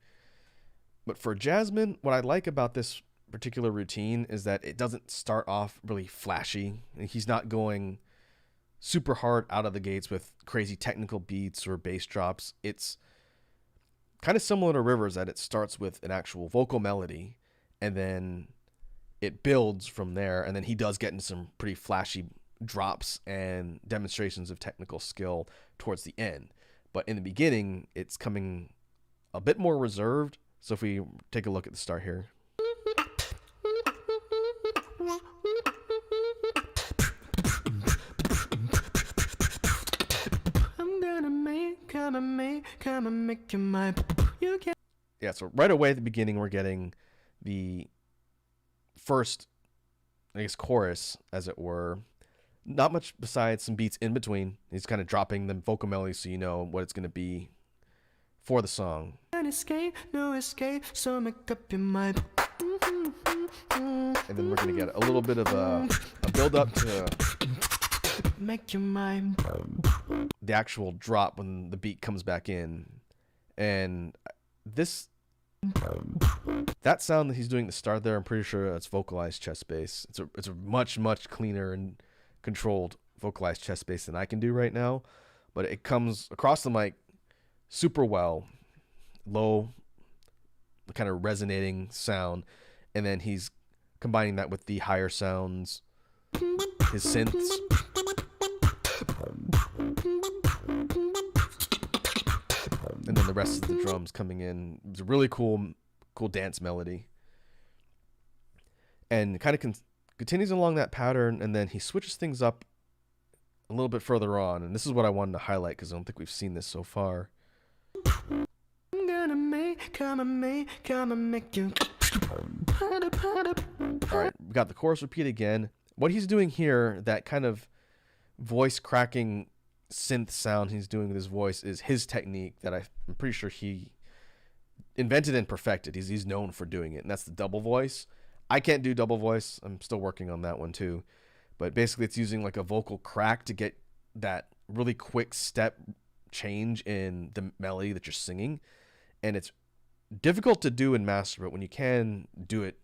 But for Jasmine, what I like about this particular routine is that it doesn't start off really flashy. He's not going super hard out of the gates with crazy technical beats or bass drops. It's kind of similar to Rivers, that it starts with an actual vocal melody and then it builds from there, and then he does get into some pretty flashy drops and demonstrations of technical skill towards the end. But in the beginning, it's coming a bit more reserved. So if we take a look at the start here. I'm gonna come and make you mine. You can. Yeah, so right away at the beginning, we're getting the first, I guess, chorus, as it were. Not much besides some beats in between. He's kind of dropping the vocal melody so you know what it's going to be for the song. Escape, no escape, so make up your mind. And then we're going to get a little bit of a build up to make your mind. The actual drop when the beat comes back in. And that sound that he's doing at the start there, I'm pretty sure that's vocalized chest bass. It's a much cleaner and controlled vocalized chest bass than I can do right now, but it comes across the mic super well, low, kind of resonating sound, and then he's combining that with the higher sounds, his synths. And then the rest of the drums coming in. It's a really cool dance melody. And kind of continues along that pattern, and then he switches things up a little bit further on, and this is what I wanted to highlight because I don't think we've seen this so far. I'm gonna make you. Alright, we got the chorus repeat again. What he's doing here, that kind of voice cracking synth sound he's doing with his voice, is his technique that I'm pretty sure he invented and perfected. He's known for doing it, and that's the double voice. I can't do double voice. I'm still working on that one too. But basically it's using like a vocal crack to get that really quick step change in the melody that you're singing. And it's difficult to do and master, but when you can do it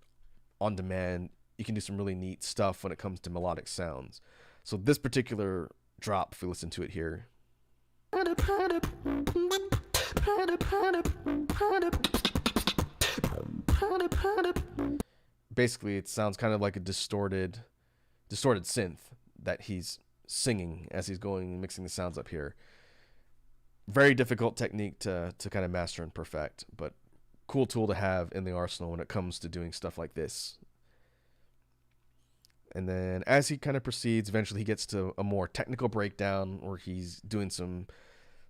on demand, you can do some really neat stuff when it comes to melodic sounds. So this particular drop, if we listen to it here, basically it sounds kind of like a distorted synth that he's singing as he's going and mixing the sounds up here. Very difficult technique to kind of master and perfect, but cool tool to have in the arsenal when it comes to doing stuff like this. And then as he kind of proceeds, eventually he gets to a more technical breakdown where he's doing some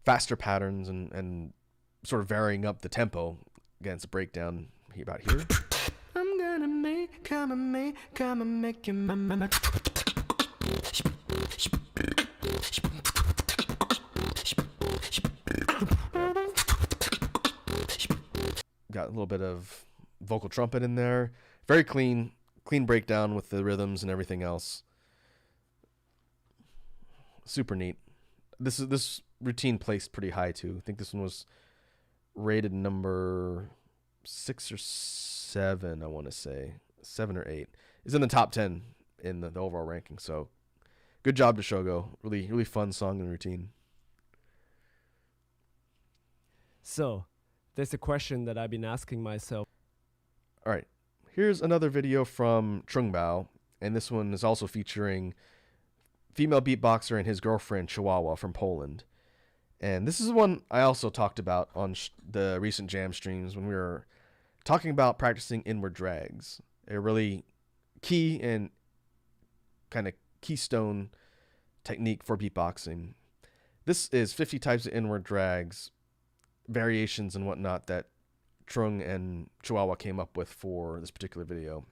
faster patterns and sort of varying up the tempo against a breakdown about here. I'm gonna make you my. Got a little bit of vocal trumpet in there. Very clean breakdown with the rhythms and everything else. Super neat. This routine placed pretty high too. I think this one was rated number 6 or 7, I want to say. 7 or 8. It's in the top 10 in the overall ranking, so good job to Shogo. Really fun song and routine. So, there's a question that I've been asking myself. All right, here's another video from Trungbao, and this one is also featuring female beatboxer and his girlfriend Chihuahua from Poland. And this is one I also talked about on the recent jam streams when we were talking about practicing inward drags, a really key and kind of keystone technique for beatboxing. This is 50 types of inward drags, variations and whatnot that Trung and Chihuahua came up with for this particular video.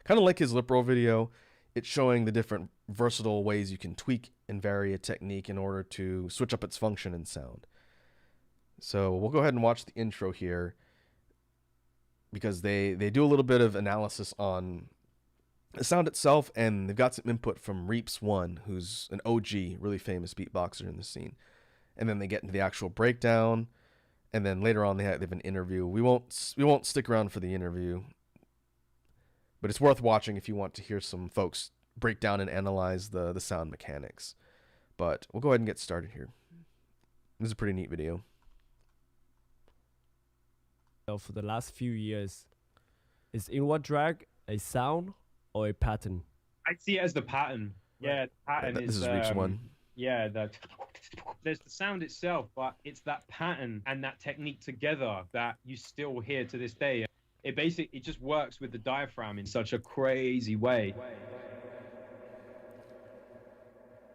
Kind of like his lip roll video, it's showing the different versatile ways you can tweak and vary a technique in order to switch up its function and sound. So we'll go ahead and watch the intro here because they do a little bit of analysis on the sound itself, and they've got some input from Reaps1, who's an OG, really famous beatboxer in the scene. And then they get into the actual breakdown, and then later on they have an interview. We won't stick around for the interview, but it's worth watching if you want to hear some folks break down and analyze the sound mechanics. But we'll go ahead and get started here. This is a pretty neat video. So for the last few years, is inward drag a sound or a pattern? I see it as the pattern. Yeah, the pattern this is Reach One. Yeah, there's the sound itself, but it's that pattern and that technique together that you still hear to this day. It just works with the diaphragm in such a crazy way.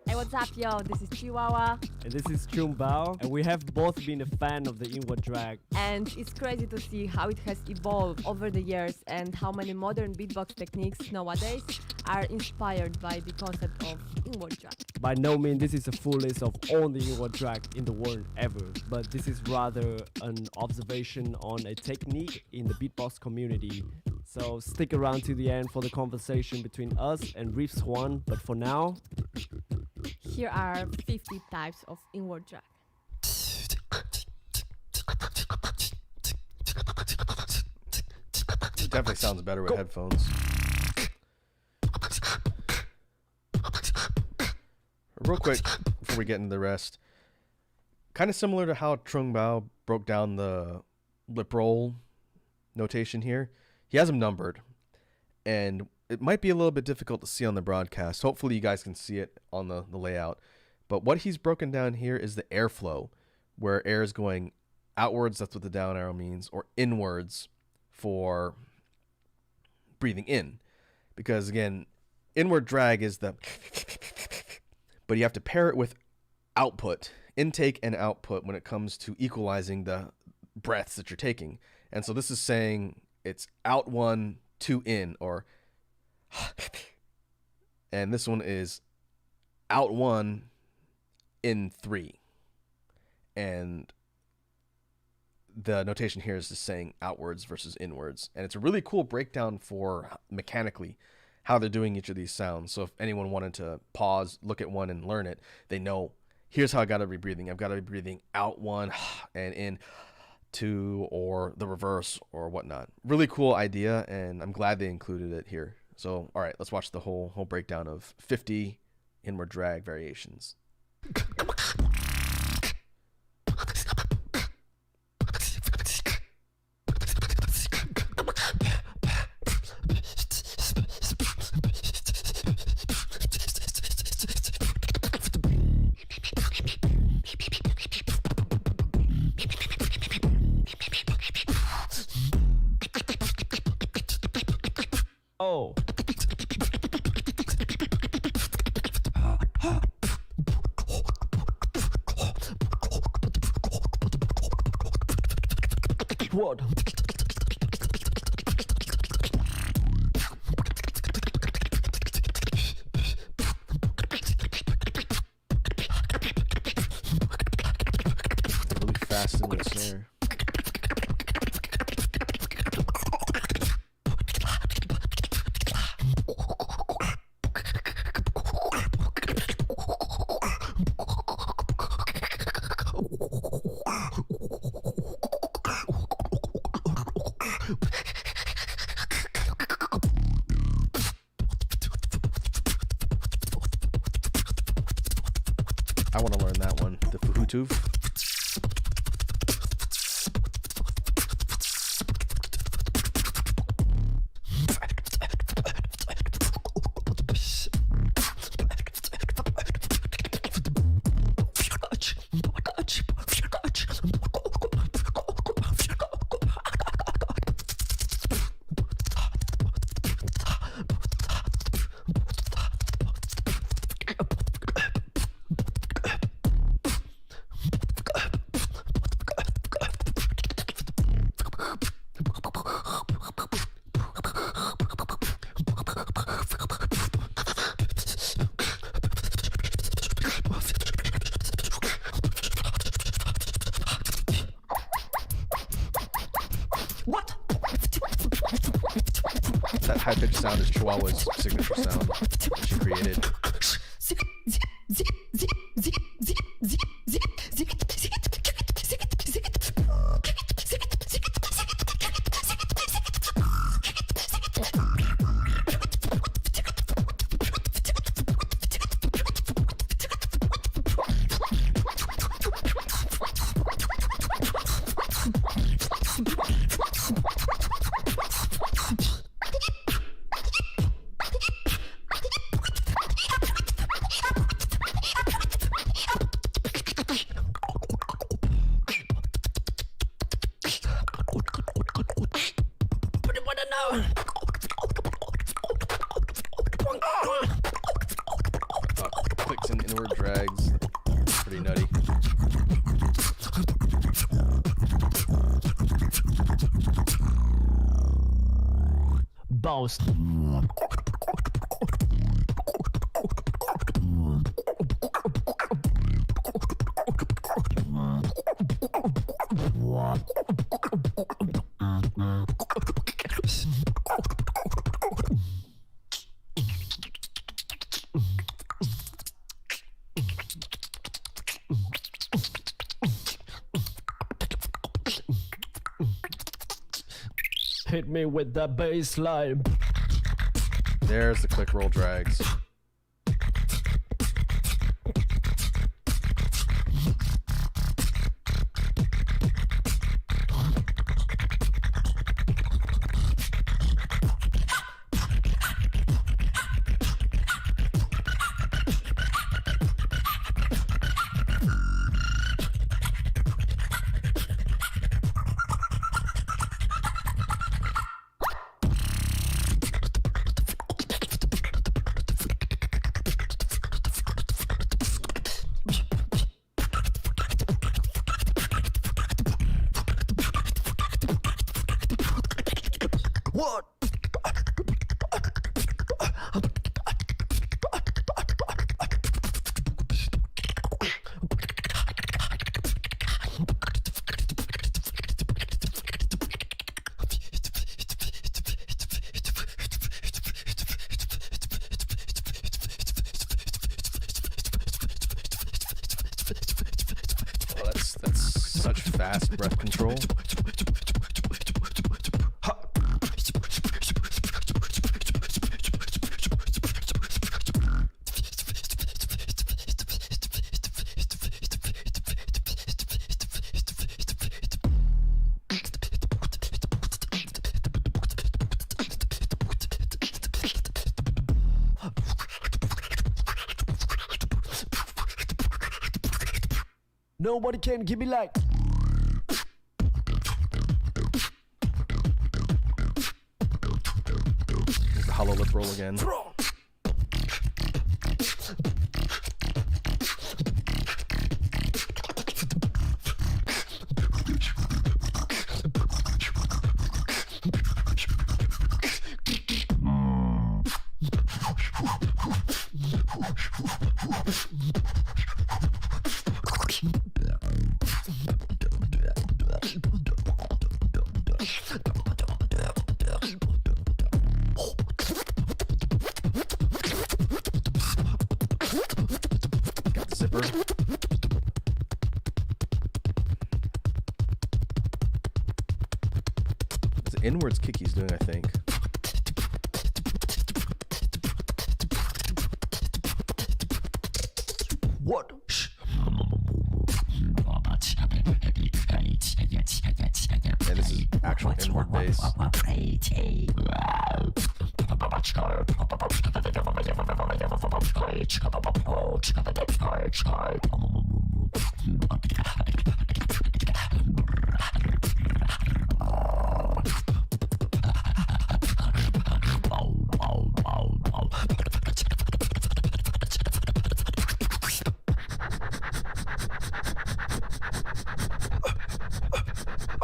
Hey, what's up, yo? This is Chihuahua. And this is Trungbao, and we have both been a fan of the inward drag. And it's crazy to see how it has evolved over the years and how many modern beatbox techniques nowadays are inspired by the concept of inward drag. By no means this is a full list of all the inward drag in the world ever, but this is rather an observation on a technique in the beatbox community. So stick around to the end for the conversation between us and Reaps1, but for now, here are 50 types of inward drag. It definitely sounds better with headphones. Real quick, before we get into the rest, kind of similar to how Trungbao broke down the lip roll notation here, he has them numbered, and it might be a little bit difficult to see on the broadcast. Hopefully you guys can see it on the layout. But what he's broken down here is the airflow, where air is going outwards, that's what the down arrow means, or inwards for breathing in. because again, inward drag is the, but you have to pair it with output, intake and output when it comes to equalizing the breaths that you're taking. And so this is saying it's out 1, 2 in, or and this one is out 1 in 3. And the notation here is just saying outwards versus inwards. And it's a really cool breakdown for mechanically how they're doing each of these sounds. So if anyone wanted to pause, look at one and learn it, they know here's how I got to be breathing. I've got to be breathing out 1 and in 2, or the reverse or whatnot. Really cool idea, and I'm glad they included it here. So, all right, let's watch the whole breakdown of 50 inward drag variations. Oh. What? Really fast in the snare. I want to learn that one, the Fuhutuv. What? That high-pitched sound is Chihuahua's signature sound that she created. Clicks and inward drags, pretty nutty. Bounce. Hit me with the bass line. There's the click roll drags. fast breath control. Nobody can give me like. There's the hollow lip roll again. Got the zipper. It's an inwards kick he's doing, I think. What? Yeah, this is actual inward bass.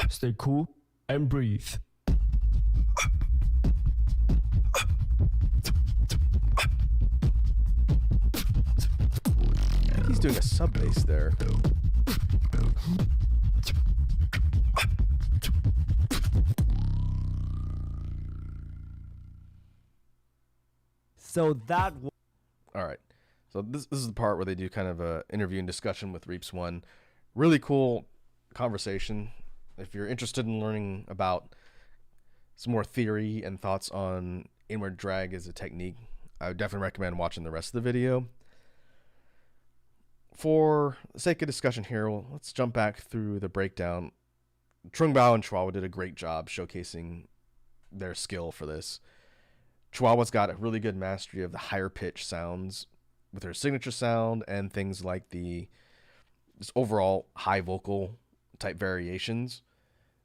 Stay cool and breathe. I think he's doing a sub bass there. So that. All right. So this is the part where they do kind of a interview and discussion with Reaps One. Really cool conversation. If you're interested in learning about some more theory and thoughts on inward drag as a technique, I would definitely recommend watching the rest of the video. For the sake of discussion here, let's jump back through the breakdown. Trung Bao and Chihuahua did a great job showcasing their skill for this. Chihuahua's got a really good mastery of the higher pitch sounds with her signature sound and things like this overall high vocal type variations,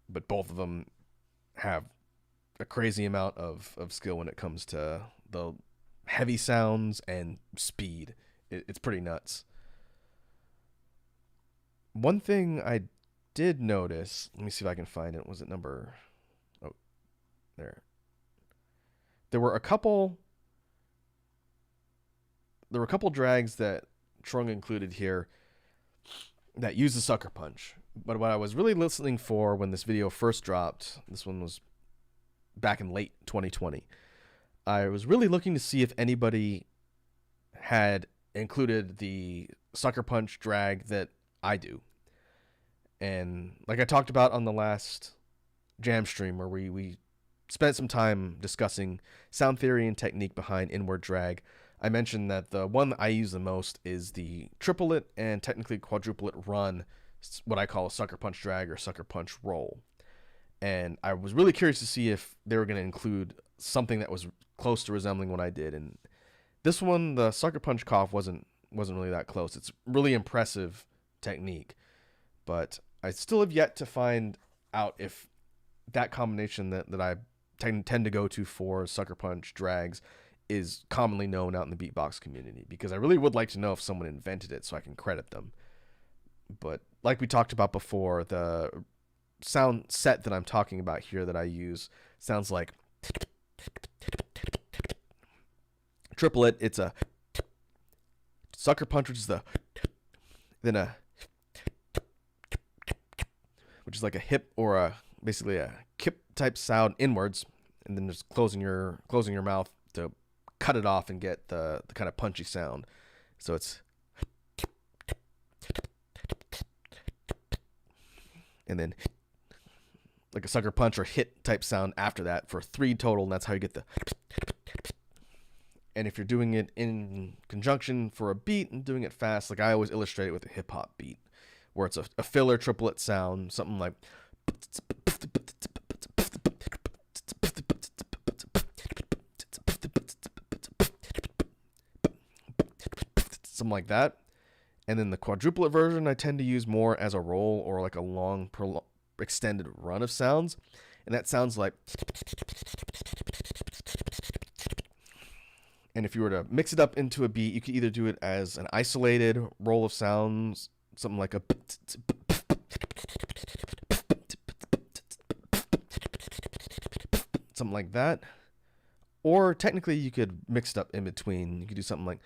but both of them have a crazy amount of skill when it comes to the heavy sounds and speed. It's pretty nuts. One thing I did notice, let me see if I can find it. Was it number? Oh, there. There were a couple drags that Trung included here that use the sucker punch. But what I was really listening for when this video first dropped, this one was back in late 2020, I was really looking to see if anybody had included the sucker punch drag that I do. And like I talked about on the last jam stream where we spent some time discussing sound theory and technique behind inward drag, I mentioned that the one that I use the most is the triplet and technically quadruplet run, what I call a sucker punch drag or sucker punch roll. And I was really curious to see if they were going to include something that was close to resembling what I did. And this one, the sucker punch cough, wasn't really that close. It's really impressive technique, but I still have yet to find out if that combination that I tend to go to for sucker punch drags is commonly known out in the beatbox community, because I really would like to know if someone invented it so I can credit them. But like we talked about before, the sound set that I'm talking about here that I use sounds like triplet. It's a sucker punch, which is then a, which is like a hip or basically a kip type sound inwards, and then just closing your mouth to cut it off and get the kind of punchy sound. So and then like a sucker punch or hit type sound after that for 3 total, and that's how you get the. And if you're doing it in conjunction for a beat and doing it fast, like I always illustrate it with a hip hop beat, where it's a filler triplet sound, something like. Something like that. And then the quadruplet version I tend to use more as a roll or like a long extended run of sounds, and that sounds like. And if you were to mix it up into a beat, you could either do it as an isolated roll of sounds, something like a. Something like that. Or technically you could mix it up in between. You could do something like.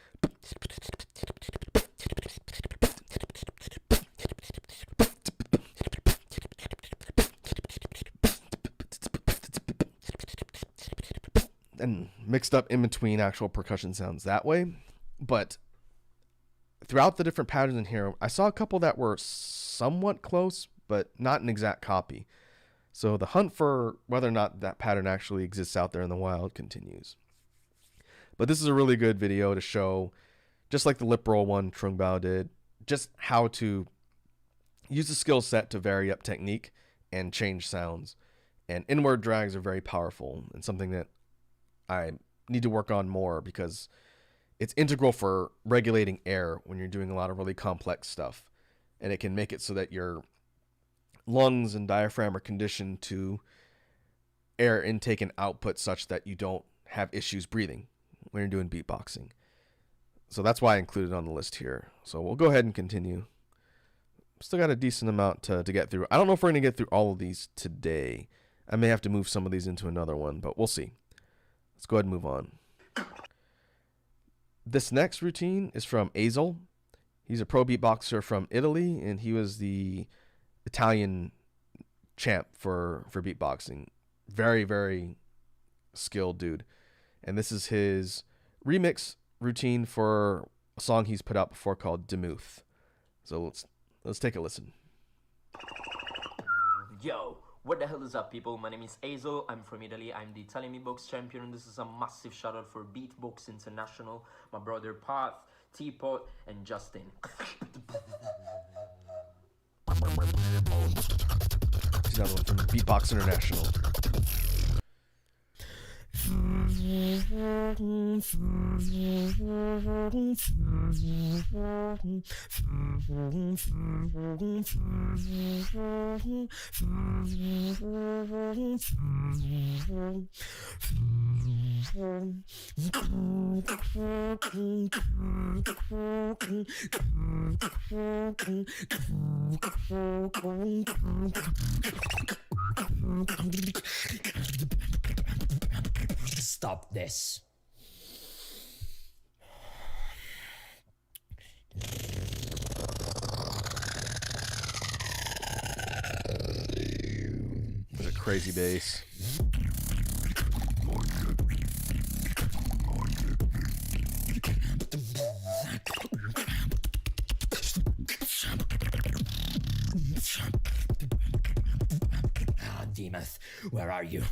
And mixed up in between actual percussion sounds that way. But throughout the different patterns in here, I saw a couple that were somewhat close, but not an exact copy. So the hunt for whether or not that pattern actually exists out there in the wild continues. But this is a really good video to show, just like the lip roll one Trung Bao did, just how to use the skill set to vary up technique and change sounds. And inward drags are very powerful and something that I need to work on more because it's integral for regulating air when you're doing a lot of really complex stuff. And it can make it so that your lungs and diaphragm are conditioned to air intake and output such that you don't have issues breathing when you're doing beatboxing. So that's why I included it on the list here. So we'll go ahead and continue. Still got a decent amount to get through. I don't know if we're going to get through all of these today. I may have to move some of these into another one, but we'll see. Let's go ahead and move on. This next routine is from Azel. He's a pro beatboxer from Italy, and he was the Italian champ for beatboxing. Very, very skilled dude. And this is his remix routine for a song he's put out before called Demuth. So let's take a listen. Yo, what the hell is up, people? My name is Azo. I'm from Italy. I'm the Italian beatbox champion, and this is a massive shout out for Beatbox International, my brother Path, Teapot, and Justin. Here's another one from Beatbox International. Stop this. There's a crazy bass. Ah, Demuth, where are you?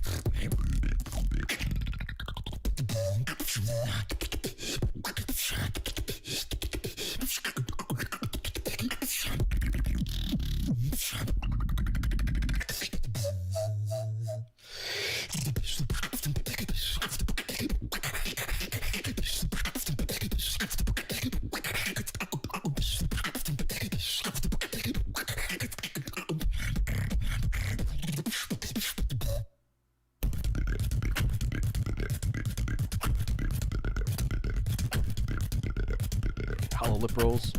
Hollow lip rolls.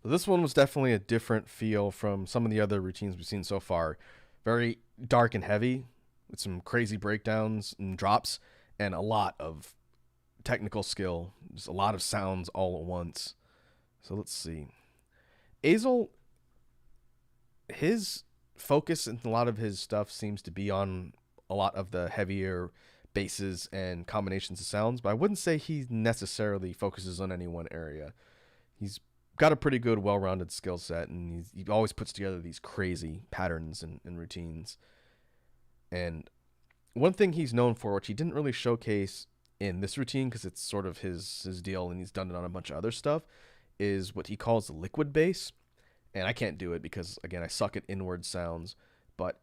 This one was definitely a different feel from some of the other routines we've seen so far. Very dark and heavy, with some crazy breakdowns and drops, and a lot of technical skill. Just a lot of sounds all at once. So let's see. Azel, his focus in a lot of his stuff seems to be on a lot of the heavier basses and combinations of sounds, but I wouldn't say he necessarily focuses on any one area. He's got a pretty good, well-rounded skill set, and he always puts together these crazy patterns and routines. And one thing he's known for, which he didn't really showcase in this routine because it's sort of his deal and he's done it on a bunch of other stuff, is what he calls liquid bass. And I can't do it because, again, I suck at inward sounds. But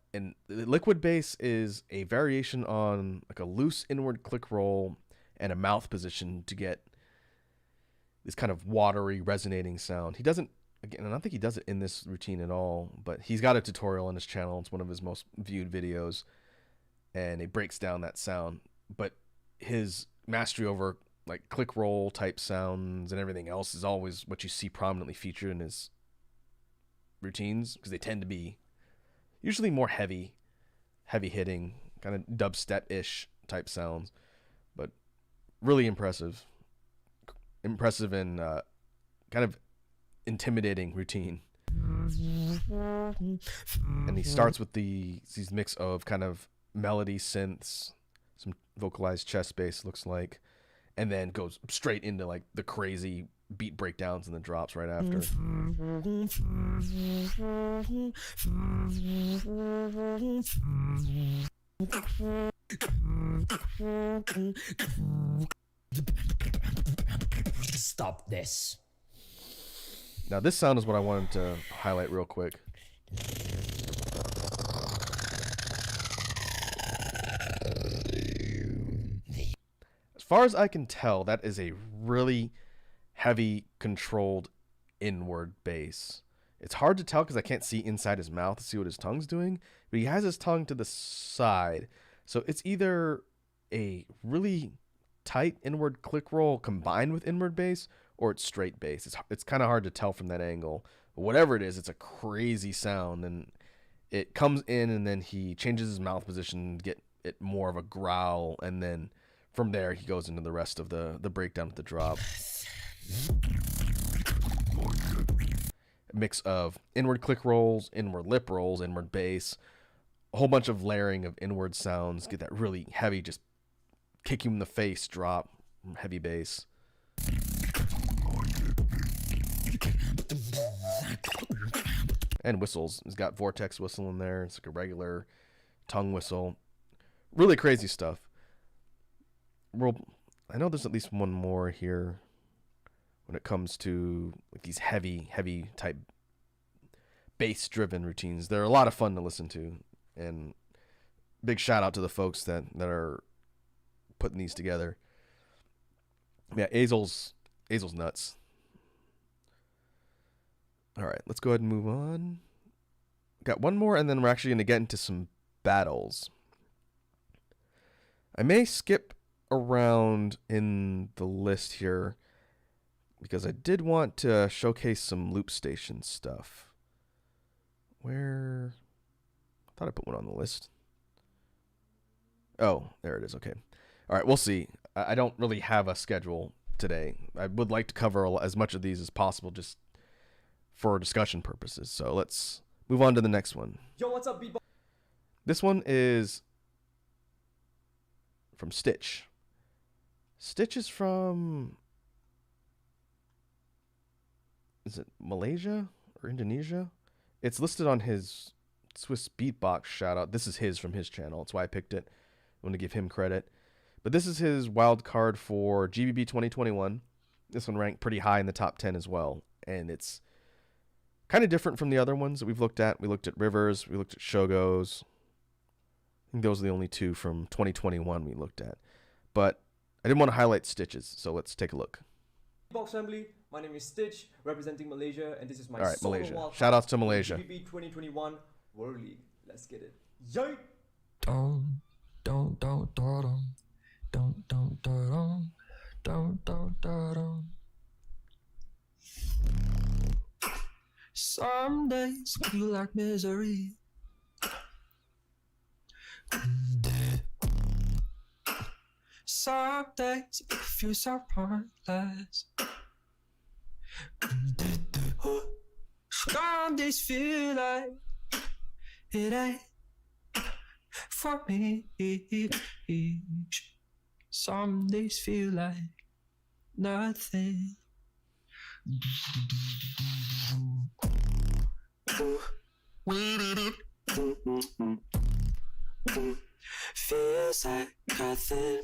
liquid bass is a variation on like a loose inward click roll and a mouth position to get this kind of watery, resonating sound. He doesn't, again, I don't think he does it in this routine at all, but he's got a tutorial on his channel. It's one of his most viewed videos, and it breaks down that sound. But his mastery over like click roll type sounds and everything else is always what you see prominently featured in his routines, because they tend to be usually more heavy hitting, kind of dubstep-ish type sounds, but really impressive and kind of intimidating routine. And he starts with these mix of kind of melody synths, some vocalized chest bass looks like, and then goes straight into like the crazy beat breakdowns and the drops right after. Stop this. Now this sound is what I wanted to highlight real quick. As far as I can tell, that is a really heavy, controlled inward bass. It's hard to tell because I can't see inside his mouth to see what his tongue's doing, but he has his tongue to the side. So it's either a really tight inward click roll combined with inward bass, or it's straight bass. It's kind of hard to tell from that angle. But whatever it is, it's a crazy sound, and it comes in, and then he changes his mouth position to get it more of a growl, and then from there he goes into the rest of the breakdown with the drop. A mix of inward click rolls, inward lip rolls, inward bass, a whole bunch of layering of inward sounds. Get that really heavy, just kick you in the face drop, heavy bass. And whistles. He's got vortex whistle in there. It's like a regular tongue whistle. Really crazy stuff. I know there's at least one more here when it comes to like these heavy type bass driven routines. They're a lot of fun to listen to, and big shout out to the folks that are putting these together. Yeah, Azel's nuts. All right, let's go ahead and move on. Got one more, and then we're actually going to get into some battles. I may skip around in the list here because I did want to showcase some loop station stuff. Where? I thought I put one on the list. Oh, there it is. Okay. All right, we'll see. I don't really have a schedule today. I would like to cover as much of these as possible just for discussion purposes. So let's move on to the next one. Yo, what's up, Beatbox? This one is from Stitch. Stitch is from, is it Malaysia or Indonesia? It's listed on his Swiss Beatbox shoutout. This is his from his channel. That's why I picked it. I want to give him credit. But this is his wild card for GBB 2021. This one ranked pretty high in the top 10 as well. And it's kind of different from the other ones that we've looked at. We looked at Rivers. We looked at Shogo's. I think those are the only two from 2021 we looked at. But I didn't want to highlight Stitches, so let's take a look. Beatbox family, my name is Stitch, representing Malaysia, and this is my All right, solo Malaysia. wild Shout outs card to Malaysia. for GBB 2021 World League. Let's get it. Yay! feel like misery. Some days it feels so pointless. Some days feel like it ain't for me. Some days feel like nothing. Feels like nothing.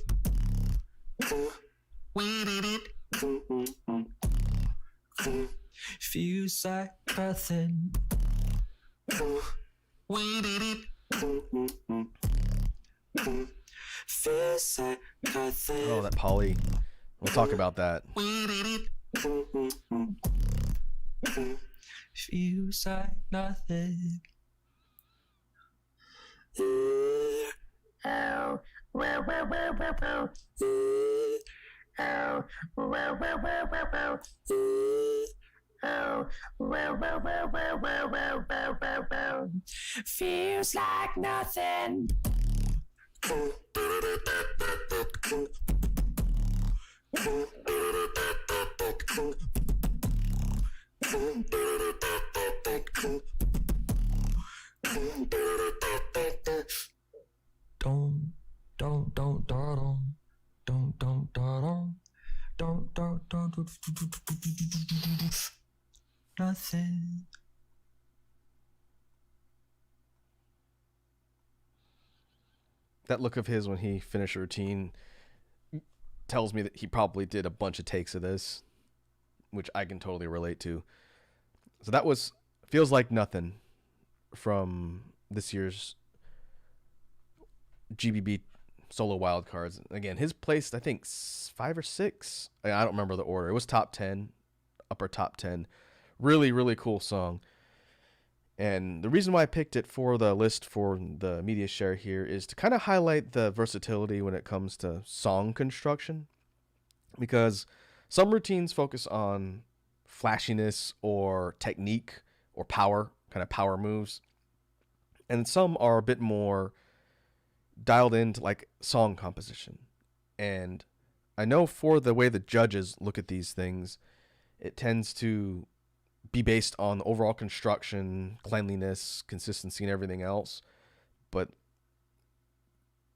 Feels like nothing. Feels like nothing. Oh, that poly. We'll talk about that. Feels like nothing. Feels like nothing. Nothing. That look of his when he finished a routine tells me that he probably did a bunch of takes of this, which I can totally relate to. So that was Feels Like Nothing from this year's GBB solo wildcards. Again, his placed, I think, 5 or 6. I don't remember the order. It was top 10, upper top 10. Really, really cool song. And the reason why I picked it for the list for the media share here is to kind of highlight the versatility when it comes to song construction. Because some routines focus on flashiness or technique or power, kind of power moves. And some are a bit more dialed into like song composition. And I know for the way the judges look at these things, it tends to be based on overall construction, cleanliness, consistency, and everything else. But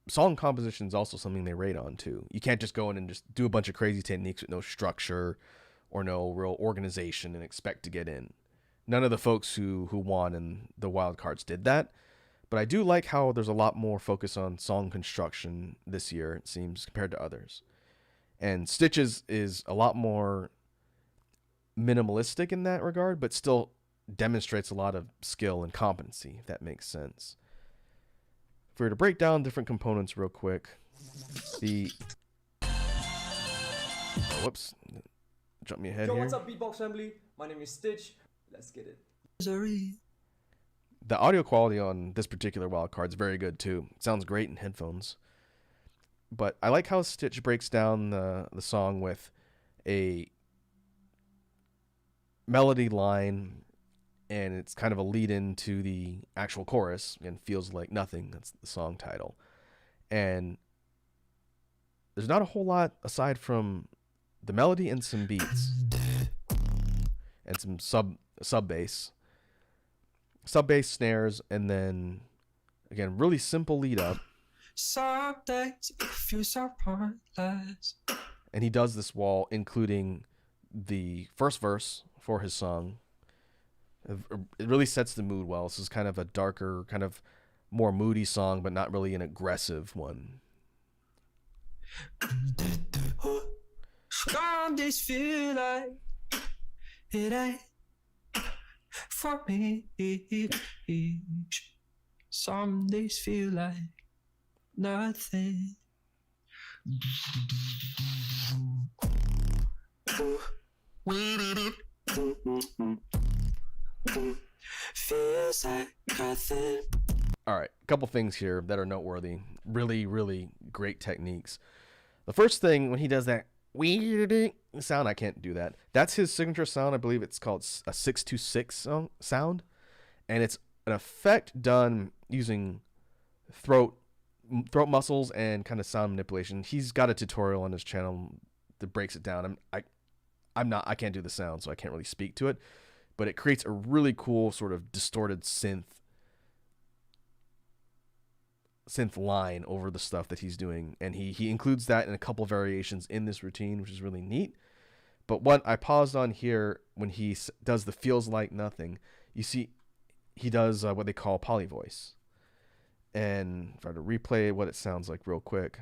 song composition is also something they rate on too. You can't just go in and just do a bunch of crazy techniques with no structure or no real organization and expect to get in. None of the folks who won in the wild cards did that. But I do like how there's a lot more focus on song construction this year, it seems, compared to others. And Stitches is a lot more minimalistic in that regard, but still demonstrates a lot of skill and competency, if that makes sense. If we were to break down different components real quick, whoops, jump me ahead Yo, here. what's up, Beatbox family? My name is Stitch. Let's get it. The audio quality on this particular wildcard is very good too. It sounds great in headphones. But I like how Stitch breaks down the song with a melody line, and it's kind of a lead into the actual chorus, and Feels Like Nothing. That's the song title. And there's not a whole lot aside from the melody and some beats and some sub bass snares, and then again really simple lead up. Some days it feels so pointless. And he does this while including the first verse for his song. It really sets the mood well. This is kind of a darker, kind of more moody song, but not really an aggressive one. Some days feel like it ain't for me. Some days feel like nothing. Feels like nothing. All right, a couple things here that are noteworthy. Really, really great techniques. The first thing, when he does that weird sound, I can't do that. That's his signature sound. I believe it's called a 626 sound. and it's an effect done using throat muscles and kind of sound manipulation. He's got a tutorial on his channel that breaks it down. I can't do the sound, so I can't really speak to it, but it creates a really cool sort of distorted synth line over the stuff that he's doing, and he includes that in a couple variations in this routine, which is really neat. But what I paused on here, when he does the feels like nothing, you see he does what they call poly voice. And if I were to replay what it sounds like real quick.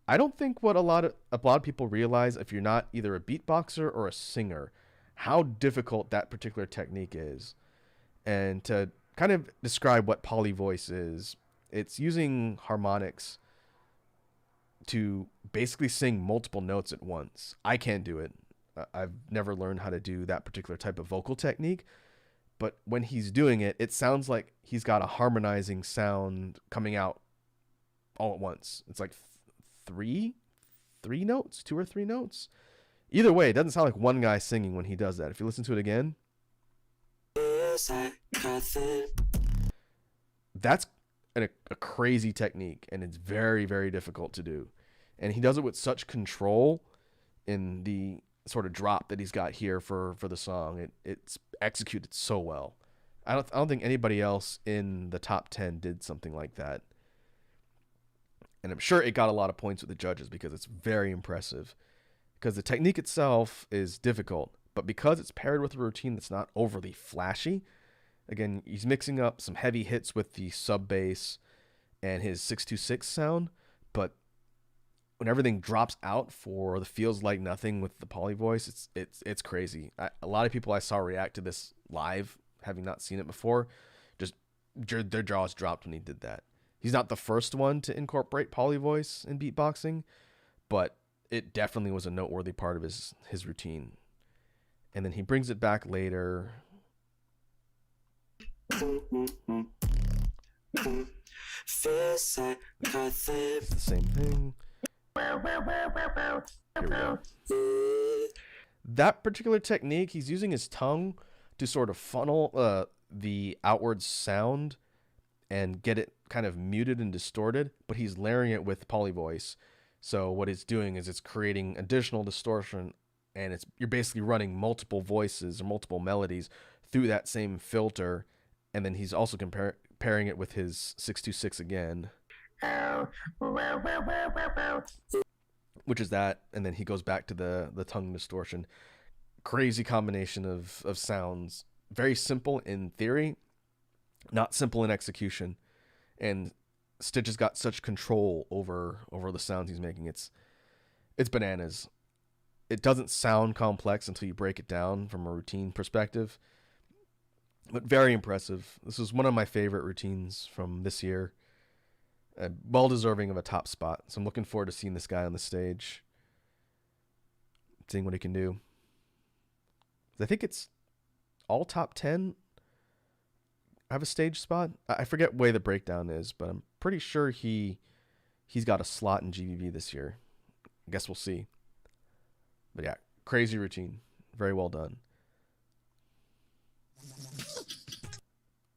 I don't think what a lot of people realize, if you're not either a beatboxer or a singer, how difficult that particular technique is. And to kind of describe what poly voice is, it's using harmonics to basically sing multiple notes at once. I can't do it. I've never learned how to do that particular type of vocal technique, but when he's doing it, it sounds like he's got a harmonizing sound coming out all at once. It's like three notes, 2 or 3 notes. Either way, it doesn't sound like one guy singing when he does that. If you listen to it again, that's a crazy technique, and it's very, very difficult to do. And he does it with such control in the sort of drop that he's got here for the song. It's executed so well. I don't think anybody else in the top 10 did something like that. And I'm sure it got a lot of points with the judges because it's very impressive. Because the technique itself is difficult, but because it's paired with a routine that's not overly flashy, again, he's mixing up some heavy hits with the sub bass and his 626 sound, but when everything drops out for the feels like nothing with the poly voice, it's crazy. A lot of people I saw react to this live, having not seen it before, just their jaws dropped when he did that. He's not the first one to incorporate poly voice in beatboxing, but it definitely was a noteworthy part of his routine. And then he brings it back later. It's the same thing. Here we go. That particular technique, he's using his tongue to sort of funnel the outward sound and get it kind of muted and distorted, but he's layering it with poly voice. So what it's doing is it's creating additional distortion, and you're basically running multiple voices or multiple melodies through that same filter, and then he's also pairing it with his 626 again, which is that, and then he goes back to the tongue distortion. Crazy combination of sounds. Very simple in theory, not simple in execution. And Stitch has got such control over the sounds he's making. It's bananas. It doesn't sound complex until you break it down from a routine perspective, but very impressive. This is one of my favorite routines from this year. Well deserving of a top spot. So I'm looking forward to seeing this guy on the stage, seeing what he can do. I think it's all top 10 have a stage spot. I forget way the breakdown is, but I'm pretty sure he's got a slot in GVB this year. I guess we'll see. But yeah, crazy routine. Very well done.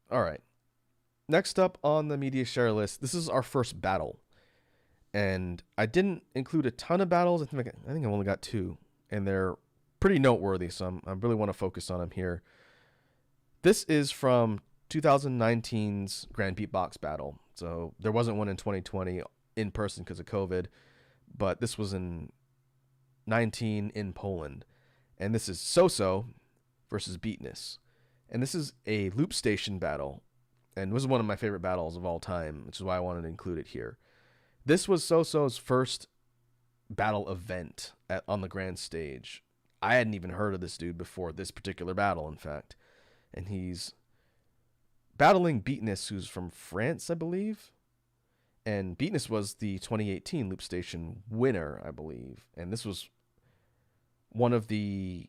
All right. Next up on the media share list, this is our first battle. And I didn't include a ton of battles. I think I've only got 2. And they're pretty noteworthy, so I really want to focus on them here. This is from 2019's Grand Beatbox Battle. So there wasn't one in 2020 in person because of COVID, but this was in 19 in Poland. And this is So versus Beatness. And this is a loop station battle. And this is one of my favorite battles of all time, which is why I wanted to include it here. This was So-So's first battle event on the grand stage. I hadn't even heard of this dude before this particular battle, in fact. And he's battling Beatness, who's from France, I believe. And Beatness was the 2018 Loop Station winner, I believe. And this was one of the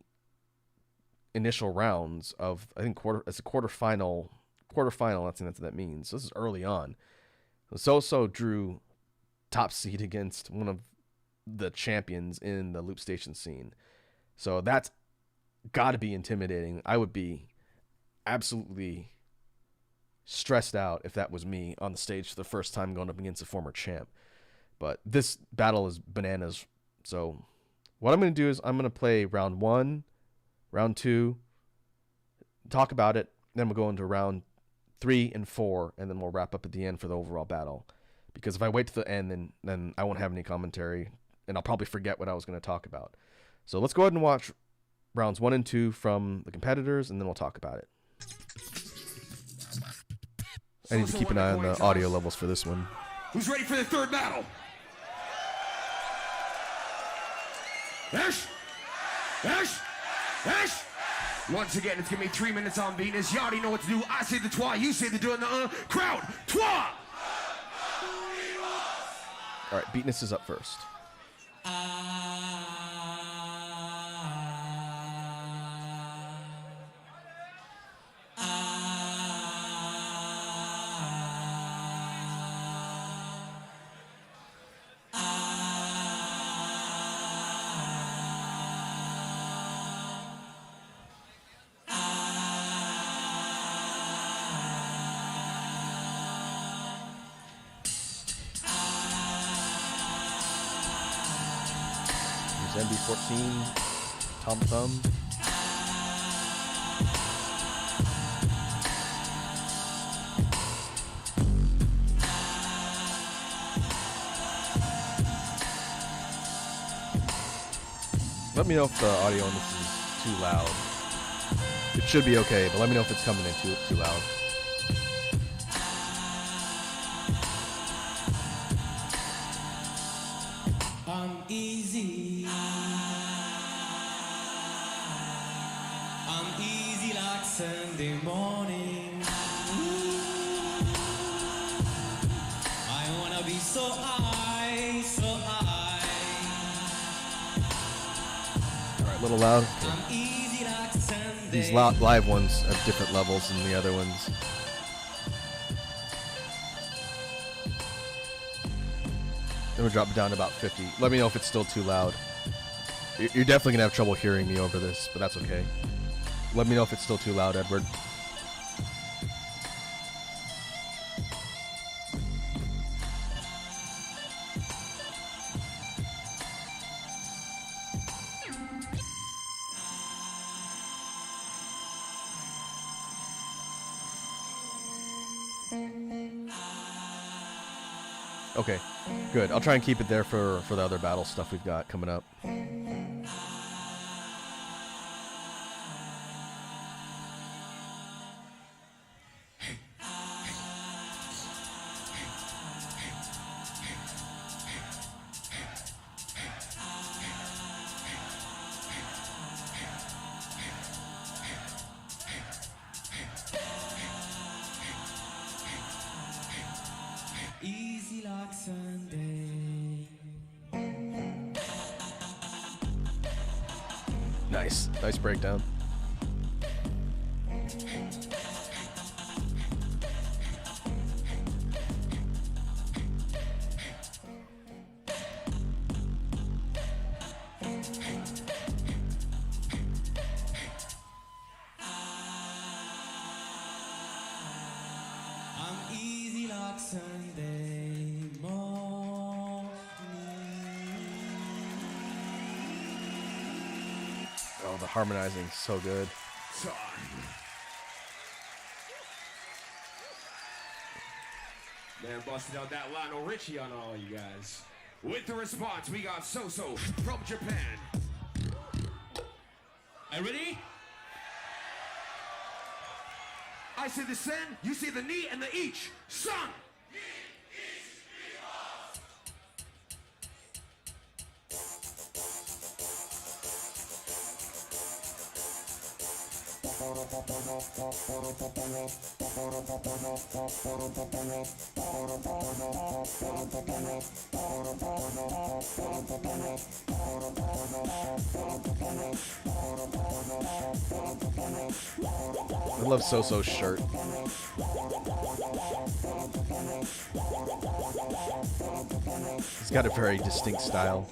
initial rounds of, I think, it's a quarterfinal. That's what that means. So this is early on. So drew top seed against one of the champions in the Loop Station scene. So that's got to be intimidating. I would be absolutely stressed out if that was me on the stage for the first time going up against a former champ. But this battle is bananas. So what I'm going to do is I'm going to play round 1, round 2, talk about it, then we'll go into round 3 and 4, and then we'll wrap up at the end for the overall battle. Because if I wait to the end, then I won't have any commentary, and I'll probably forget what I was going to talk about. So let's go ahead and watch rounds 1 and 2 from the competitors, and then we'll talk about it. I need to keep an eye on the audio levels for this one. Who's ready for the third battle? Ash! Ash! Ash! Once again, it's gonna be 3 minutes on Venus. You already know what to do. I say the twa, you say the do, and the crowd. Twa! All right, Beatness is up first. MB14, Tom Thumb. Let me know if the audio on this is too loud. It should be okay, but let me know if it's coming in too loud. I'm easy. I'm easy like Sunday morning. I wanna be so high, so high. All right, a little loud. Okay. I'm easy like Sunday. These live ones have different levels than the other ones. Then we'll drop it down to about 50. Let me know if it's still too loud. You're definitely gonna have trouble hearing me over this, but that's okay. Let me know if it's still too loud, Edward. Okay, good. I'll try and keep it there for the other battle stuff we've got coming up. Easy like Sunday. Nice breakdown. I'm easy like Sunday morning. Oh, the harmonizing is so good. Man, busted out that Lionel Richie on all you guys. With the response, we got So-So from Japan. Are you ready? I say the sen, you say the ni, and the each. Son! I love So-So's shirt. He's got a very distinct style.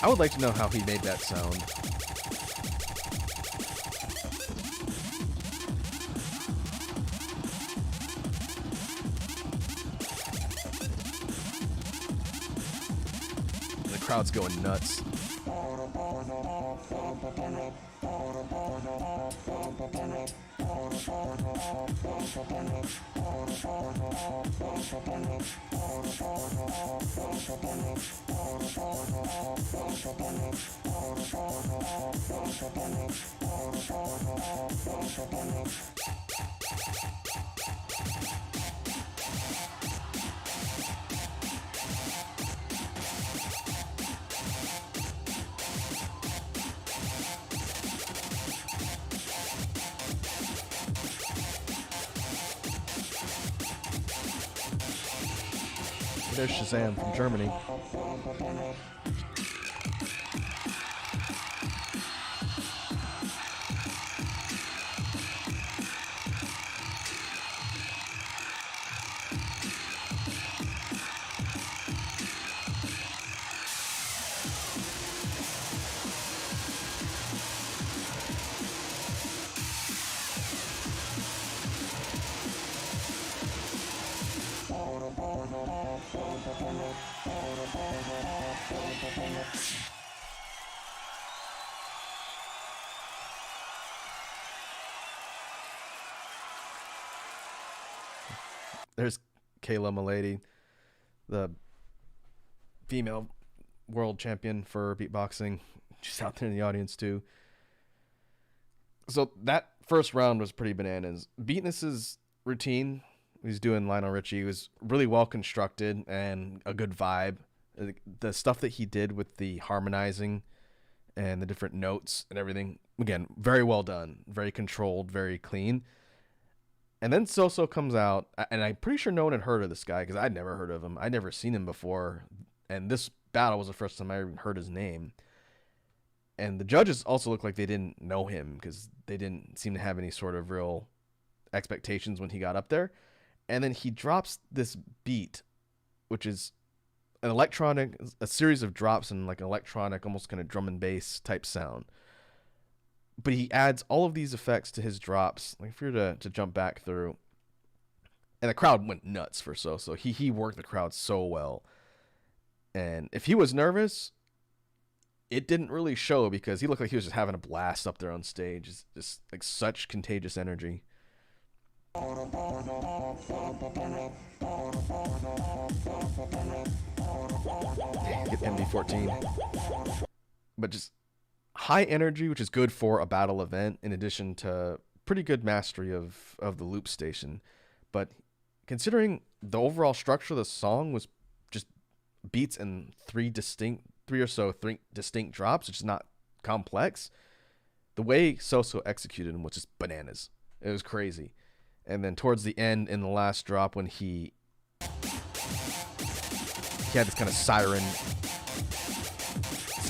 I would like to know how he made that sound. The crowd's going nuts. There's Shazam from Germany. There's Kayla Milady, the female world champion for beatboxing. She's out there in the audience too. So that first round was pretty bananas. Beatness's routine he's doing Lionel Richie was really well constructed and a good vibe. The stuff that he did with the harmonizing and the different notes and everything, again, very well done, very controlled, very clean. And then So comes out, and I'm pretty sure no one had heard of this guy because I'd never heard of him. I'd never seen him before, and this battle was the first time I even heard his name. And the judges also looked like they didn't know him because they didn't seem to have any sort of real expectations when he got up there. And then he drops this beat, which is an electronic, a series of drops and like an electronic, almost kind of drum and bass type sound. But he adds all of these effects to his drops. Like if you were to jump back through, and the crowd went nuts for So. He worked the crowd so well. And if he was nervous, it didn't really show because he looked like he was just having a blast up there on stage. It's just like such contagious energy. Get MD14. But just high energy, which is good for a battle event, in addition to pretty good mastery of the loop station. But considering the overall structure of the song was just beats and three distinct drops, which is not complex, the way So executed him was just bananas. It was crazy. And then towards the end, in the last drop, when he had this kind of siren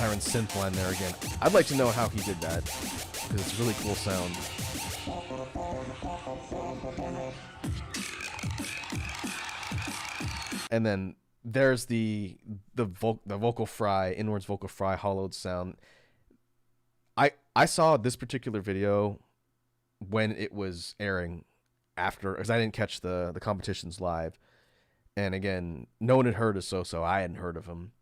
synth line there again. I'd like to know how he did that because it's a really cool sound. And then there's the vocal fry, inwards vocal fry, hollowed sound. I saw this particular video when it was airing after, because I didn't catch the competitions live. And again, no one had heard of So. I hadn't heard of him.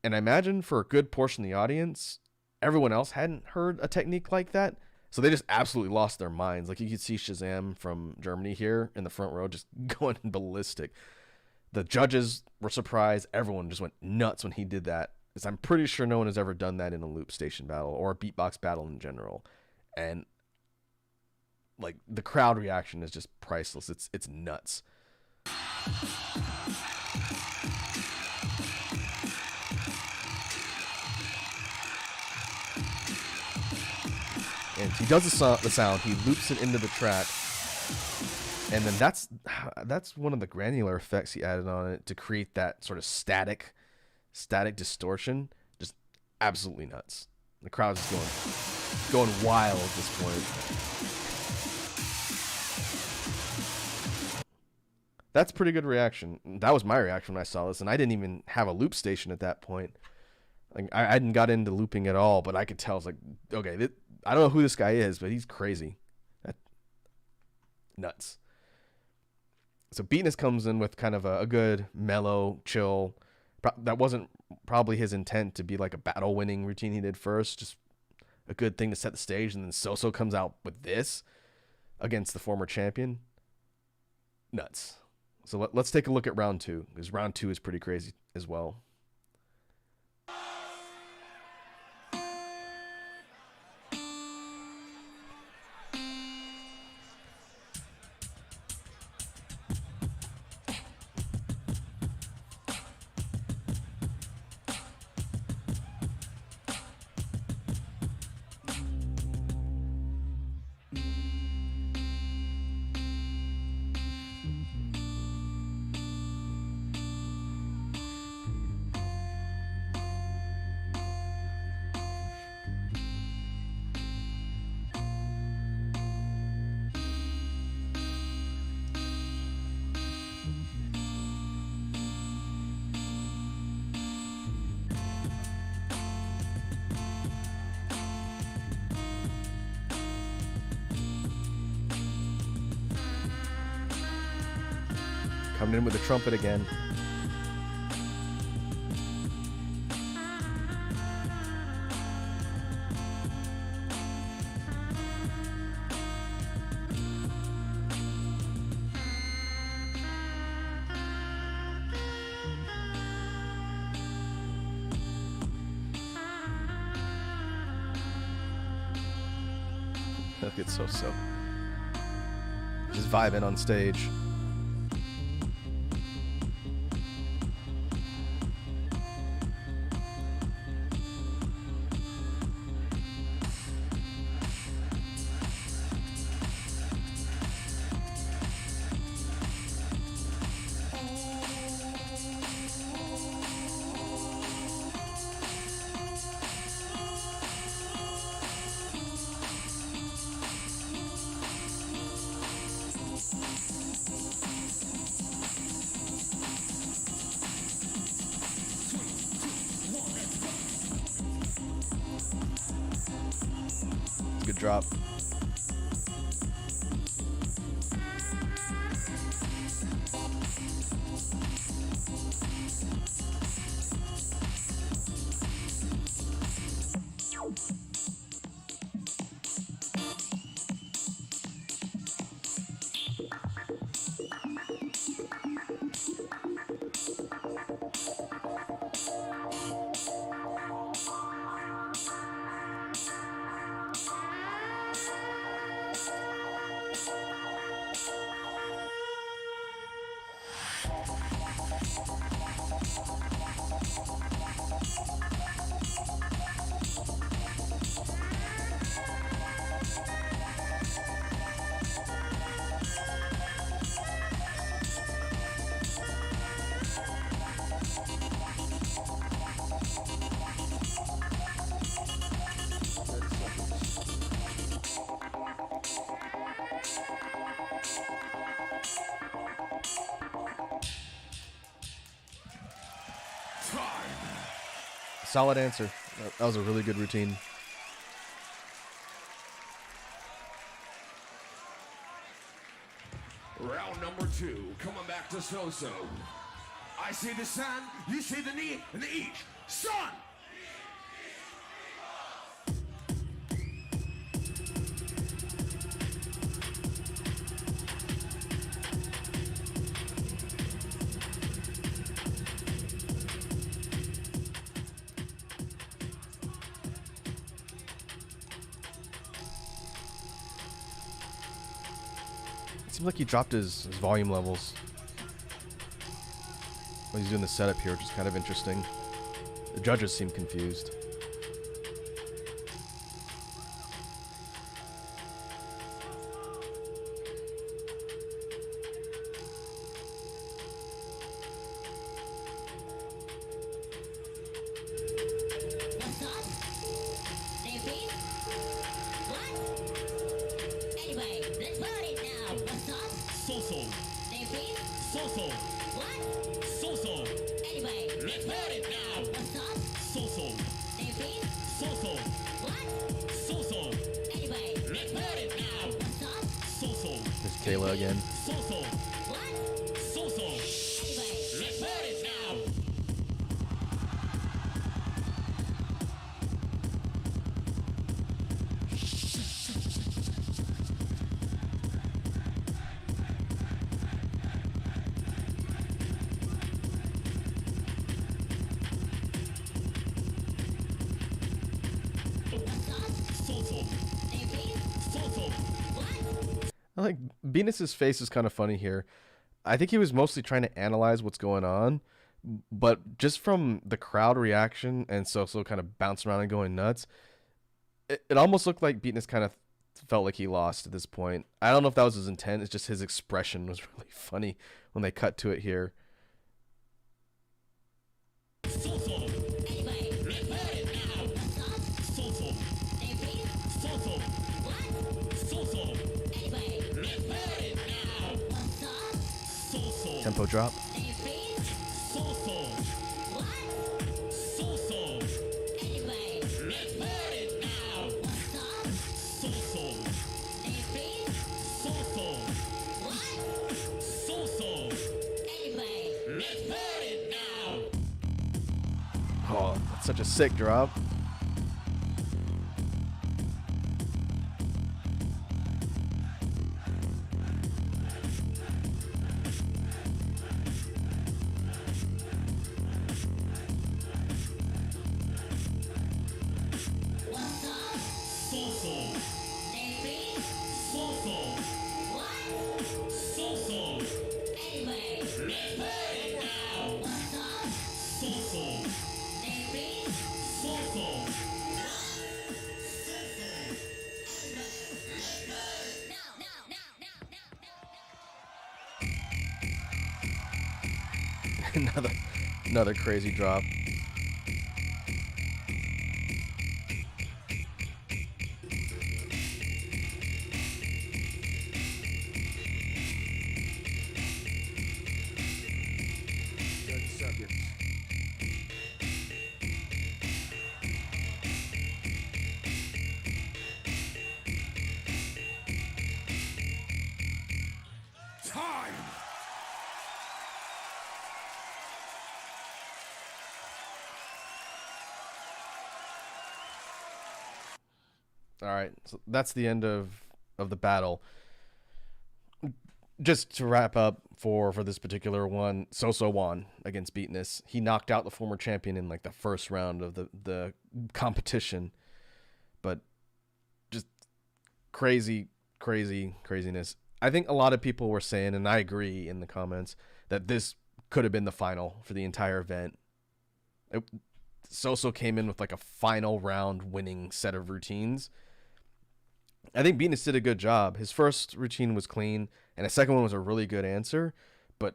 And I imagine for a good portion of the audience, everyone else hadn't heard a technique like that. So they just absolutely lost their minds. Like you could see Shazam from Germany here in the front row just going ballistic. The judges were surprised. Everyone just went nuts when he did that. Because I'm pretty sure no one has ever done that in a loop station battle or a beatbox battle in general. And like the crowd reaction is just priceless. It's nuts. And he does the sound, he loops it into the track, and then that's one of the granular effects he added on it to create that sort of static distortion. Just absolutely nuts. The crowd's just going wild at this point. That's pretty good reaction. That was my reaction when I saw this, and I didn't even have a loop station at that point. Like I hadn't got into looping at all, but I could tell. It's like, okay, I don't know who this guy is, but he's crazy. Nuts. So Beatness comes in with kind of a good, mellow, chill. That wasn't probably his intent to be like a battle-winning routine he did first. Just a good thing to set the stage, and then So comes out with this against the former champion. Nuts. So let's take a look at round 2, because round 2 is pretty crazy as well. Coming in with the trumpet again. Look at So. Just vibing on stage. Good drop. Solid answer. That was a really good routine. Round number 2, coming back to So. I say the san, you say the ni, and the each. Son! seems like he dropped his volume levels. Well, he's doing the setup here, which is kind of interesting. The judges seem confused. There's Kayla again. I like Venus's face is kind of funny here. I think he was mostly trying to analyze what's going on, but just from the crowd reaction and so kind of bouncing around and going nuts, it almost looked like Beatness kind of felt like he lost at this point. I don't know if that was his intent. It's just his expression was really funny when they cut to it here. Tempo drop. Oh, that's such a sick drop. another crazy drop. Time! All right, so that's the end of the battle. Just to wrap up for this particular one, Soso won against Beatness. He knocked out the former champion in like the first round of the competition. But just craziness. I think a lot of people were saying, and I agree in the comments, that this could have been the final for the entire event. Soso came in with like a final round winning set of routines. I think Beatness did a good job. His first routine was clean, and the second one was a really good answer, but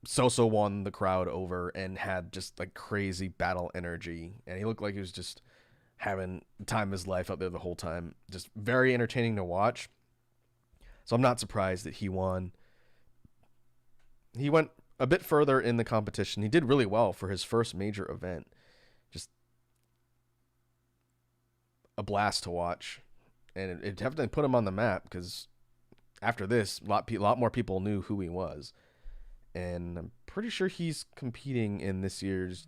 Soso won the crowd over and had just like crazy battle energy, and he looked like he was just having the time of his life up there the whole time. Just very entertaining to watch. So I'm not surprised that he won. He went a bit further in the competition. He did really well for his first major event. Just a blast to watch. And it definitely put him on the map, because after this, a lot more people knew who he was. And I'm pretty sure he's competing in this year's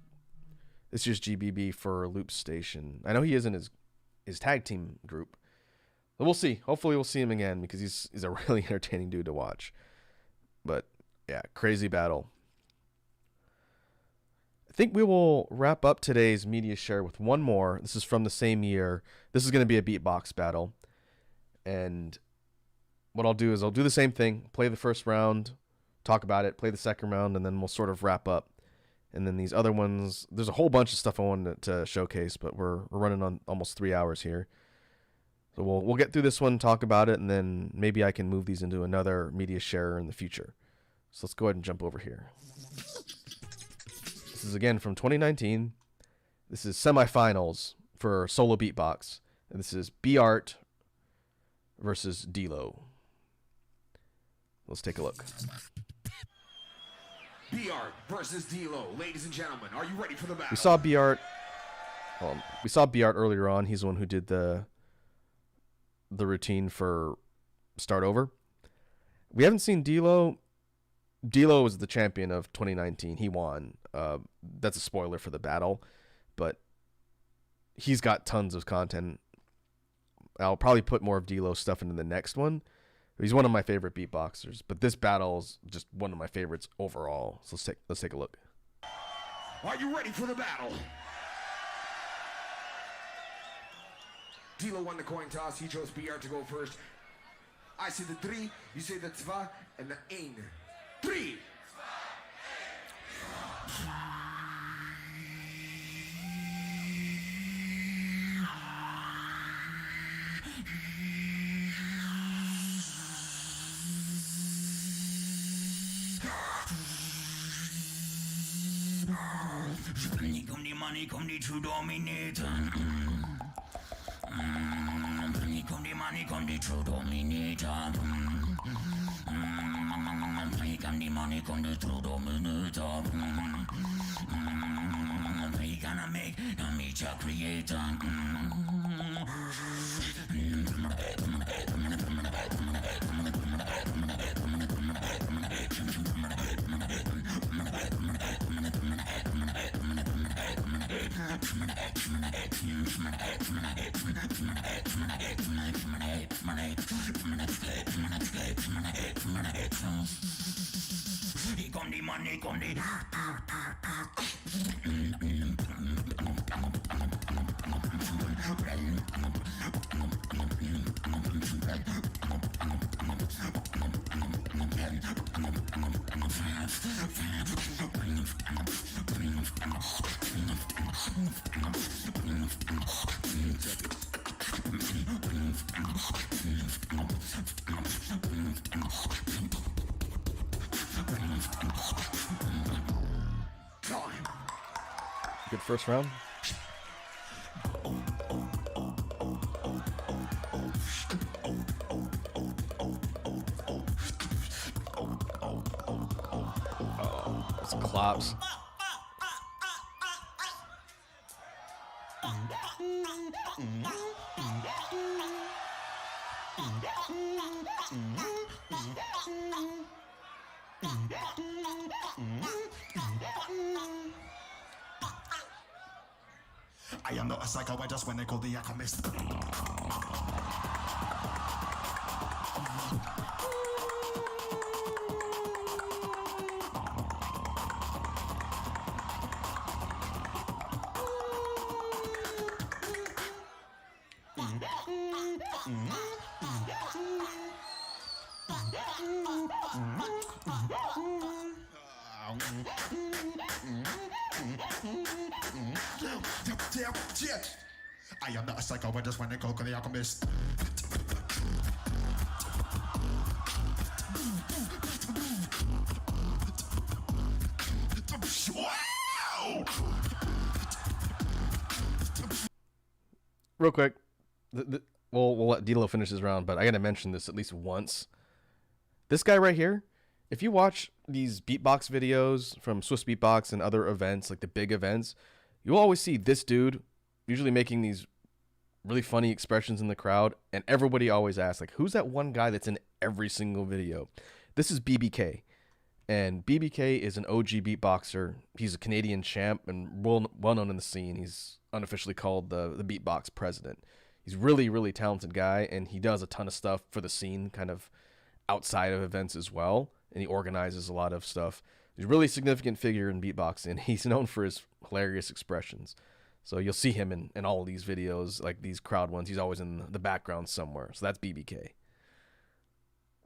GBB for Loop Station. I know he is in his tag team group. But we'll see. Hopefully we'll see him again, because he's a really entertaining dude to watch. But yeah, crazy battle. I think we will wrap up today's media share with one more. This is from the same year. This is going to be a beatbox battle. And what I'll do is I'll do the same thing, play the first round, talk about it, play the second round, and then we'll sort of wrap up. And then these other ones, there's a whole bunch of stuff I wanted to showcase, but we're running on almost 3 hours here. So we'll get through this one, talk about it, and then maybe I can move these into another media share in the future. So let's go ahead and jump over here. This is again from 2019. This is semifinals for solo beatbox. And this is B-Art versus D-Lo. Let's take a look. B-Art versus D-Lo. Ladies and gentlemen, are you ready for the battle? We saw B-Art. We saw B-Art earlier on. He's the one who did the routine for Start Over. We haven't seen D-Lo. D-Lo was the champion of 2019. He won. That's a spoiler for the battle, but he's got tons of content. I'll probably put more of D-Lo stuff into the next one. He's one of my favorite beatboxers, but this battle is just one of my favorites overall. So let's take a look. Are you ready for the battle? D-Lo won the coin toss. He chose B-Art to go first. I say the 3, you say the 2, and the 1. 3. Come the money, come the true dominator. Come the money, come the true dominator. Come the money, come the true dominator. We gonna make a major creator. Come the money, come the Good first round. Some claps. I am not a psycho, I just when they call the alchemist. I am not a psycho, I just when they call the alchemist. Real quick, we'll let D-Lo finish his round, but I gotta mention this at least once. This guy right here, if you watch these beatbox videos from Swiss Beatbox and other events, like the big events, you'll always see this dude usually making these really funny expressions in the crowd, and everybody always asks, like, who's that one guy that's in every single video? This is BBK, and BBK is an OG beatboxer. He's a Canadian champ and well known in the scene. He's unofficially called the beatbox president. He's really, really talented guy, and he does a ton of stuff for the scene, kind of outside of events as well, and he organizes a lot of stuff. He's a really significant figure in beatboxing. He's known for his hilarious expressions. So you'll see him in all of these videos, like these crowd ones. He's always in the background somewhere. So that's BBK.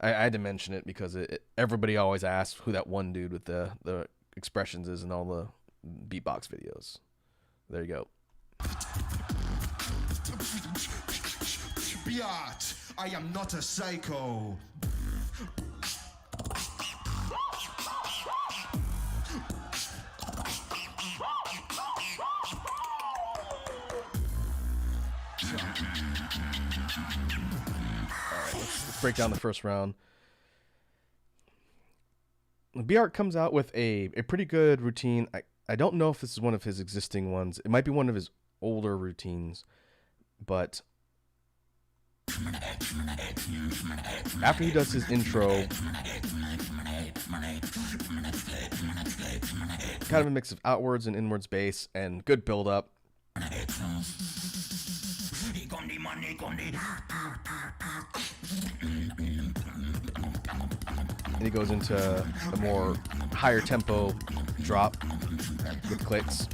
I had to mention it because everybody always asks who that one dude with the expressions is in all the beatbox videos. There you go. Biatch, I am not a psycho. Alright, let's break down the first round. Beart comes out with a pretty good routine. I don't know if this is one of his existing ones. It might be one of his older routines, but after he does his intro, kind of a mix of outwards and inwards bass and good build up. And he goes into a more higher tempo drop with clicks.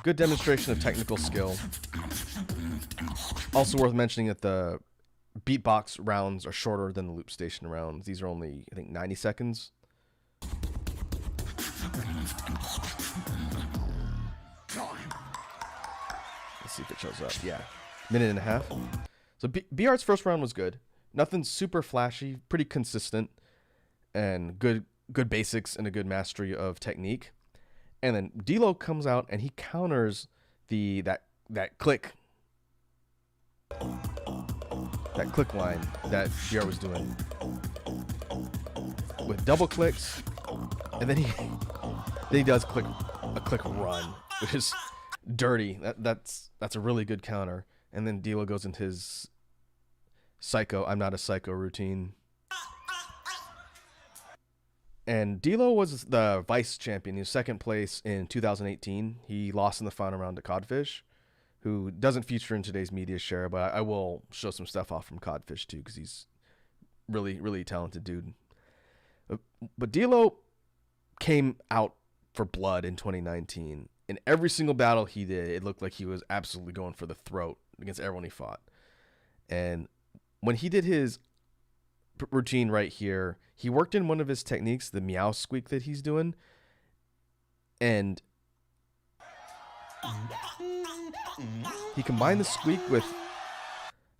Good demonstration of technical skill. Also worth mentioning that the beatbox rounds are shorter than the loop station rounds. These are only, I think, 90 seconds. Let's see if it shows up. Yeah, minute and a half. So BR's first round was good. Nothing super flashy, pretty consistent, and good basics and a good mastery of technique. And then D-Lo comes out and he counters that click line that BR was doing with double clicks, and then he does a click run, which is dirty. That's a really good counter. And then D-Lo goes into his psycho, I'm not a psycho routine. And D-Lo was the vice champion. He was second place in 2018. He lost in the final round to Codfish, who doesn't feature in today's media share, but I will show some stuff off from Codfish too, because he's really, really talented dude. But D-Lo came out for blood in 2019. In every single battle he did, it looked like he was absolutely going for the throat against everyone he fought. And when he did his routine right here, he worked in one of his techniques, the meow squeak that he's doing, and he combined the squeak with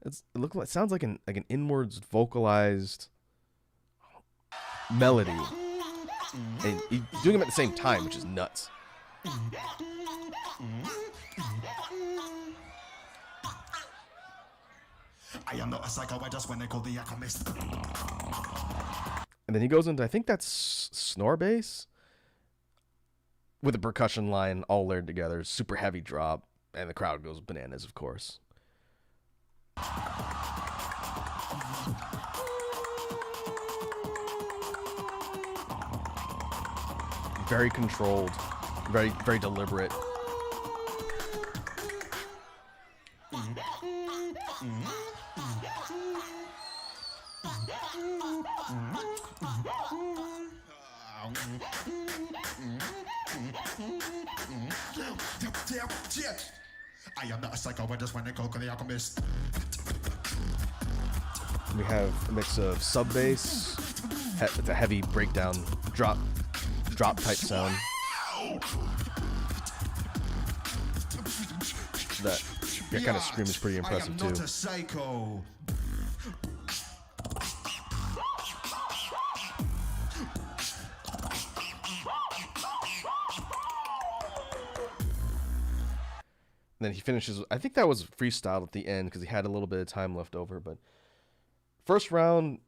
it sounds like an inwards vocalized melody, and he's doing them at the same time, which is nuts. I am not a psycho, I just when they call the alchemist. And then he goes into, I think that's snore bass with a percussion line all layered together, super heavy drop, and the crowd goes bananas, of course. Very controlled, very, very deliberate. I am not a psycho, I just when they call the alchemist. We have a mix of sub bass. It's a heavy breakdown drop type sound. That kind of scream is pretty impressive too. I am not a psycho. Then he finishes, I think that was freestyle at the end because he had a little bit of time left over. But first round,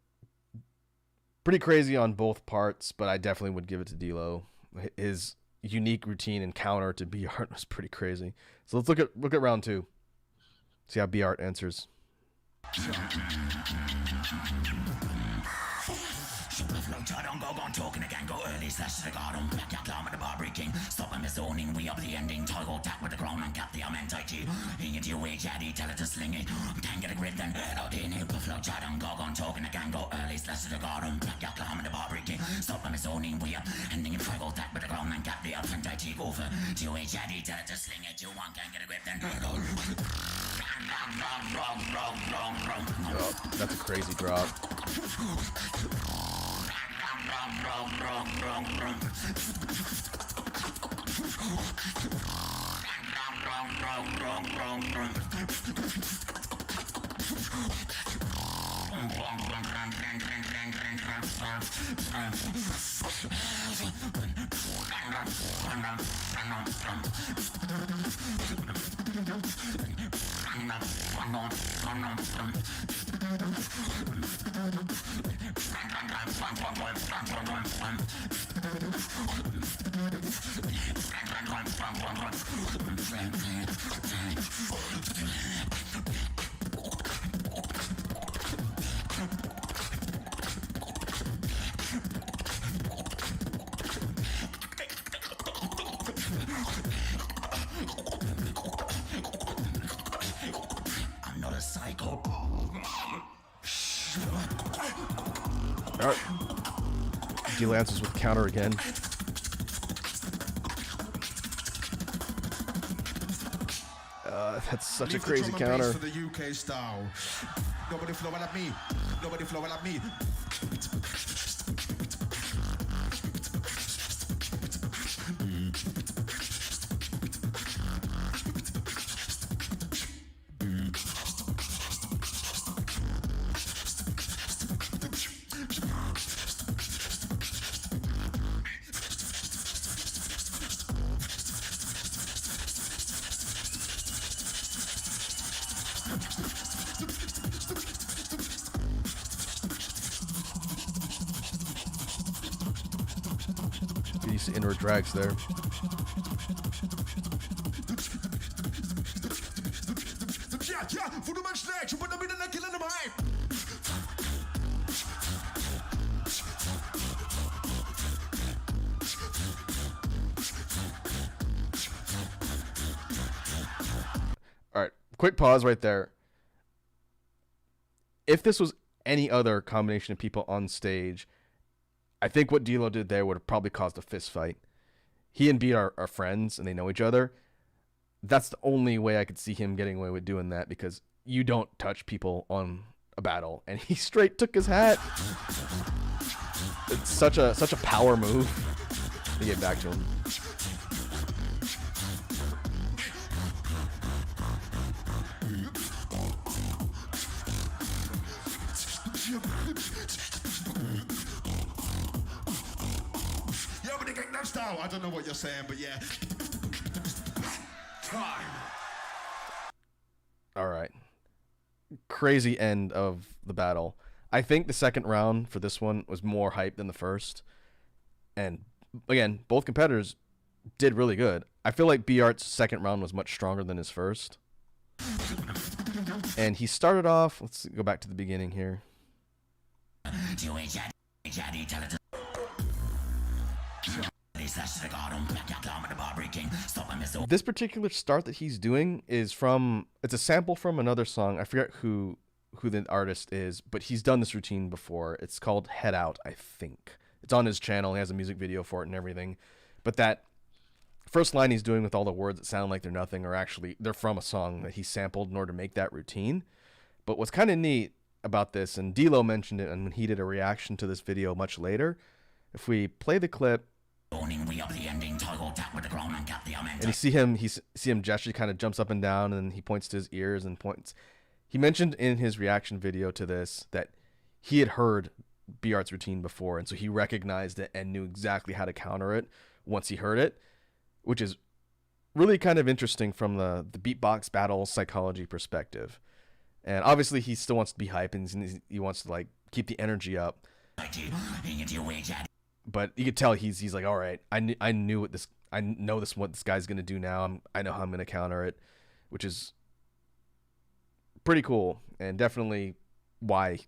pretty crazy on both parts, but I definitely would give it to D-Lo. His unique routine and counter to B-Art was pretty crazy. So let's look at round two. See how B-Art answers. Talking again, go early, slash the garden, black your clown with the bar breaking. Stop him zoning, we up the ending. Toggle tap with the crown and cap the amentity. Hing it your way, chatty, tell it to sling it. Can't get a grip, then head out in it. Flow chat and go on talking again, go early, slash the garden, black your clown with the bar breaking. Stop them zoning we are ending in fraggle that with the ground and got the up and I take over. To a chatty to sling it, you want can't get a grip then. Oh, that's a crazy drop. I'm not a psycho. All right. D answers with counter again. That's such a crazy counter. For the UK style. Nobody flow like me. Nobody flow like me. Get used to inward drags there. All right, quick pause right there. If this was any other combination of people on stage, I think what D-Lo did there would have probably caused a fist fight. He and Beat are friends and they know each other. That's the only way I could see him getting away with doing that, because you don't touch people on a battle, and he straight took his hat. It's such a power move to get back to him. I don't know what you're saying, but yeah. Time. All right. Crazy end of the battle. I think the second round for this one was more hype than the first. And again, both competitors did really good. I feel like B-Art's second round was much stronger than his first. And he started off, let's go back to the beginning here. This particular start that he's doing is from, it's a sample from another song. I forget who the artist is, but he's done this routine before. It's called Head Out, I think. It's on his channel. He has a music video for it and everything. But that first line he's doing with all the words that sound like they're nothing are actually, they're from a song that he sampled in order to make that routine. But what's kind of neat about this, and D-Lo mentioned it and when he did a reaction to this video much later, if we play the clip, and you see him gesture, kind of jumps up and down, and he points to his ears and points. He mentioned in his reaction video to this that he had heard B-Art's routine before, and so he recognized it and knew exactly how to counter it once he heard it, which is really kind of interesting from the beatbox battle psychology perspective. And obviously he still wants to be hype and he wants to like keep the energy up. But you could tell he's like, all right, I know what this guy's gonna do now. I know how I'm gonna counter it, which is pretty cool and definitely why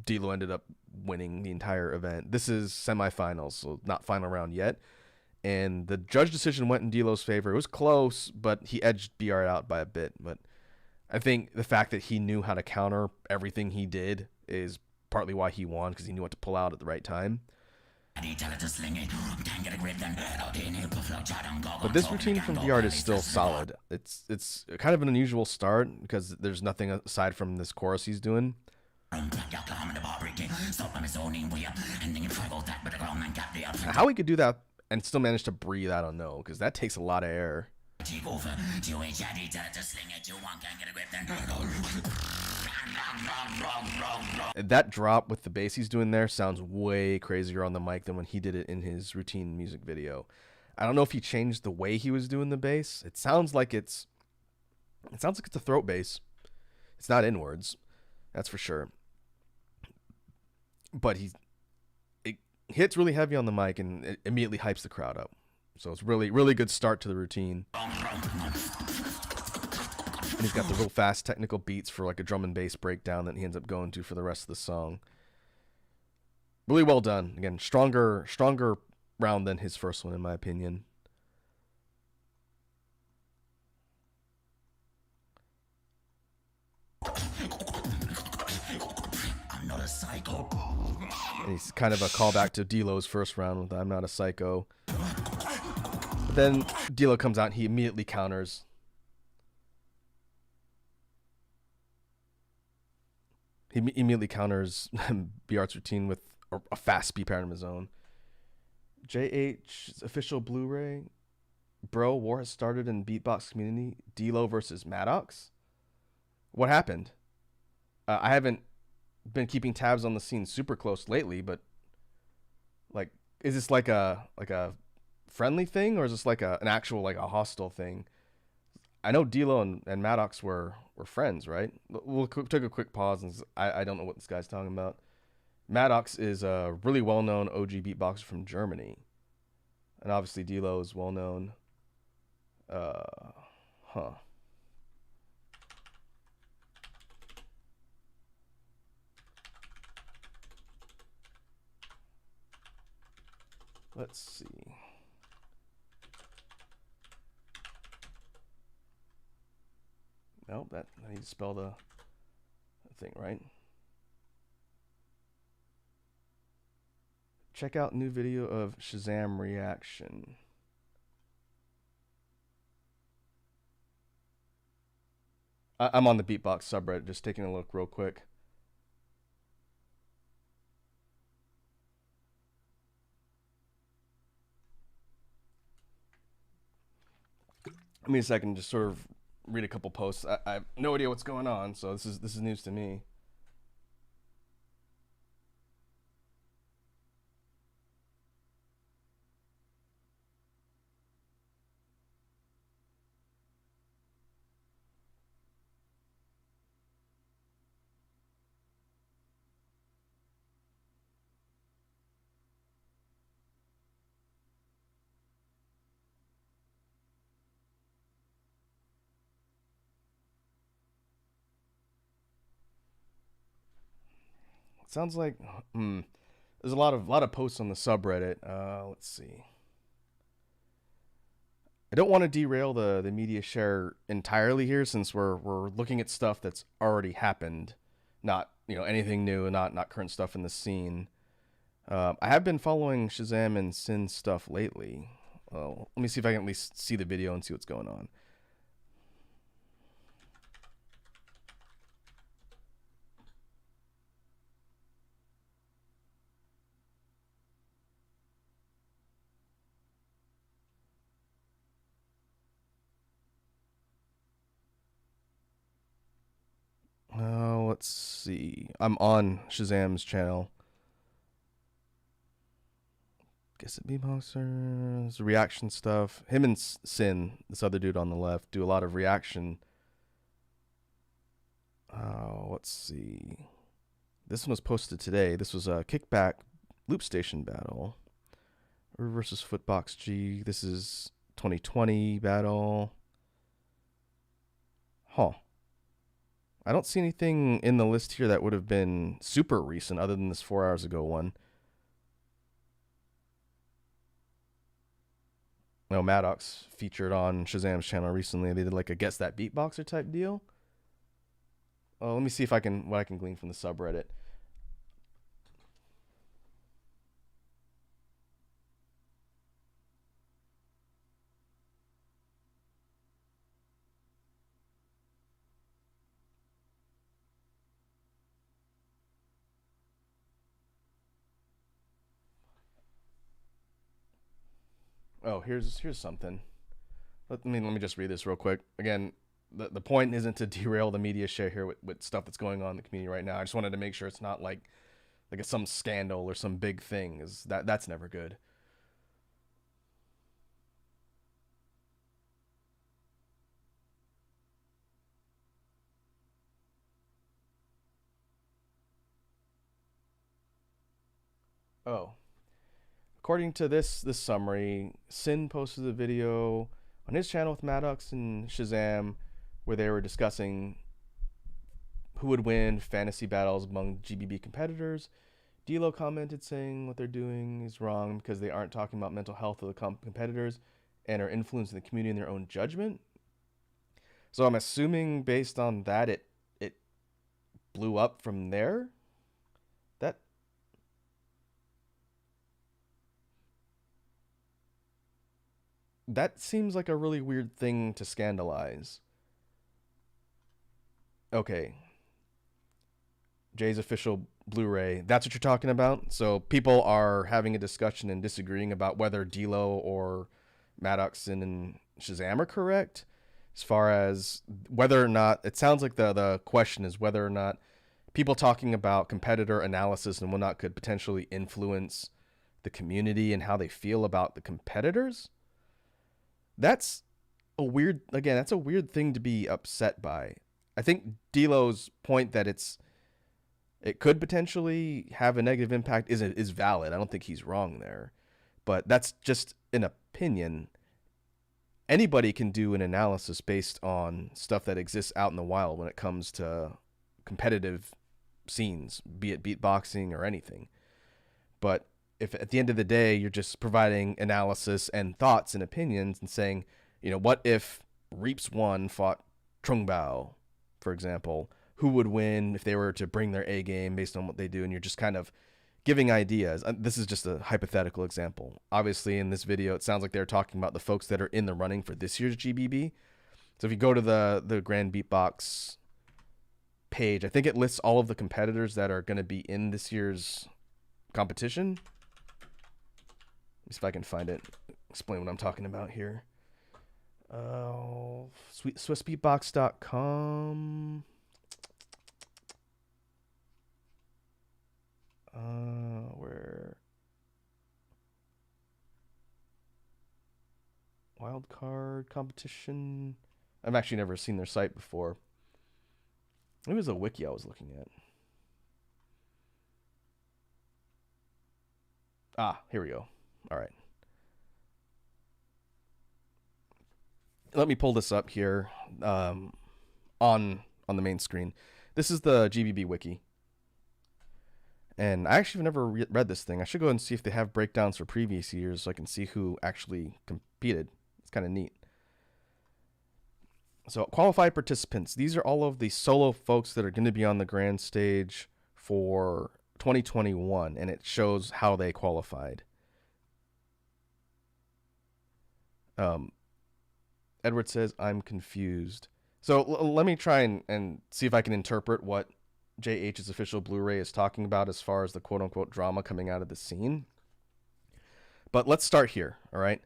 D-Lo ended up winning the entire event. This is semifinals, so not final round yet. And the judge decision went in D-Lo's favor. It was close, but he edged BR out by a bit. But I think the fact that he knew how to counter everything he did is partly why he won, because he knew what to pull out at the right time. But this routine from the art is still solid. It's kind of an unusual start because there's nothing aside from this chorus he's doing. How he could do that and still manage to breathe, I don't know, because that takes a lot of air. That drop with the bass he's doing there sounds way crazier on the mic than when he did it in his routine music video. I don't know if he changed the way he was doing the bass. It sounds like it's a throat bass. It's not inwards, that's for sure. But it hits really heavy on the mic and it immediately hypes the crowd up. So it's really good start to the routine. And he's got the real fast technical beats for like a drum and bass breakdown that he ends up going to for the rest of the song. Really well done. Again, stronger round than his first one in my opinion. I'm not a psycho. And he's kind of a callback to D-Lo's first round with I'm Not a Psycho. But then D-Lo comes out and he immediately counters. He immediately counters B-Art's routine with a fast speed pattern of his own. JH's official Blu-ray. Bro, war has started in Beatbox community. D-Lo versus Maddox. What happened? I haven't been keeping tabs on the scene super close lately, but like, is this like a friendly thing or is this like an actual like a hostile thing? I know D-Lo and Maddox were friends, right? We'll take a quick pause and I don't know what this guy's talking about. Maddox is a really well-known OG beatboxer from Germany, and obviously D-Lo is well-known. Let's see. Nope, I need to spell the thing right. Check out new video of Shazam reaction. I'm on the Beatbox subreddit, just taking a look real quick. Give me a second, just sort of read a couple posts. I have no idea what's going on, so this is news to me. Sounds like there's a lot of posts on the subreddit. Let's see. I don't want to derail the media share entirely here since we're looking at stuff that's already happened, not anything new, not current stuff in the scene. I have been following Shazam and Sin stuff lately. Let me see if I can at least see the video and see what's going on. Let's see. I'm on Shazam's channel. Guess it Beatboxers, reaction stuff. Him and Sin, this other dude on the left, do a lot of reaction. Let's see. This one was posted today. This was a kickback loop station battle. Versus Footbox G. This is 2020 battle. Huh. I don't see anything in the list here that would have been super recent other than this 4 hours ago one. No, Maddox featured on Shazam's channel recently. They did like a Guess That Beatboxer type deal. Oh, let me see if what I can glean from the subreddit. Oh, here's something. Let me just read this real quick. Again, the point isn't to derail the media share here with stuff that's going on in the community right now. I just wanted to make sure it's not like it's some scandal or some big thing. That's never good. Oh. According to this summary, Sin posted a video on his channel with Maddox and Shazam where they were discussing who would win fantasy battles among GBB competitors. D'Lo commented saying what they're doing is wrong because they aren't talking about mental health of the competitors and are influencing the community in their own judgment. So I'm assuming based on that it blew up from there. That seems like a really weird thing to scandalize. Okay. Jay's official Blu-ray. That's what you're talking about? So people are having a discussion and disagreeing about whether D'Lo or Maddox and Shazam are correct. As far as whether or not, it sounds like the question is whether or not people talking about competitor analysis and whatnot could potentially influence the community and how they feel about the competitors. That's a weird thing to be upset by. I think D'Lo's point that it could potentially have a negative impact is valid. I don't think he's wrong there. But that's just an opinion. Anybody can do an analysis based on stuff that exists out in the wild when it comes to competitive scenes, be it beatboxing or anything. But if at the end of the day you're just providing analysis and thoughts and opinions and saying, what if Reaps 1 fought Trungbao, for example, who would win if they were to bring their A game based on what they do, and you're just kind of giving ideas. This is just a hypothetical example. Obviously, in this video, it sounds like they're talking about the folks that are in the running for this year's GBB. So if you go to the Grand Beatbox page, I think it lists all of the competitors that are going to be in this year's competition. Let me see if I can find it. Explain what I'm talking about here. SwissBeatbox.com. Where? Wildcard competition. I've actually never seen their site before. It was a wiki I was looking at. Here we go. All right. Let me pull this up here on the main screen. This is the GBB wiki. And I actually have never read this thing. I should go and see if they have breakdowns for previous years so I can see who actually competed. It's kind of neat. So qualified participants. These are all of the solo folks that are going to be on the grand stage for 2021. And it shows how they qualified. Edward says, I'm confused. So let me try and see if I can interpret what JH's official Blu-ray is talking about as far as the quote-unquote drama coming out of the scene. But let's start here, all right?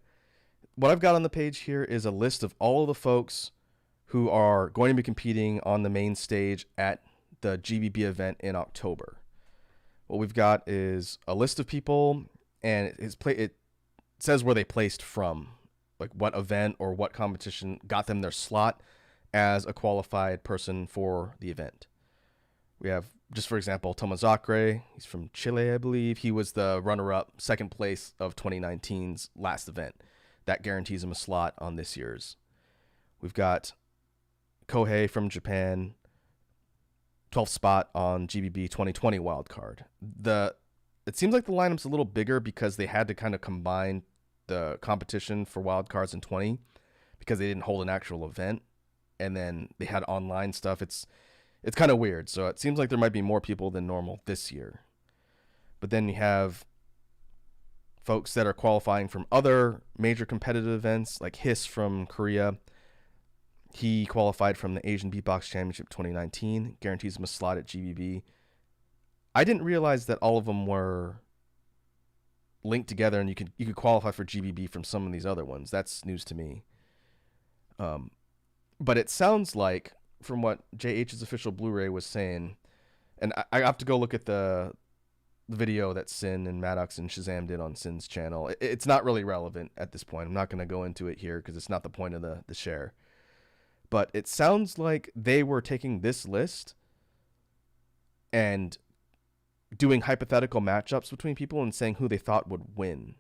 What I've got on the page here is a list of all of the folks who are going to be competing on the main stage at the GBB event in October. What we've got is a list of people, and it says where they placed from, like what event or what competition got them their slot as a qualified person for the event. We have, just for example, Tomazakre. He's from Chile, I believe. He was the runner-up, second place of 2019's last event. That guarantees him a slot on this year's. We've got Kohei from Japan, 12th spot on GBB 2020 wildcard. It seems like the lineup's a little bigger because they had to kind of combine the competition for wildcards in 20 because they didn't hold an actual event, and then they had online stuff. It's kind of weird. So it seems like there might be more people than normal this year. But then you have folks that are qualifying from other major competitive events, like Hiss from Korea. He qualified from the Asian Beatbox Championship 2019, guarantees him a slot at GBB. I didn't realize that all of them were linked together and you could qualify for GBB from some of these other ones. That's news to me. But it sounds like, from what JH's official Blu-ray was saying, and I have to go look at the video that Sin and Maddox and Shazam did on Sin's channel. It's not really relevant at this point. I'm not going to go into it here because it's not the point of the share. But it sounds like they were taking this list and doing hypothetical matchups between people and saying who they thought would win.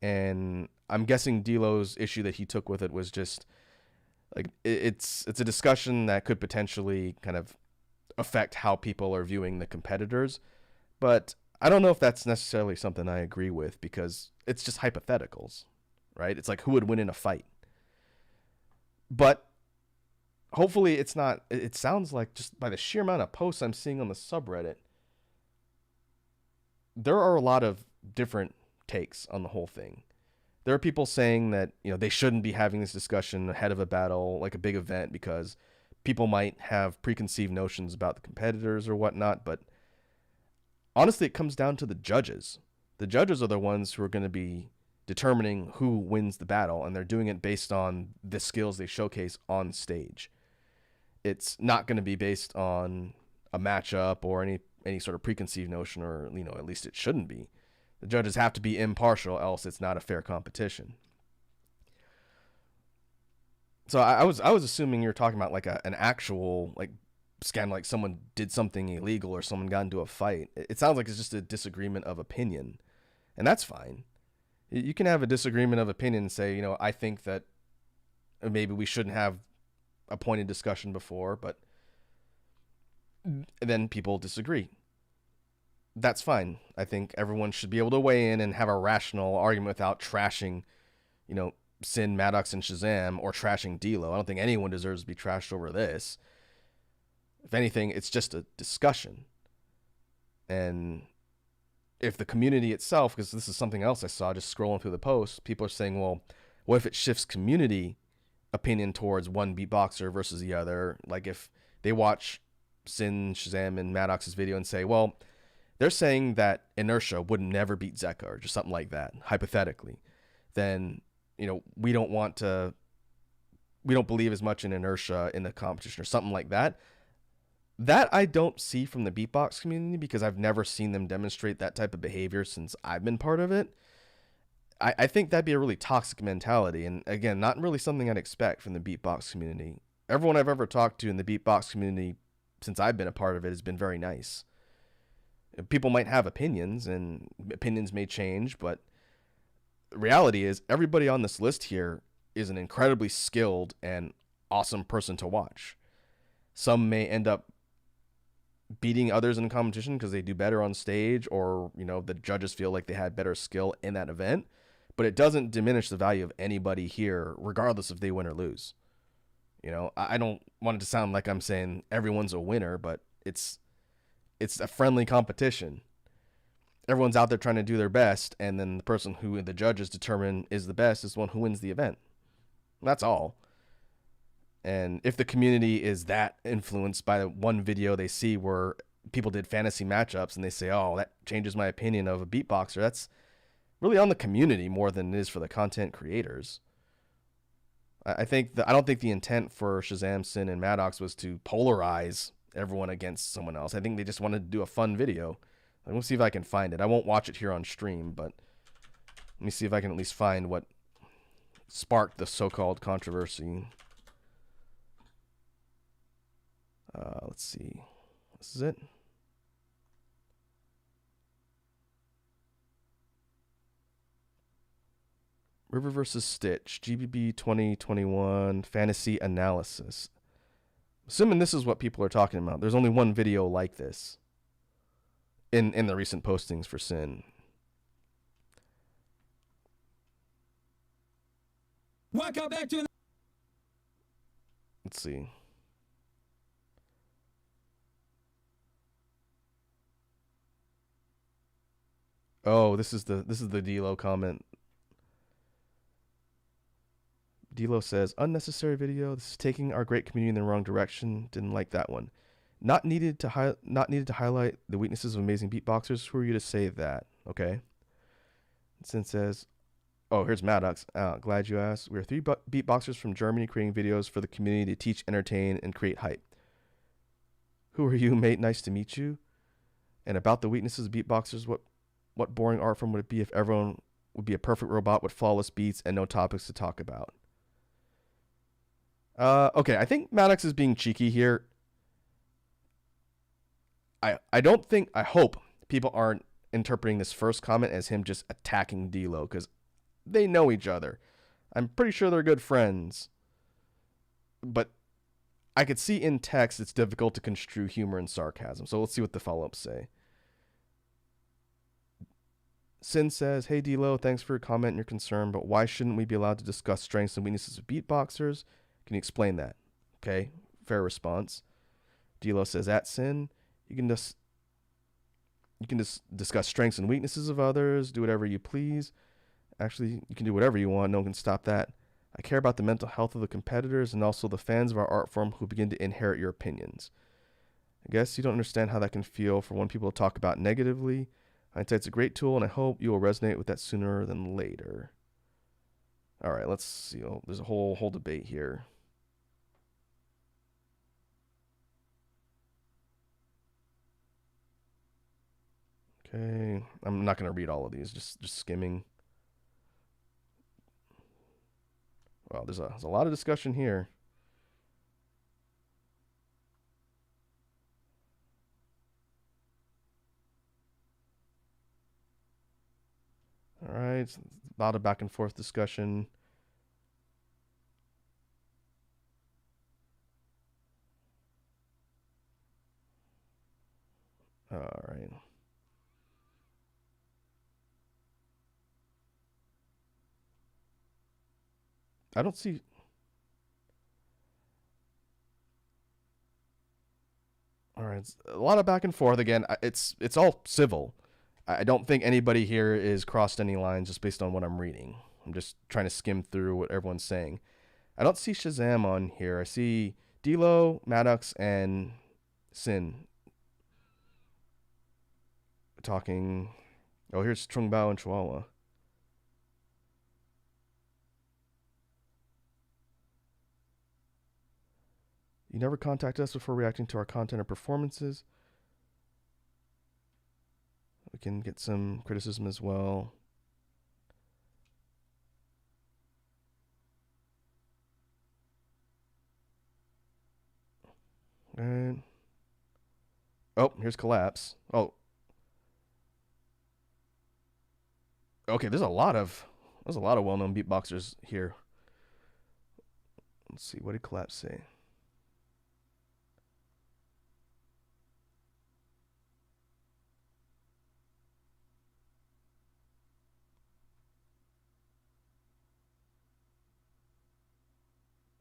And I'm guessing D'Lo's issue that he took with it was just like it's a discussion that could potentially kind of affect how people are viewing the competitors. But I don't know if that's necessarily something I agree with, because it's just hypotheticals, right? It's like who would win in a fight. But hopefully it's not. It sounds like, just by the sheer amount of posts I'm seeing on the subreddit, there are a lot of different takes on the whole thing. There are people saying that, you know, they shouldn't be having this discussion ahead of a battle, like a big event, because people might have preconceived notions about the competitors or whatnot. But honestly, it comes down to the judges. The judges are the ones who are going to be determining who wins the battle, and they're doing it based on the skills they showcase on stage. It's not going to be based on a matchup or any sort of preconceived notion, or, you know, at least it shouldn't be. The judges have to be impartial, else it's not a fair competition. So I was assuming you're talking about like an actual like scam, like someone did something illegal or someone got into a fight. It sounds like it's just a disagreement of opinion, and that's fine. You can have a disagreement of opinion and say, you know, I think that maybe we shouldn't have a pointed discussion before, but then people disagree. That's fine. I think everyone should be able to weigh in and have a rational argument without trashing, you know, Sin, Maddox, and Shazam, or trashing D'Lo. I don't think anyone deserves to be trashed over this. If anything, it's just a discussion. And if the community itself, because this is something else I saw just scrolling through the posts, people are saying, well, what if it shifts community opinion towards one beatboxer versus the other? Like if they watch Sin, Shazam, and Maddox's video and say, well, they're saying that Inertia would never beat Zeka, or just something like that, hypothetically. Then, you know, we don't believe as much in Inertia in the competition, or something like that. That I don't see from the beatbox community, because I've never seen them demonstrate that type of behavior since I've been part of it. I think that'd be a really toxic mentality. And again, not really something I'd expect from the beatbox community. Everyone I've ever talked to in the beatbox community since I've been a part of it has been very nice. People might have opinions, and opinions may change, but the reality is everybody on this list here is an incredibly skilled and awesome person to watch. Some may end up beating others in competition because they do better on stage, or, you know, the judges feel like they had better skill in that event, but it doesn't diminish the value of anybody here, regardless if they win or lose. You know, I don't want it to sound like I'm saying everyone's a winner, but it's a friendly competition. Everyone's out there trying to do their best, and then the person who the judges determine is the best is the one who wins the event. That's all. And if the community is that influenced by one video they see where people did fantasy matchups and they say, oh, that changes my opinion of a beatboxer, that's really on the community more than it is for the content creators. I don't think the intent for Shazam, Sin, and Maddox was to polarize everyone against someone else. I think they just wanted to do a fun video. I'm gonna see if I can find it. I won't watch it here on stream, but let me see if I can at least find what sparked the so-called controversy. Let's see. This is it. River versus Stitch, GBB 2021 fantasy analysis. Assuming this is what people are talking about. There's only one video like this in the recent postings for Sin. Welcome back to Let's see. Oh, this is the D'Lo comment. D'Lo says, unnecessary video. This is taking our great community in the wrong direction. Didn't like that one. Not needed to highlight the weaknesses of amazing beatboxers. Who are you to say that? Okay. Sin says, oh, here's Maddox. Glad you asked. We are three beatboxers from Germany creating videos for the community to teach, entertain, and create hype. Who are you, mate? Nice to meet you. And about the weaknesses of beatboxers, what boring art form would it be if everyone would be a perfect robot with flawless beats and no topics to talk about? Okay, I think Maddox is being cheeky here. I hope people aren't interpreting this first comment as him just attacking D-Lo, because they know each other. I'm pretty sure they're good friends. But I could see in text it's difficult to construe humor and sarcasm. So let's see what the follow-ups say. Sin says, hey D-Lo, thanks for your comment and your concern, but why shouldn't we be allowed to discuss strengths and weaknesses of beatboxers? Can you explain that? Okay, fair response. D-Lo says, at Sin, you can just discuss strengths and weaknesses of others, do whatever you please. Actually, you can do whatever you want, no one can stop that. I care about the mental health of the competitors and also the fans of our art form who begin to inherit your opinions. I guess you don't understand how that can feel for when people talk about negatively. Hindsight's a great tool, and I hope you will resonate with that sooner than later. All right, let's see. Oh, there's a whole debate here. Okay, I'm not going to read all of these, just skimming. Well, there's a lot of discussion here. All right, a lot of back and forth discussion. All right. I don't see. All right, it's a lot of back and forth again. It's all civil. I don't think anybody here is crossed any lines just based on what I'm reading. I'm just trying to skim through what everyone's saying. I don't see Shazam on here. I see D-Lo, Maddox, and Sin talking. Oh, here's Trung Bao and Chihuahua. You never contacted us before reacting to our content or performances. We can get some criticism as well. And oh, here's Collapse. Oh. Okay, there's a lot of well-known beatboxers here. Let's see, what did Collapse say?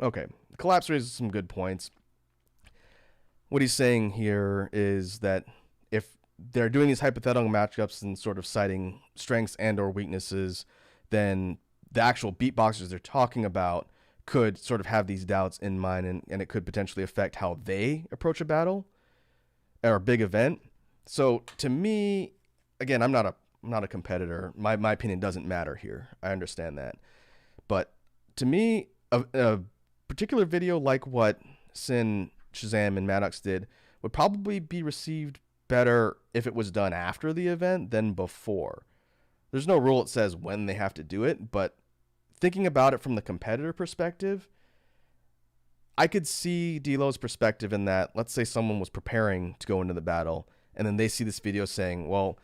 Okay, Collapse raises some good points. What he's saying here is that if they're doing these hypothetical matchups and sort of citing strengths and or weaknesses, then the actual beatboxers they're talking about could sort of have these doubts in mind, and it could potentially affect how they approach a battle or a big event. So to me, again, I'm not a competitor. My opinion doesn't matter here. I understand that. But to me, a particular video like what Sin, Shazam, and Maddox did would probably be received better if it was done after the event than before. There's no rule that says when they have to do it, but thinking about it from the competitor perspective, I could see D-Lo's perspective in that, let's say someone was preparing to go into the battle, and then they see this video saying, well,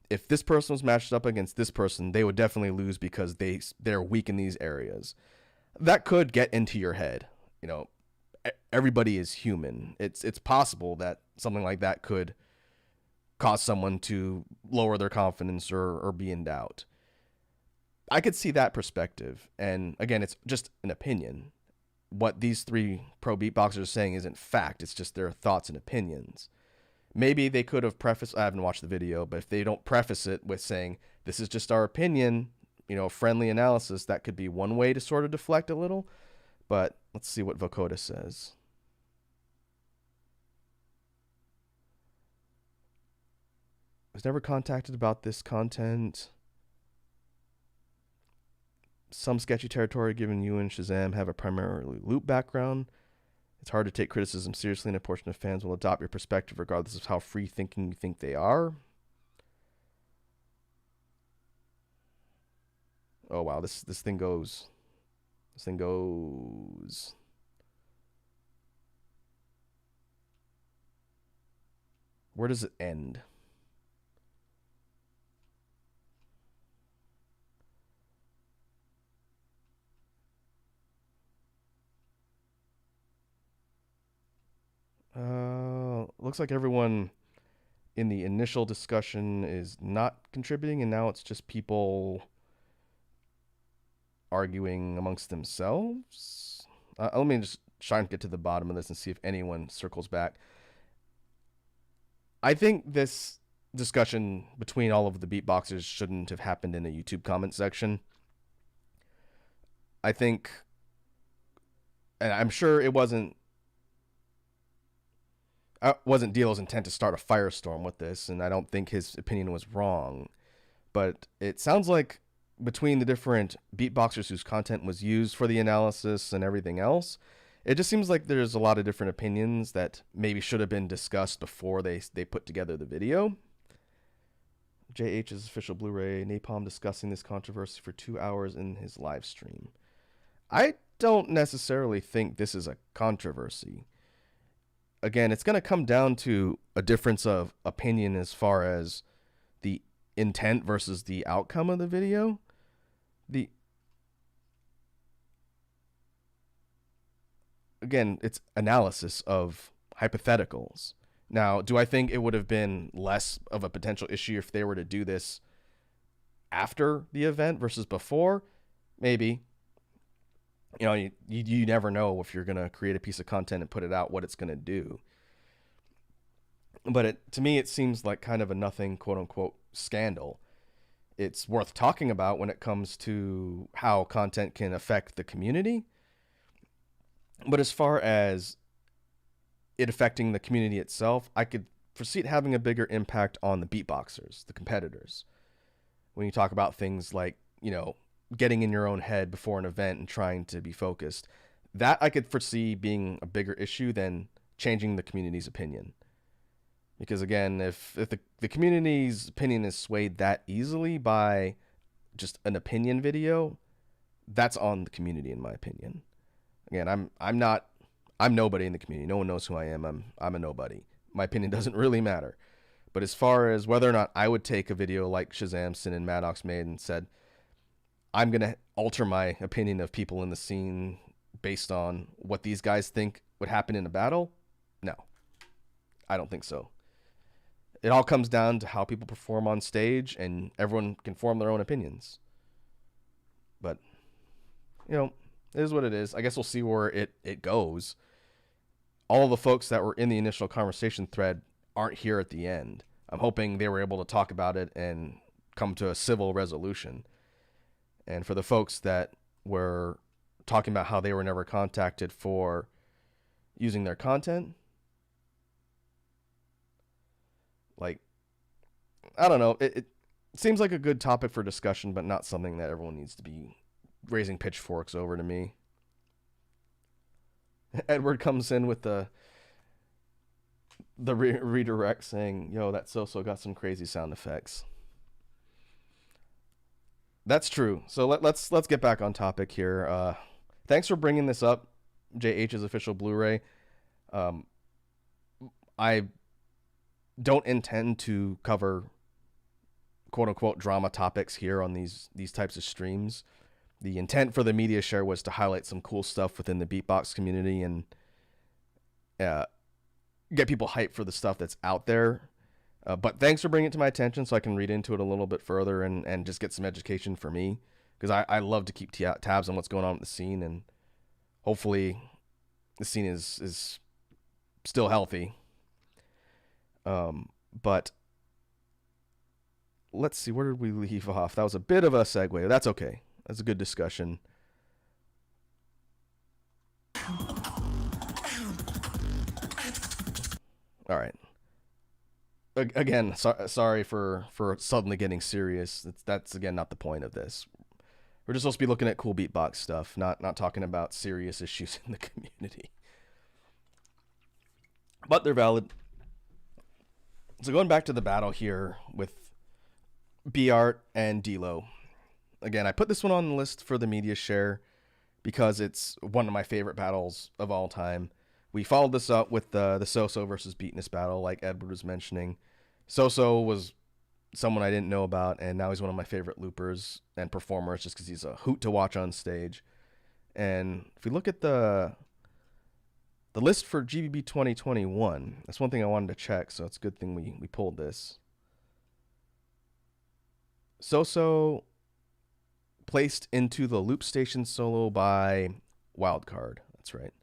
if this person was matched up against this person, they would definitely lose because they're weak in these areas. That could get into your head. You know, everybody is human. It's possible that something like that could cause someone to lower their confidence or be in doubt. I could see that perspective. And again, it's just an opinion. What these three pro beatboxers are saying isn't fact. It's just their thoughts and opinions. Maybe they could have prefaced, I haven't watched the video, but if they don't preface it with saying, this is just our opinion, you know, friendly analysis, that could be one way to sort of deflect a little. But let's see what Vokoda says. I was never contacted about this content. some sketchy territory given you and Shazam have a primarily loop background. It's hard to take criticism seriously, and a portion of fans will adopt your perspective regardless of how free-thinking you think they are. Oh, wow, this thing goes. This thing goes. Where does it end? Looks like everyone in the initial discussion is not contributing, and now it's just people arguing amongst themselves. Let me just try and get to the bottom of this and see if anyone circles back. I think this discussion between all of the beatboxers shouldn't have happened in a YouTube comment section. I think, and I'm sure it wasn't D'Lo's intent to start a firestorm with this, and I don't think his opinion was wrong. But it sounds like between the different beatboxers whose content was used for the analysis and everything else, it just seems like there's a lot of different opinions that maybe should have been discussed before they put together the video. JH's official Blu-ray, Napalm discussing this controversy for 2 hours in his live stream. I don't necessarily think this is a controversy. Again, it's going to come down to a difference of opinion as far as the intent versus the outcome of the video. Again, it's analysis of hypotheticals. Now, do I think it would have been less of a potential issue if they were to do this after the event versus before? Maybe. You know, you never know if you're going to create a piece of content and put it out, what it's going to do. But to me, it seems like kind of a nothing, quote unquote, scandal. It's worth talking about when it comes to how content can affect the community. But as far as it affecting the community itself, I could foresee it having a bigger impact on the beatboxers, the competitors. When you talk about things like, you know, getting in your own head before an event and trying to be focused, that I could foresee being a bigger issue than changing the community's opinion. Because again, if the community's opinion is swayed that easily by just an opinion video, that's on the community, in my opinion. Again, I'm nobody in the community. No one knows who I am. I'm a nobody. My opinion doesn't really matter. But as far as whether or not I would take a video like Shazam, Sin, and Maddox made and said, I'm going to alter my opinion of people in the scene based on what these guys think would happen in a battle? No, I don't think so. It all comes down to how people perform on stage, and everyone can form their own opinions. But, you know, it is what it is. I guess we'll see where it goes. All the folks that were in the initial conversation thread aren't here at the end. I'm hoping they were able to talk about it and come to a civil resolution. And for the folks that were talking about how they were never contacted for using their content, like, I don't know. It seems like a good topic for discussion, but not something that everyone needs to be raising pitchforks over to me. Edward comes in with the redirect saying, yo, that so got some crazy sound effects. That's true. So let's get back on topic here. Thanks for bringing this up, JH's official Blu-ray. I don't intend to cover quote-unquote drama topics here on these types of streams. The intent for the media share was to highlight some cool stuff within the beatbox community and get people hyped for the stuff that's out there. But thanks for bringing it to my attention so I can read into it a little bit further and just get some education for me. Because I love to keep tabs on what's going on with the scene, and hopefully the scene is still healthy. But let's see, where did we leave off? That was a bit of a segue. That's okay. That's a good discussion. All right. Again, sorry for suddenly getting serious. That's again not the point of this. We're just supposed to be looking at cool beatbox stuff, not talking about serious issues in the community. But they're valid. So going back to the battle here with B-Art and D-Lo. Again, I put this one on the list for the media share because it's one of my favorite battles of all time. We followed this up with the So-So versus Beatness battle, like Edward was mentioning. So-So was someone I didn't know about, and now he's one of my favorite loopers and performers just because he's a hoot to watch on stage. And if we look at the list for GBB 2021, that's one thing I wanted to check, so it's a good thing we pulled this. So-So placed into the Loop Station solo by Wildcard. That's right.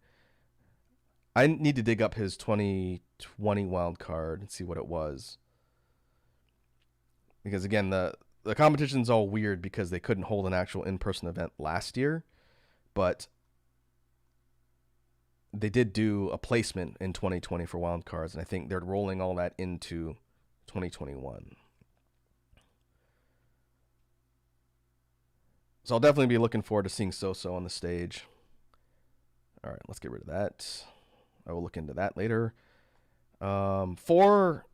I need to dig up his 2020 Wildcard and see what it was. Because again, the competition's all weird because they couldn't hold an actual in-person event last year, but they did do a placement in 2020 for Wildcards, and I think they're rolling all that into 2021. So I'll definitely be looking forward to seeing So-So on the stage. All right, let's get rid of that. I will look into that later. For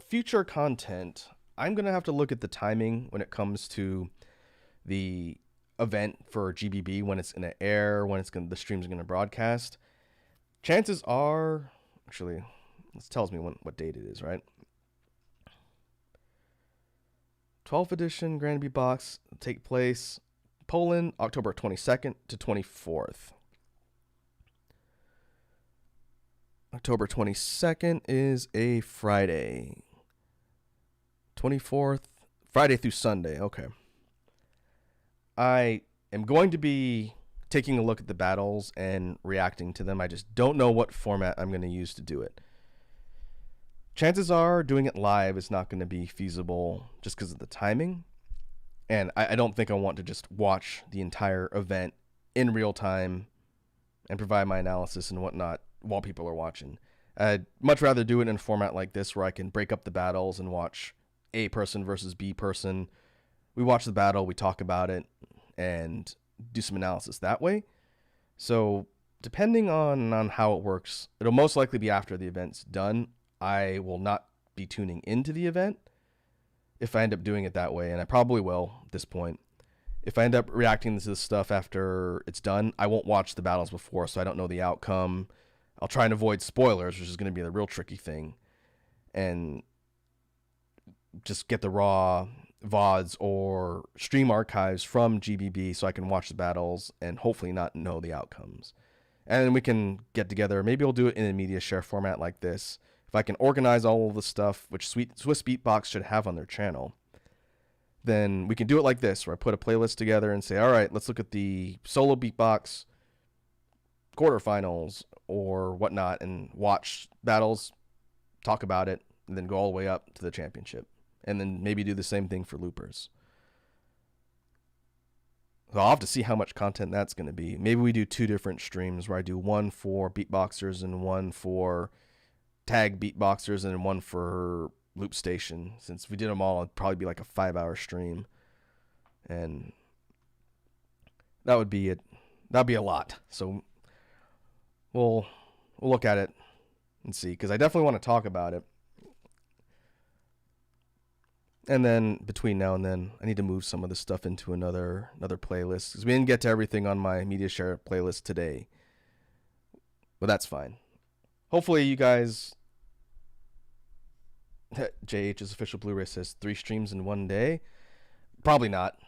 future content, I'm going to have to look at the timing when it comes to the event for GBB, when it's going to air, when the stream's going to broadcast. Chances are, actually, this tells me what date it is, right? 12th edition Grand Beatbox take place Poland, October 22nd to 24th. October 22nd is a Friday. 24th, Friday through Sunday. Okay. I am going to be taking a look at the battles and reacting to them. I just don't know what format I'm going to use to do it. Chances are doing it live is not going to be feasible just because of the timing. And I don't think I want to just watch the entire event in real time and provide my analysis and whatnot while people are watching. I'd much rather do it in a format like this where I can break up the battles and watch A person versus B person. We watch the battle, we talk about it, and do some analysis that way. So depending on how it works, it'll most likely be after the event's done. I will not be tuning into the event if I end up doing it that way, and I probably will at this point. If I end up reacting to this stuff after it's done, I won't watch the battles before, so I don't know the outcome. I'll try and avoid spoilers, which is going to be the real tricky thing, and just get the raw VODs or stream archives from GBB so I can watch the battles and hopefully not know the outcomes. And then we can get together. Maybe we'll do it in a media share format like this. If I can organize all of the stuff, which Swiss Beatbox should have on their channel, then we can do it like this, where I put a playlist together and say, all right, let's look at the solo beatbox quarterfinals or whatnot and watch battles, talk about it, and then go all the way up to the championship. And then maybe do the same thing for loopers. So I'll have to see how much content that's going to be. Maybe we do 2 different streams where I do one for beatboxers and one for tag beatboxers and one for Loop Station. Since we did them all, it'd probably be like a 5-hour stream. And that would be it. That'd be a lot. So we'll look at it and see, because I definitely want to talk about it. And then between now and then, I need to move some of this stuff into another playlist, because we didn't get to everything on my media share playlist today. But that's fine. Hopefully you guys... JH's official Blu-ray says 3 streams in one day. Probably not.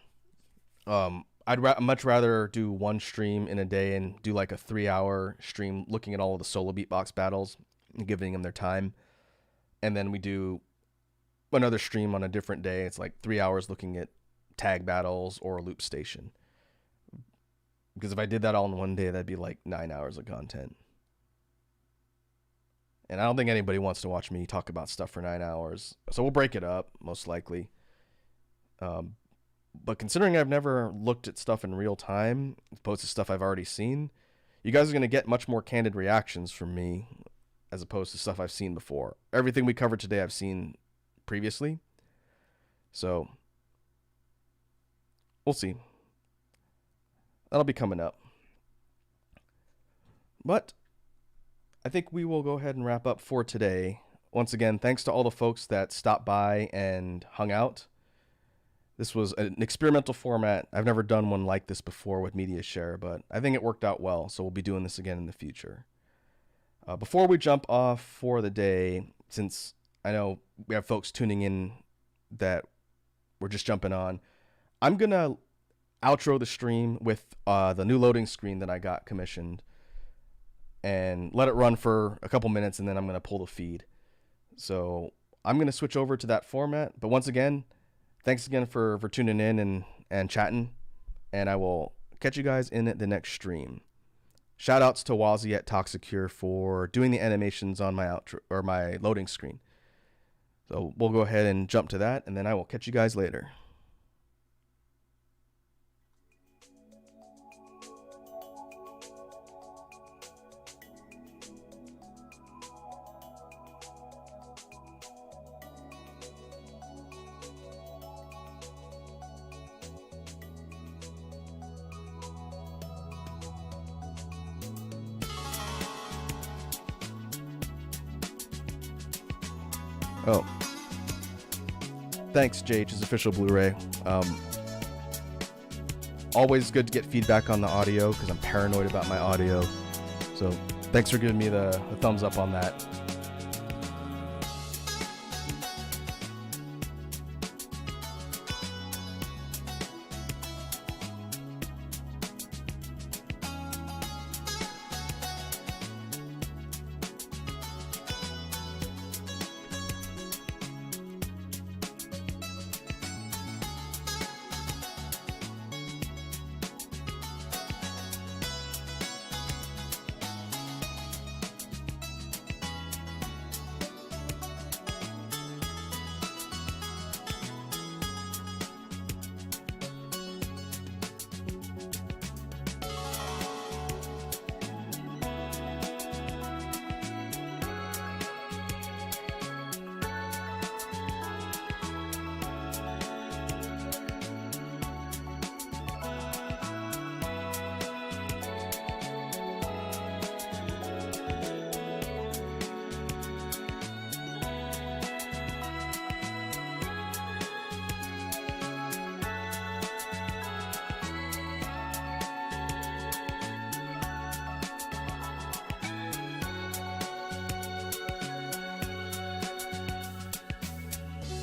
I'd much rather do 1 stream in a day and do like a 3-hour stream looking at all of the solo beatbox battles and giving them their time. And then we do another stream on a different day. It's like 3 hours looking at tag battles or Loop Station. Because if I did that all in one day, that'd be like 9 hours of content. And I don't think anybody wants to watch me talk about stuff for 9 hours. So we'll break it up, most likely. But considering I've never looked at stuff in real time, opposed to stuff I've already seen, you guys are going to get much more candid reactions from me as opposed to stuff I've seen before. Everything we covered today I've seen previously. So we'll see. that'll be coming up. But I think we will go ahead and wrap up for today. Once again, thanks to all the folks that stopped by and hung out. This was an experimental format. I've never done one like this before with Media Share, but I think it worked out well, so we'll be doing this again in the future. Before we jump off for the day, since I know we have folks tuning in that we're just jumping on, I'm going to outro the stream with the new loading screen that I got commissioned and let it run for a couple minutes, and then I'm going to pull the feed. So I'm going to switch over to that format. But once again, thanks again for tuning in and chatting, and I will catch you guys in the next stream. Shoutouts to Wazzy at Toxicure for doing the animations on my outro or my loading screen. So we'll go ahead and jump to that, and then I will catch you guys later. Oh, thanks, JH's official Blu-ray. Always good to get feedback on the audio because I'm paranoid about my audio. So thanks for giving me the thumbs up on that.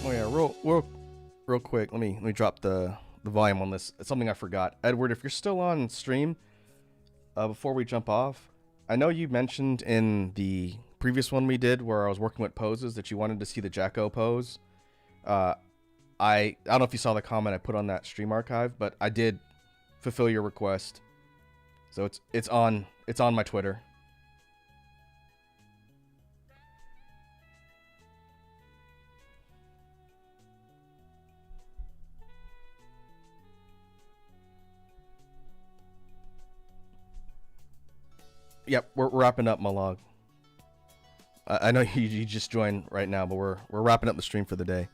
Oh yeah, real quick. Let me drop the volume on this. It's something I forgot. Edward, if you're still on stream, before we jump off, I know you mentioned in the previous one we did where I was working with poses that you wanted to see the Jacko pose. I don't know if you saw the comment I put on that stream archive, but I did fulfill your request. So it's on my Twitter. Yep, we're wrapping up Malog. I know you just joined right now, but we're wrapping up the stream for the day.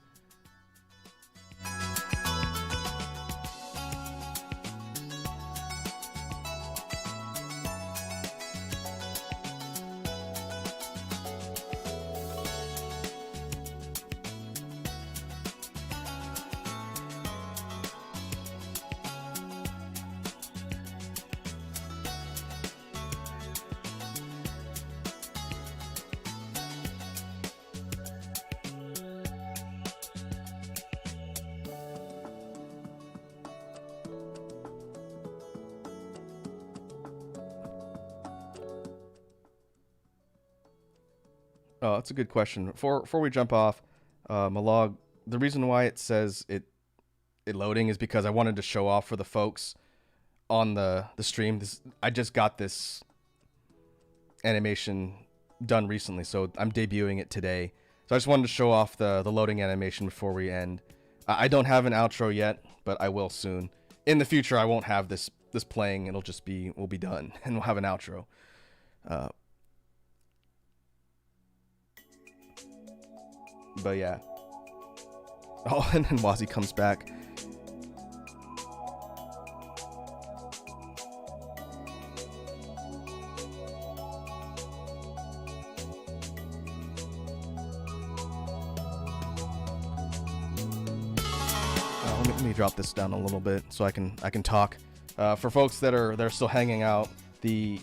Oh, that's a good question. Before we jump off, Malog, the reason why it says it loading is because I wanted to show off for the folks on the stream. I just got this animation done recently, so I'm debuting it today. So I just wanted to show off the loading animation before we end. I don't have an outro yet, but I will soon. In the future, I won't have this playing. It'll just we'll be done, and we'll have an outro. But yeah. Oh, and then Wazzy comes back. let me drop this down a little bit so I can talk. For folks that are still hanging out, the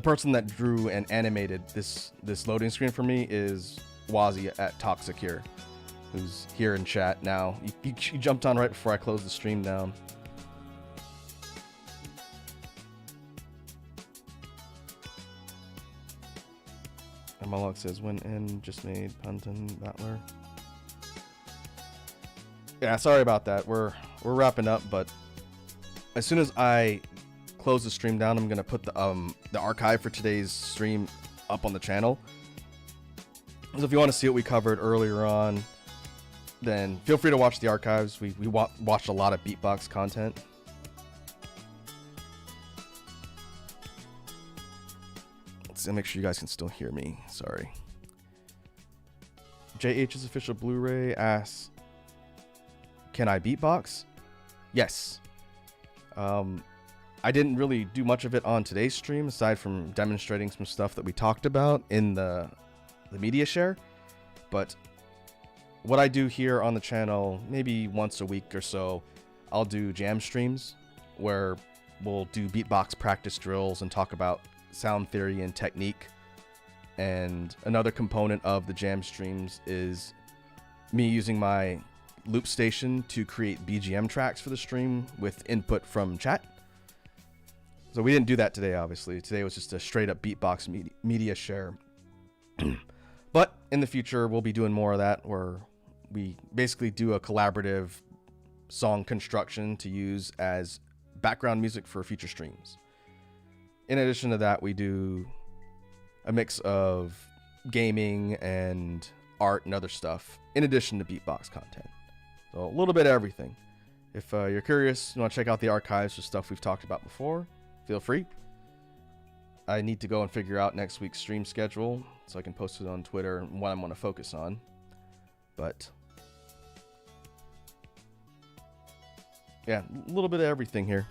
person that drew and animated this loading screen for me is Wazzy at Toxic here, who's here in chat now. He jumped on right before I closed the stream down. And Malak says, when N just made Punton Battler. Yeah, sorry about that. We're wrapping up, but as soon as I close the stream down, I'm gonna put the archive for today's stream up on the channel. So if you want to see what we covered earlier on, then feel free to watch the archives. We watched a lot of beatbox content. Let's make sure you guys can still hear me. Sorry. JH's official Blu-ray asks, can I beatbox? Yes. I didn't really do much of it on today's stream, aside from demonstrating some stuff that we talked about in the media share. But what I do here on the channel, maybe once a week or so, I'll do jam streams where we'll do beatbox practice drills and talk about sound theory and technique. And another component of the jam streams is me using my loop station to create BGM tracks for the stream with input from chat. So we didn't do that today, obviously. Today was just a straight up beatbox media share. But in the future, we'll be doing more of that, where we basically do a collaborative song construction to use as background music for future streams. In addition to that, we do a mix of gaming and art and other stuff, in addition to beatbox content. So a little bit of everything. If you're curious, you want to check out the archives for stuff we've talked about before, feel free. I need to go and figure out next week's stream schedule so I can post it on Twitter and what I'm going to focus on. But yeah, a little bit of everything here.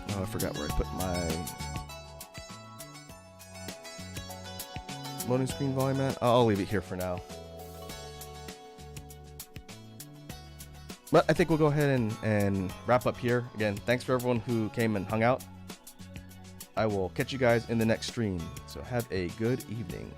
Oh, I forgot where I put my loading screen volume at. I'll leave it here for now. But I think we'll go ahead and wrap up here. Again, thanks for everyone who came and hung out. I will catch you guys in the next stream. So have a good evening.